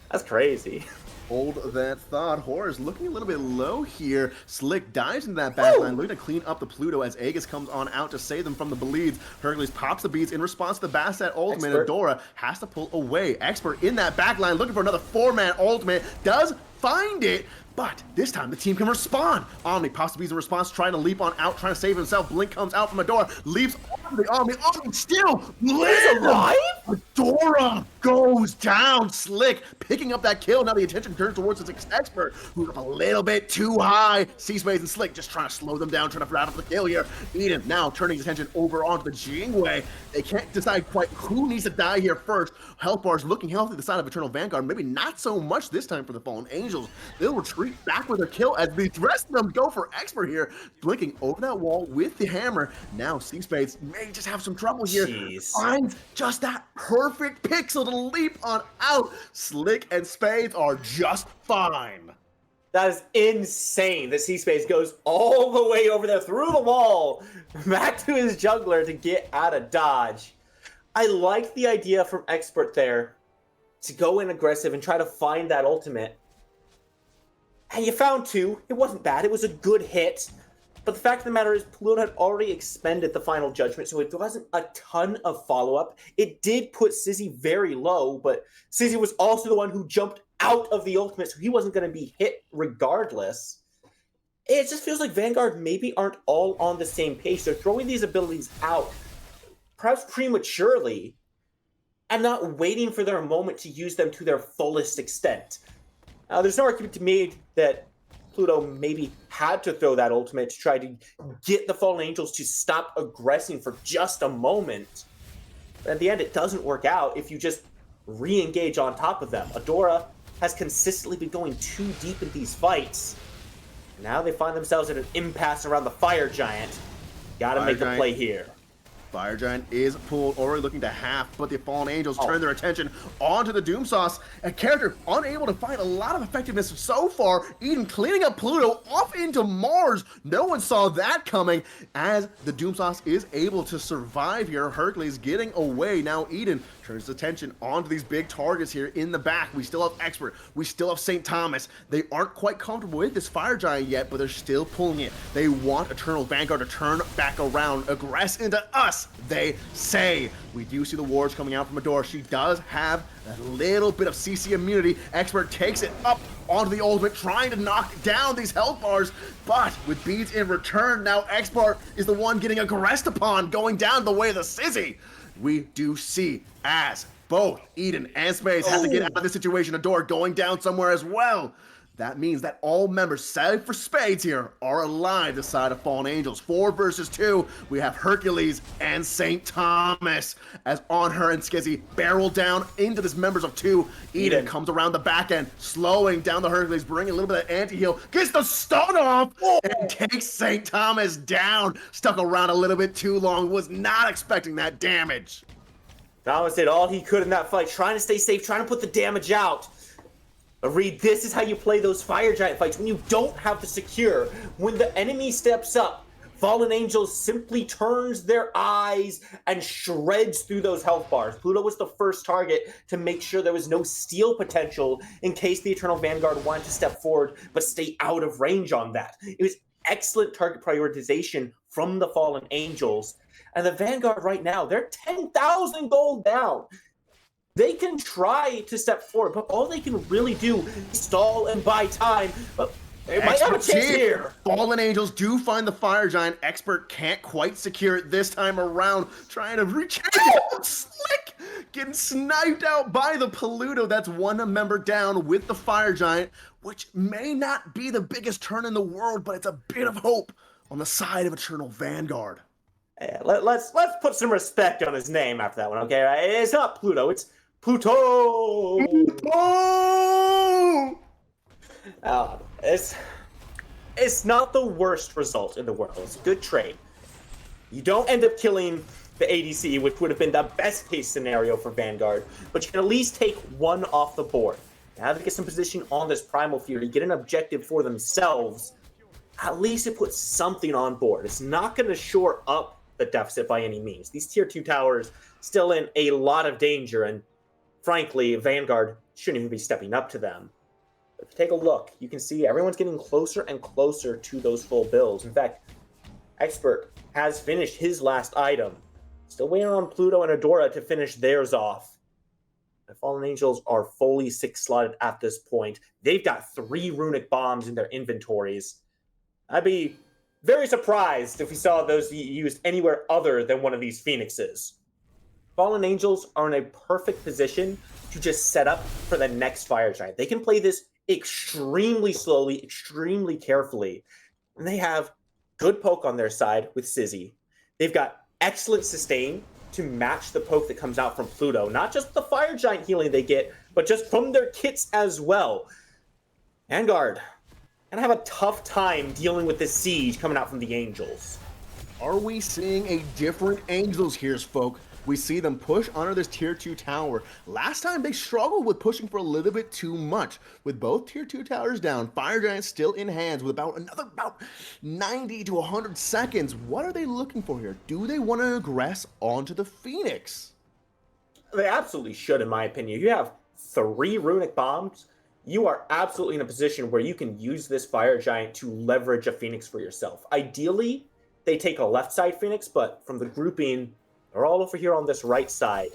that's crazy. Hold that thought. Horror's looking a little bit low here. Slick dives into that backline, looking to clean up the Pluto as Aegis comes on out to save them from the bleeds. Hercules pops the beads in response to the Bastet ultimate. Expert. Adora has to pull away. Expert in that backline, looking for another 4-man ultimate. Does find it, but this time the team can respond. Omni pops the beads in response, trying to leap on out, trying to save himself. Blink comes out from Adora, leaps onto the Omni. Omni still lives! alive? Adora goes down. Slick picking up that kill. Now the attention turns towards his Expert, who's up a little bit too high. C-Space and Slick just trying to slow them down, trying to wrap up the kill here. Eden now turning his attention over onto the Jingwei. They can't decide quite who needs to die here first. Health bars looking healthy the side of Eternal Vanguard. Maybe not so much this time for the Fallen Angels. They'll retreat back with their kill as the rest of them go for Expert here. Blinking over that wall with the hammer. Now C-Space may just have some trouble here. Jeez. Finds just that perfect pixel to leap on out. Slick and Spades are just fine. That is insane that C-Space goes all the way over there through the wall back to his jungler to get out of dodge. I like the idea from Expert there to go in aggressive and try to find that ultimate. And you found 2. It wasn't bad. It was a good hit. But the fact of the matter is, Pluto had already expended the final judgment, so it wasn't a ton of follow-up. It did put Sizzy very low, but Sizzy was also the one who jumped out of the ultimate, so he wasn't going to be hit regardless. It just feels like Vanguard maybe aren't all on the same page. They're throwing these abilities out, perhaps prematurely, and not waiting for their moment to use them to their fullest extent. Now, there's no argument to be made that Pluto maybe had to throw that ultimate to try to get the Fallen Angels to stop aggressing for just a moment. But at the end, it doesn't work out if you just re-engage on top of them. Adora has consistently been going too deep in these fights. Now they find themselves at an impasse around the Fire Giant. Gotta Fire make a Giant. play here. Fire Giant is pulled, already looking to half, but the Fallen Angels turn their attention onto the Doom Sauce. A character unable to find a lot of effectiveness so far. Eden cleaning up Pluto off into Mars. No one saw that coming as the Doom Sauce is able to survive here. Hercules getting away. Now Eden turns his attention onto these big targets here in the back. We still have Expert. We still have St. Thomas. They aren't quite comfortable with this Fire Giant yet, but they're still pulling it. They want Eternal Vanguard to turn back around, aggress into us, they say. We do see the wards coming out from Adora. She does have a little bit of CC immunity. Expert takes it up onto the ultimate, trying to knock down these health bars, but with beads in return, now Expert is the one getting aggressed upon, going down the way of the Sizzy. We do see as Both Eden and Space have to get out of this situation. Adora going down somewhere as well. That means that all members, save for Spades here, are alive this side of Fallen Angels. 4 versus 2, we have Hercules and St. Thomas. As On Her and Skizzy barrel down into this members of 2. Eden comes around the back end, slowing down the Hercules, bringing a little bit of anti-heal, gets the stun off, and takes St. Thomas down. Stuck around a little bit too long, was not expecting that damage. Thomas did all he could in that fight, trying to stay safe, trying to put the damage out. But Reed, this is how you play those Fire Giant fights, when you don't have to secure. When the enemy steps up, Fallen Angels simply turns their eyes and shreds through those health bars. Pluto was the first target to make sure there was no steal potential in case the Eternal Vanguard wanted to step forward but stay out of range on that. It was excellent target prioritization from the Fallen Angels. And the Vanguard right now, they're 10,000 gold down. They can try to step forward, but all they can really do is stall and buy time. But they might have a chance here. Fallen Angels do find the Fire Giant. Expert can't quite secure it this time around. Trying to reach it. Slick! Getting sniped out by the Paluto. That's one member down with the Fire Giant, which may not be the biggest turn in the world, but it's a bit of hope on the side of Eternal Vanguard. Yeah, let's put some respect on his name after that one, okay? It's not Pluto, it's Pluto! Oh! It's not the worst result in the world. It's a good trade. You don't end up killing the ADC, which would have been the best case scenario for Vanguard, but you can at least take one off the board. Now they get some position on this Primal Fury, get an objective for themselves. At least it puts something on board. It's not going to shore up the deficit by any means. These tier 2 towers still in a lot of danger, and frankly, Vanguard shouldn't even be stepping up to them. But if you take a look, you can see everyone's getting closer and closer to those full builds. In fact, Expert has finished his last item. Still waiting on Pluto and Adora to finish theirs off. The Fallen Angels are fully 6-slotted at this point. They've got 3 runic bombs in their inventories. I'd be very surprised if we saw those used anywhere other than one of these Phoenixes. Fallen Angels are in a perfect position to just set up for the next Fire Giant. They can play this extremely slowly, extremely carefully. And they have good poke on their side with Sizzy. They've got excellent sustain to match the poke that comes out from Pluto. Not just the Fire Giant healing they get, but just from their kits as well. Vanguard gonna have a tough time dealing with this siege coming out from the Angels. Are we seeing a different Angels here, folk? We see them push under this tier 2 tower. Last time they struggled with pushing for a little bit too much. With both tier 2 towers down, Fire Giant still in hands with about 90 to 100 seconds. What are they looking for here? Do they want to aggress onto the Phoenix? They absolutely should, in my opinion. You have 3 runic bombs. You are absolutely in a position where you can use this Fire Giant to leverage a Phoenix for yourself. Ideally, they take a left side Phoenix, but from the grouping, they're all over here on this right side.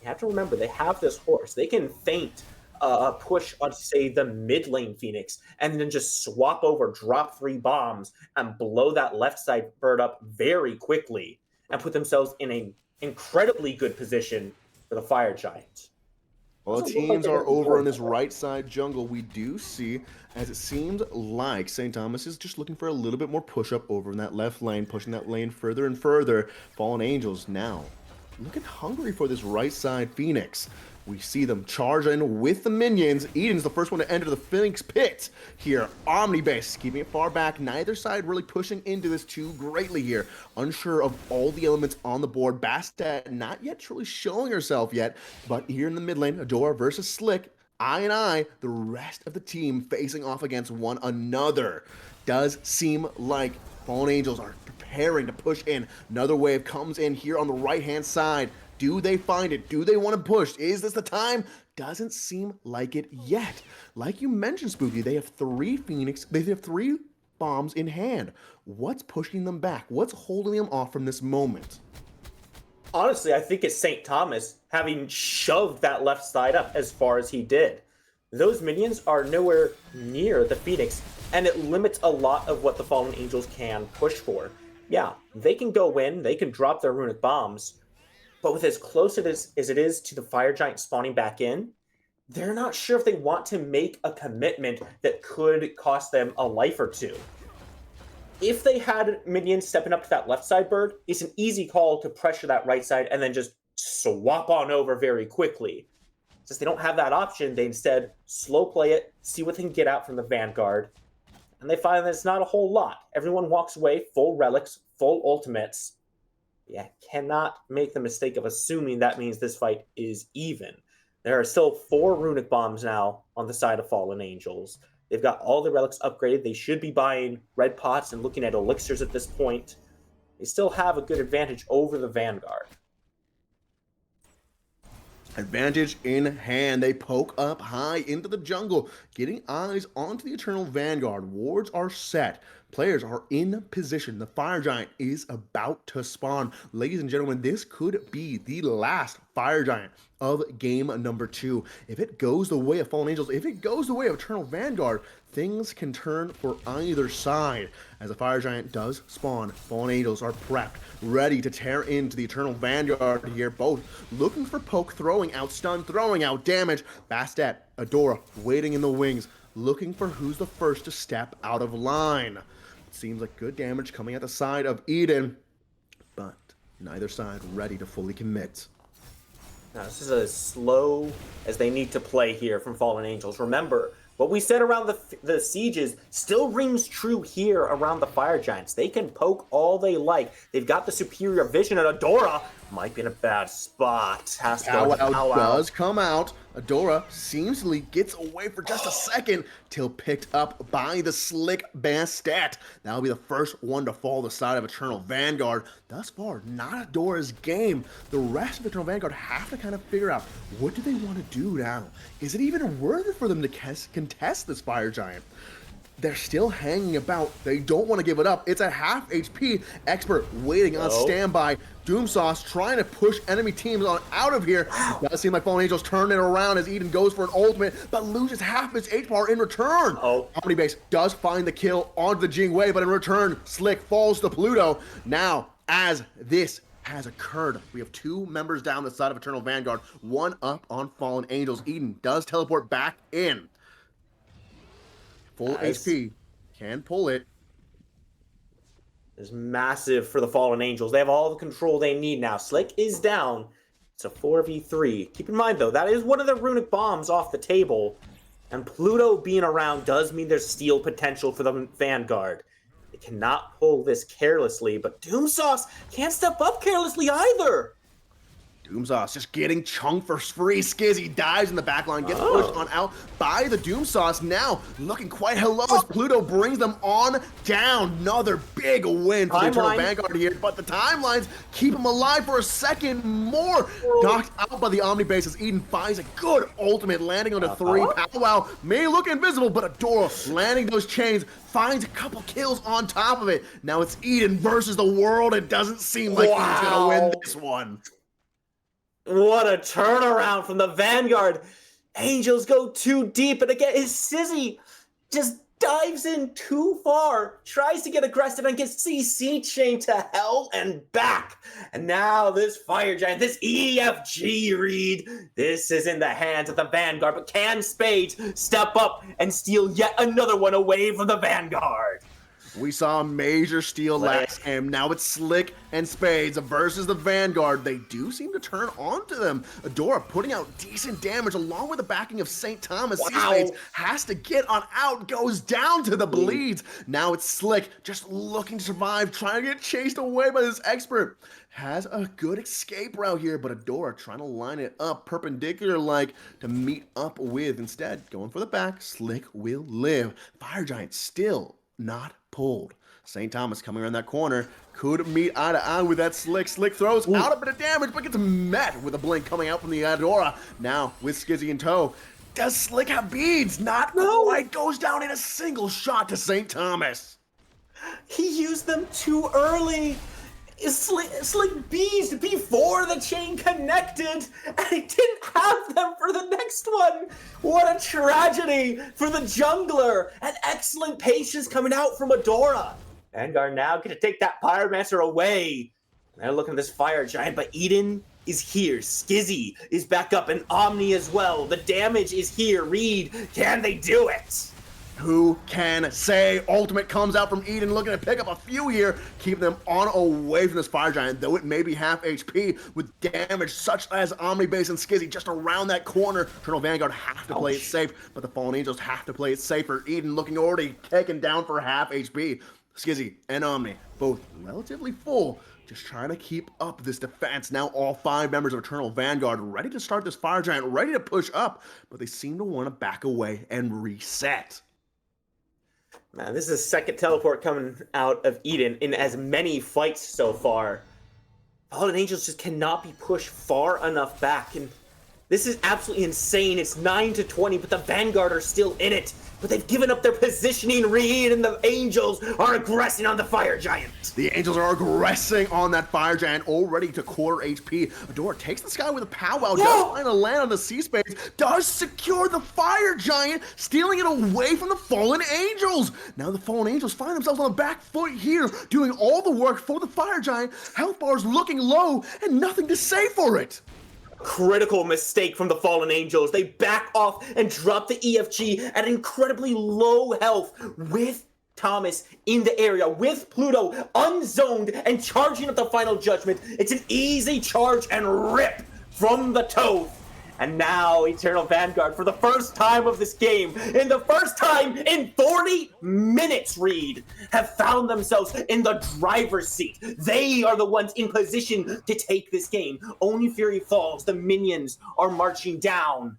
You have to remember, they have this horse. They can feint a push on, say, the mid lane Phoenix, and then just swap over, drop 3 bombs, and blow that left side bird up very quickly, and put themselves in an incredibly good position for the Fire Giant. Well, the teams are over on this right side jungle. We do see, as it seems like St. Thomas is just looking for a little bit more push-up over in that left lane, pushing that lane further and further. Fallen Angels now looking hungry for this right side Phoenix. We see them charge in with the minions. Eden's the first one to enter the Phoenix pit here. Omnibase keeping it far back. Neither side really pushing into this too greatly here. Unsure of all the elements on the board. Bastet not yet truly showing herself yet. But here in the mid lane, Adora versus Slick. Eye and eye, the rest of the team facing off against one another. Does seem like Fallen Angels are preparing to push in. Another wave comes in here on the right-hand side. Do they find it? Do they want to push? Is this the time? Doesn't seem like it yet. Like you mentioned, Spooky, they have 3 Phoenix. They have 3 bombs in hand. What's pushing them back? What's holding them off from this moment? Honestly, I think it's St. Thomas having shoved that left side up as far as he did. Those minions are nowhere near the Phoenix, and it limits a lot of what the Fallen Angels can push for. Yeah, they can go in, they can drop their runic bombs, but with as close as it is to the Fire Giant spawning back in, they're not sure if they want to make a commitment that could cost them a life or two. If they had minions stepping up to that left side bird, it's an easy call to pressure that right side and then just swap on over very quickly. Since they don't have that option, they instead slow play it, see what they can get out from the Vanguard, and they find that it's not a whole lot. Everyone walks away full relics, full ultimates. Yeah, cannot make the mistake of assuming that means this fight is even. There are still 4 runic bombs now on the side of Fallen Angels. They've got all the relics upgraded. They should be buying red pots and looking at elixirs at this point. They still have a good advantage over the Vanguard. Advantage in hand. They poke up high into the jungle, getting eyes onto the Eternal Vanguard. Wards are set. Players are in position. The Fire Giant is about to spawn. Ladies and gentlemen, this could be the last Fire Giant of game number 2. If it goes the way of Fallen Angels, if it goes the way of Eternal Vanguard, things can turn for either side. As the Fire Giant does spawn, Fallen Angels are prepped, ready to tear into the Eternal Vanguard here. Both looking for poke, throwing out stun, throwing out damage. Bastet, Adora waiting in the wings, looking for who's the first to step out of line. Seems like good damage coming at the side of Eden, but neither side ready to fully commit. Now, this is as slow as they need to play here from Fallen Angels. Remember, what we said around the sieges still rings true here around the Fire Giants. They can poke all they like. They've got the superior vision, and Adora might be in a bad spot. Has to go Powwow does come out. Adora seemingly gets away for just a second till picked up by the slick Bastet. That'll be the first one to fall the side of Eternal Vanguard. Thus far, not Adora's game. The rest of Eternal Vanguard have to kind of figure out, what do they want to do now? Is it even worth it for them to contest this Fire Giant? They're still hanging about. They don't want to give it up. It's a half HP Expert waiting on standby. Doomsauce trying to push enemy teams on out of here. Does seem like Fallen Angels turn it around as Eden goes for an ultimate, but loses half his H-bar in return. Omnibase does find the kill onto the Jingwei, but in return, Slick falls to Pluto. Now, as this has occurred, we have 2 members down the side of Eternal Vanguard, 1 up on Fallen Angels. Eden does teleport back in. Full HP, can pull it. Is massive for the Fallen Angels. They have all the control they need now. Slick is down. It's a 4v3. Keep in mind, though, that is one of the runic bombs off the table. And Pluto being around does mean there's steal potential for the Vanguard. They cannot pull this carelessly, but Doomsauce can't step up carelessly either. Doomsauce just getting chunked for free. Skizzy dives in the backline, gets pushed on out by the Doomsauce. Now looking quite hello as Pluto brings them on down. Another big win for the Eternal Vanguard here, but the timelines keep him alive for a second more. Knocked out by the Omnibase as Eden finds a good ultimate, landing onto 3. Powwow may look invisible, but Adora landing those chains, finds a couple kills on top of it. Now it's Eden versus the world. It doesn't seem like he's gonna win this one. What a turnaround from the Vanguard. Angels go too deep, and again, his Sizzy just dives in too far, tries to get aggressive, and gets CC chained to hell and back. And now this Fire Giant, this EFG read, this is in the hands of the Vanguard, but can Spades step up and steal yet another one away from the Vanguard? We saw a major steal last game. Now it's Slick and Spades versus the Vanguard. They do seem to turn onto them. Adora putting out decent damage along with the backing of St. Thomas. Spades has to get on out, goes down to the bleeds. Now it's Slick just looking to survive, trying to get chased away by this Expert. Has a good escape route here, but Adora trying to line it up perpendicular-like to meet up with. Instead, going for the back, Slick will live. Fire Giant still not pulled. St. Thomas coming around that corner, could meet eye to eye with that Slick. Slick throws out a bit of damage, but gets met with a blink coming out from the Adora. Now with Skizzy in tow, does Slick have beads? Not quite. Goes down in a single shot to St. Thomas. He used them too early. Slick bees before the chain connected, and he didn't have them for the next one. What a tragedy for the jungler. An excellent patience coming out from Adora. Vanguard now get to take that Pyromancer away. And they're looking at this Fire Giant, but Eden is here. Skizzy is back up, and Omni as well. The damage is here. Reed, can they do it? Who can say? Ultimate comes out from Eden, looking to pick up a few here, keep them on away from this Fire Giant, though it may be half HP with damage such as Omni Base and Skizzy just around that corner. Eternal Vanguard have to play it safe, but the Fallen Angels have to play it safer. Eden looking already taken down for half HP. Skizzy and Omni, both relatively full, just trying to keep up this defense. Now all 5 members of Eternal Vanguard ready to start this Fire Giant, ready to push up, but they seem to want to back away and reset. Man, this is the second teleport coming out of Eden in as many fights so far. Fallen Angels just cannot be pushed far enough back, and this is absolutely insane. It's 9-20, but the Vanguard are still in it. But they've given up their positioning, Reed, and the Angels are aggressing on the Fire Giant. The Angels are aggressing on that Fire Giant, already to quarter HP. Adora takes this guy with a powwow, does find a land on the sea space, does secure the Fire Giant, stealing it away from the Fallen Angels. Now the Fallen Angels find themselves on the back foot here, doing all the work for the Fire Giant. Health bars looking low, and nothing to say for it. Critical mistake from the Fallen Angels. They back off and drop the EFG at incredibly low health with Thomas in the area, with Pluto unzoned and charging up the Final Judgment. It's an easy charge and rip from the Toad. And now Eternal Vanguard, for the first time of this game, in the first time in 40 minutes, Reed, have found themselves in the driver's seat. They are the ones in position to take this game. Only Fury falls. The minions are marching down.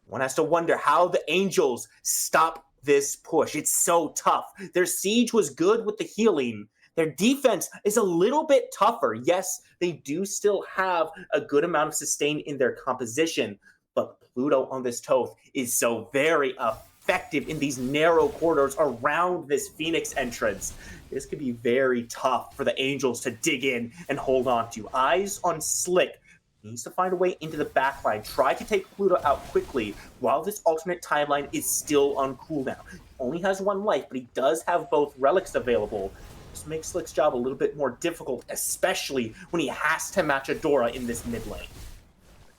One has to wonder how the Angels stop this push. It's so tough. Their siege was good with the healing. Their defense is a little bit tougher. Yes, they do still have a good amount of sustain in their composition, but Pluto on this Toth is so very effective in these narrow corridors around this Phoenix entrance. This could be very tough for the Angels to dig in and hold on to. Eyes on Slick. Needs to find a way into the backline. Try to take Pluto out quickly while this alternate timeline is still on cooldown. Only has 1 life, but he does have both relics available. This makes Slick's job a little bit more difficult, especially when he has to match Adora in this mid lane.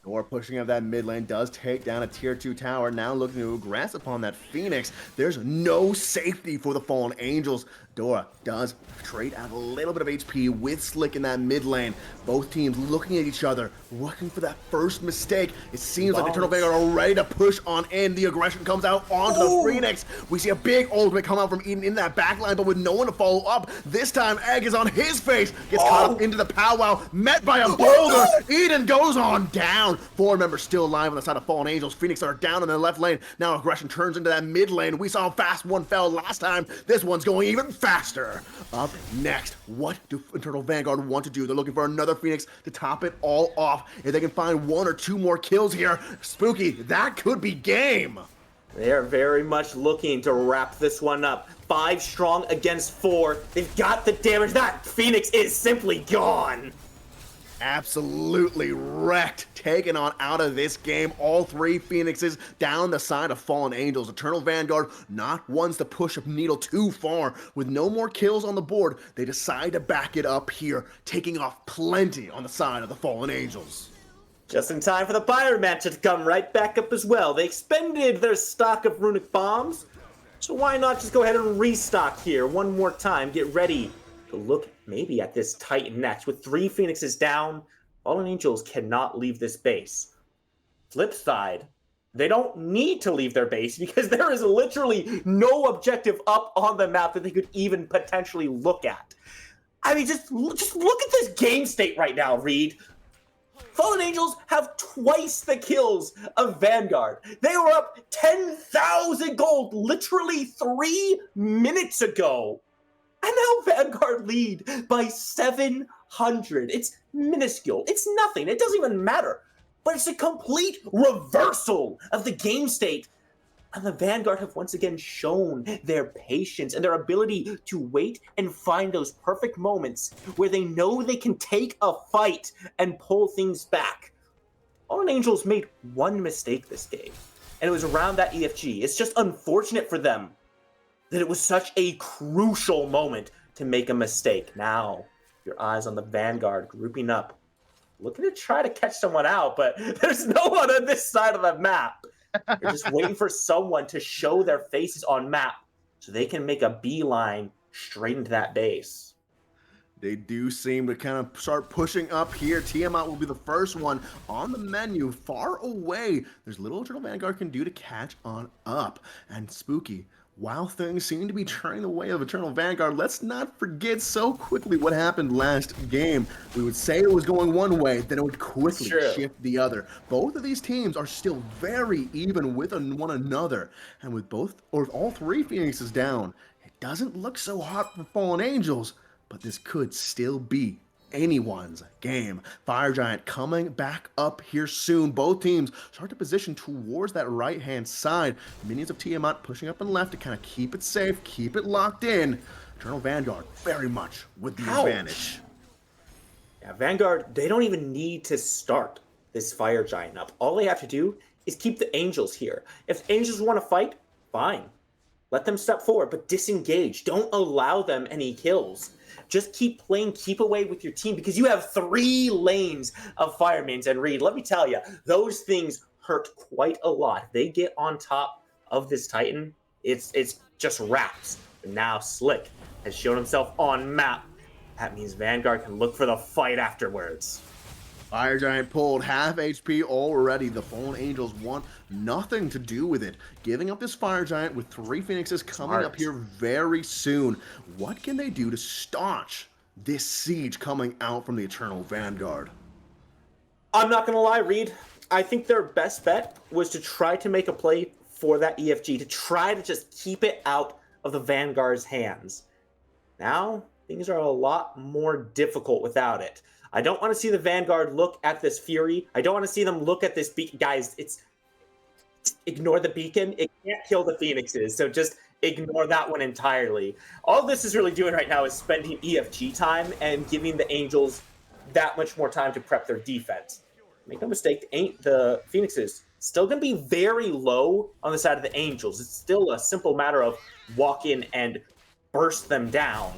Adora pushing up that mid lane does take down a tier 2 tower, now looking to grasp upon that Phoenix. There's no safety for the Fallen Angels. Adora does trade out a little bit of HP with Slick in that mid lane. Both teams looking at each other, looking for that first mistake. It seems like Eternal Vanguard are ready to push on in. The aggression comes out onto the Phoenix. We see a big ultimate come out from Eden in that backline, but with no one to follow up. This time, Egg is on his face. Gets caught up into the powwow, met by a boulder. Eden goes on down. 4 members still alive on the side of Fallen Angels. Phoenix are down in the left lane. Now aggression turns into that mid lane. We saw how fast one fell last time. This one's going even faster. Up next, what do Eternal Vanguard want to do? They're looking for another Phoenix to top it all off. If they can find 1 or 2 more kills here, Spooky, that could be game. They are very much looking to wrap this one up. 5 strong against 4. They've got the damage. That Phoenix is simply gone. Absolutely wrecked, taken on out of this game. All 3 Phoenixes down the side of Fallen Angels. Eternal Vanguard not ones to push a needle too far. With no more kills on the board, they decide to back it up here, taking off plenty on the side of the Fallen Angels. Just in time for the Pyromancer to come right back up as well. They expended their stock of runic bombs, so why not just go ahead and restock here one more time. Get ready to look maybe at this Titan next. With 3 Phoenixes down, Fallen Angels cannot leave this base. Flip side, they don't need to leave their base because there is literally no objective up on the map that they could even potentially look at. I mean, just look at this game state right now, Reed. Fallen Angels have twice the kills of Vanguard. They were up 10,000 gold literally 3 minutes ago. And now Vanguard lead by 700. It's minuscule. It's nothing. It doesn't even matter. But it's a complete reversal of the game state. And the Vanguard have once again shown their patience and their ability to wait and find those perfect moments where they know they can take a fight and pull things back. Fallen Angels made 1 mistake this game, and it was around that EFG. It's just unfortunate for them that it was such a crucial moment to make a mistake. Now, your eyes on the Vanguard grouping up looking to try to catch someone out, but there's no one on this side of the map. They're just waiting for someone to show their faces on map so they can make a beeline straight into that base. They do seem to kind of start pushing up here. Tiamat will be the first one on the menu, far away. There's little Eternal Vanguard can do to catch on up. And Spooky, while things seem to be turning the way of Eternal Vanguard, let's not forget so quickly what happened last game. We would say it was going one way, then it would quickly shift the other. Both of these teams are still very even with one another. And with all three Phoenixes down, it doesn't look so hot for Fallen Angels, but this could still be anyone's game. Fire Giant coming back up here soon. Both teams start to position towards that right-hand side. Minions of Tiamat pushing up and left to kind of keep it safe, keep it locked in. Eternal Vanguard very much with the advantage. Yeah, Vanguard, they don't even need to start this Fire Giant up. All they have to do is keep the Angels here. If the Angels want to fight, fine. Let them step forward, but disengage. Don't allow them any kills. Just keep playing, keep away with your team, because you have 3 lanes of Firemans. And Reed, let me tell you, those things hurt quite a lot. If they get on top of this Titan, it's just wraps. And now Slick has shown himself on map. That means Vanguard can look for the fight afterwards. Fire Giant pulled half HP already. The Fallen Angels want nothing to do with it. Giving up this Fire Giant with 3 Phoenixes coming up here very soon. What can they do to staunch this siege coming out from the Eternal Vanguard? I'm not going to lie, Reed. I think their best bet was to try to make a play for that EFG, to try to just keep it out of the Vanguard's hands. Now, things are a lot more difficult without it. I don't want to see the Vanguard look at this Fury. I don't want to see them look at this beacon. Guys, ignore the beacon. It can't kill the Phoenixes, so just ignore that one entirely. All this is really doing right now is spending EFG time and giving the Angels that much more time to prep their defense. Make no mistake, the Phoenixes still going to be very low on the side of the Angels. It's still a simple matter of walk in and burst them down.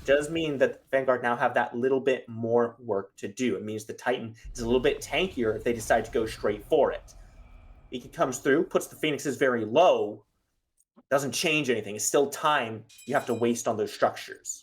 Does mean that Vanguard now have that little bit more work to do. It means the Titan is a little bit tankier if they decide to go straight for it. Beacon comes through, puts the Phoenixes very low, doesn't change anything. It's still time you have to waste on those structures.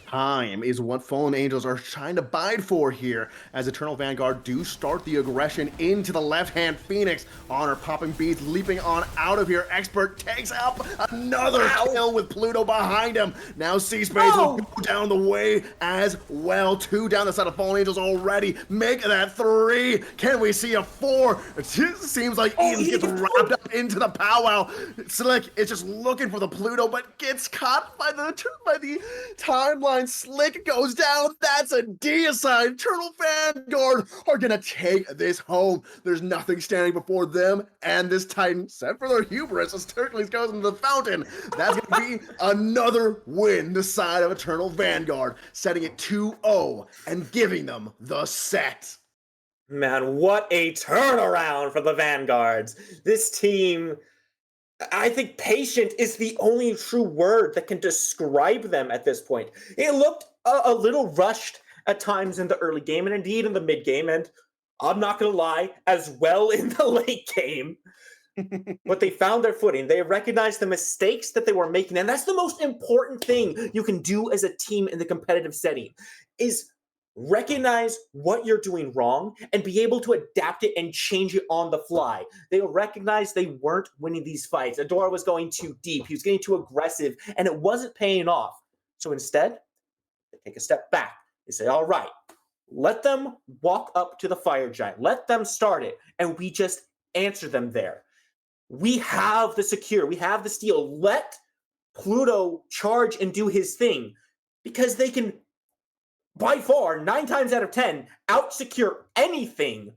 Time is what Fallen Angels are trying to bide for here, as Eternal Vanguard do start the aggression into the left-hand Phoenix. Honor popping beads, leaping on out of here. Expert takes up another kill with Pluto behind him. Now C-Space will go down the way as well. 2 down the side of Fallen Angels already. Make that 3. Can we see a 4? It seems like Ian gets wrapped up into the powwow. Slick is just looking for the Pluto, but gets caught by the timeline. Slick goes down. That's a deicide. Eternal Vanguard are gonna take this home. There's nothing standing before them and this Titan, except for their hubris as Hercules goes into the fountain. That's gonna be another win the side of Eternal Vanguard, setting it 2-0 and giving them the set. Man, what a turnaround for the Vanguards. This team, I think patient is the only true word that can describe them at this point. It looked a little rushed at times in the early game, and indeed in the mid game, and I'm not going to lie, as well in the late game. But they found their footing. They recognized the mistakes that they were making, and that's the most important thing you can do as a team in the competitive setting, is recognize what you're doing wrong and be able to adapt it and change it on the fly. They recognize they weren't winning these fights. Adora was going too deep. He was getting too aggressive, and it wasn't paying off. So instead, they take a step back. They say, all right, let them walk up to the Fire Giant. Let them start it, and we just answer them there. We have the secure. We have the steal. Let Pluto charge and do his thing, because they can, by far, 9 times out of 10, out-secure anything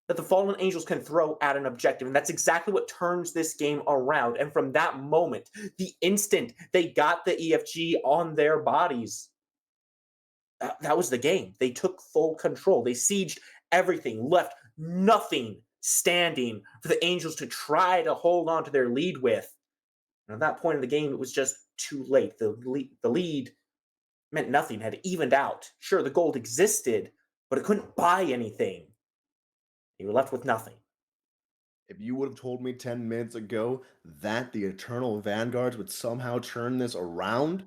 that the Fallen Angels can throw at an objective. And that's exactly what turns this game around. And from that moment, the instant they got the EFG on their bodies, that was the game. They took full control. They sieged everything, left nothing standing for the Angels to try to hold on to their lead with. And at that point in the game, it was just too late. The lead meant nothing, had evened out. Sure, the gold existed, but it couldn't buy anything. You were left with nothing. If you would have told me 10 minutes ago that the Eternal Vanguards would somehow turn this around,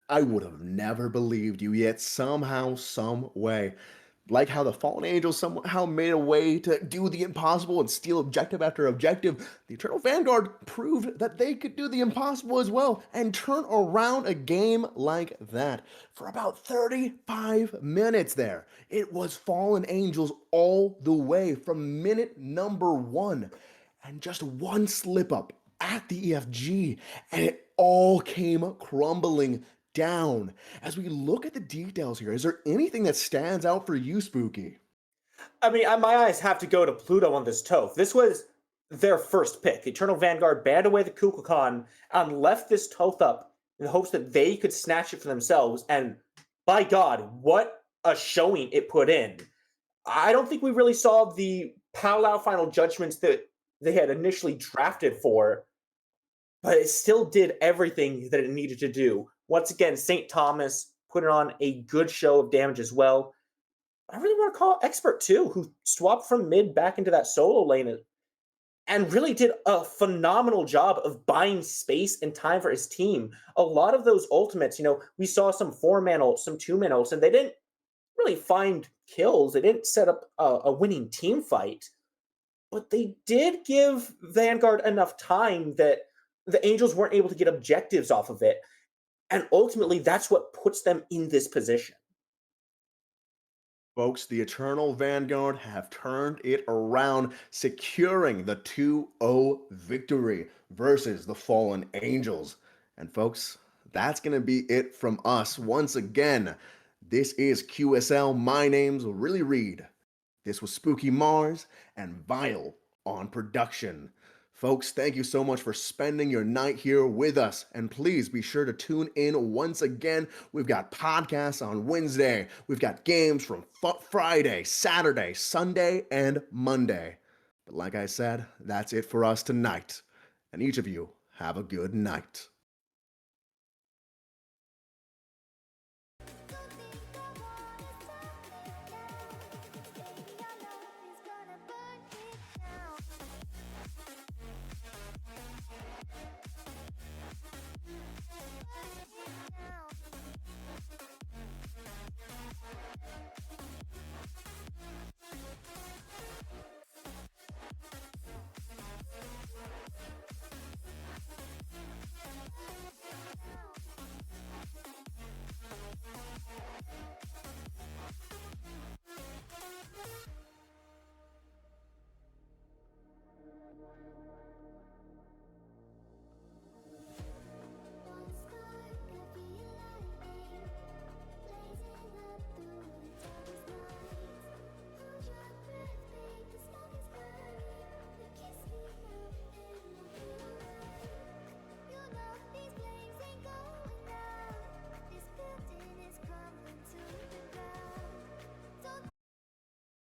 I would have never believed you, yet somehow, some way. Like how the fallen angels somehow made a way to do the impossible and steal objective after objective, the Eternal Vanguard proved that they could do the impossible as well and turn around a game like that. For about 35 minutes there, it was fallen angels all the way from minute number one. And just one slip up at the EFG, and it all came crumbling down. As we look at the details here, is there anything that stands out for you, Spooky? I mean, my eyes have to go to Pluto on this Toph. This was their first pick. The Eternal Vanguard banned away the Kukulkan and left this Toph up in the hopes that they could snatch it for themselves. And by God, what a showing it put in. I don't think we really saw the Palau final judgments that they had initially drafted for, but it still did everything that it needed to do. Once again, St. Thomas put on a good show of damage as well. I really want to call Expert too, who swapped from mid back into that solo lane and really did a phenomenal job of buying space and time for his team. A lot of those ultimates, we saw some 4-man ults, some 2-man ults, and they didn't really find kills. They didn't set up a winning team fight, but they did give Vanguard enough time that the Angels weren't able to get objectives off of it. And ultimately, that's what puts them in this position. Folks, the Eternal Vanguard have turned it around, securing the 2-0 victory versus the Fallen Angels. And folks, that's going to be it from us once again. This is QSL. My name's Really Reed. This was Spooky Mars and Vile on production. Folks, thank you so much for spending your night here with us. And please be sure to tune in once again. We've got podcasts on Wednesday. We've got games from Friday, Saturday, Sunday, and Monday. But like I said, that's it for us tonight. And each of you, have a good night.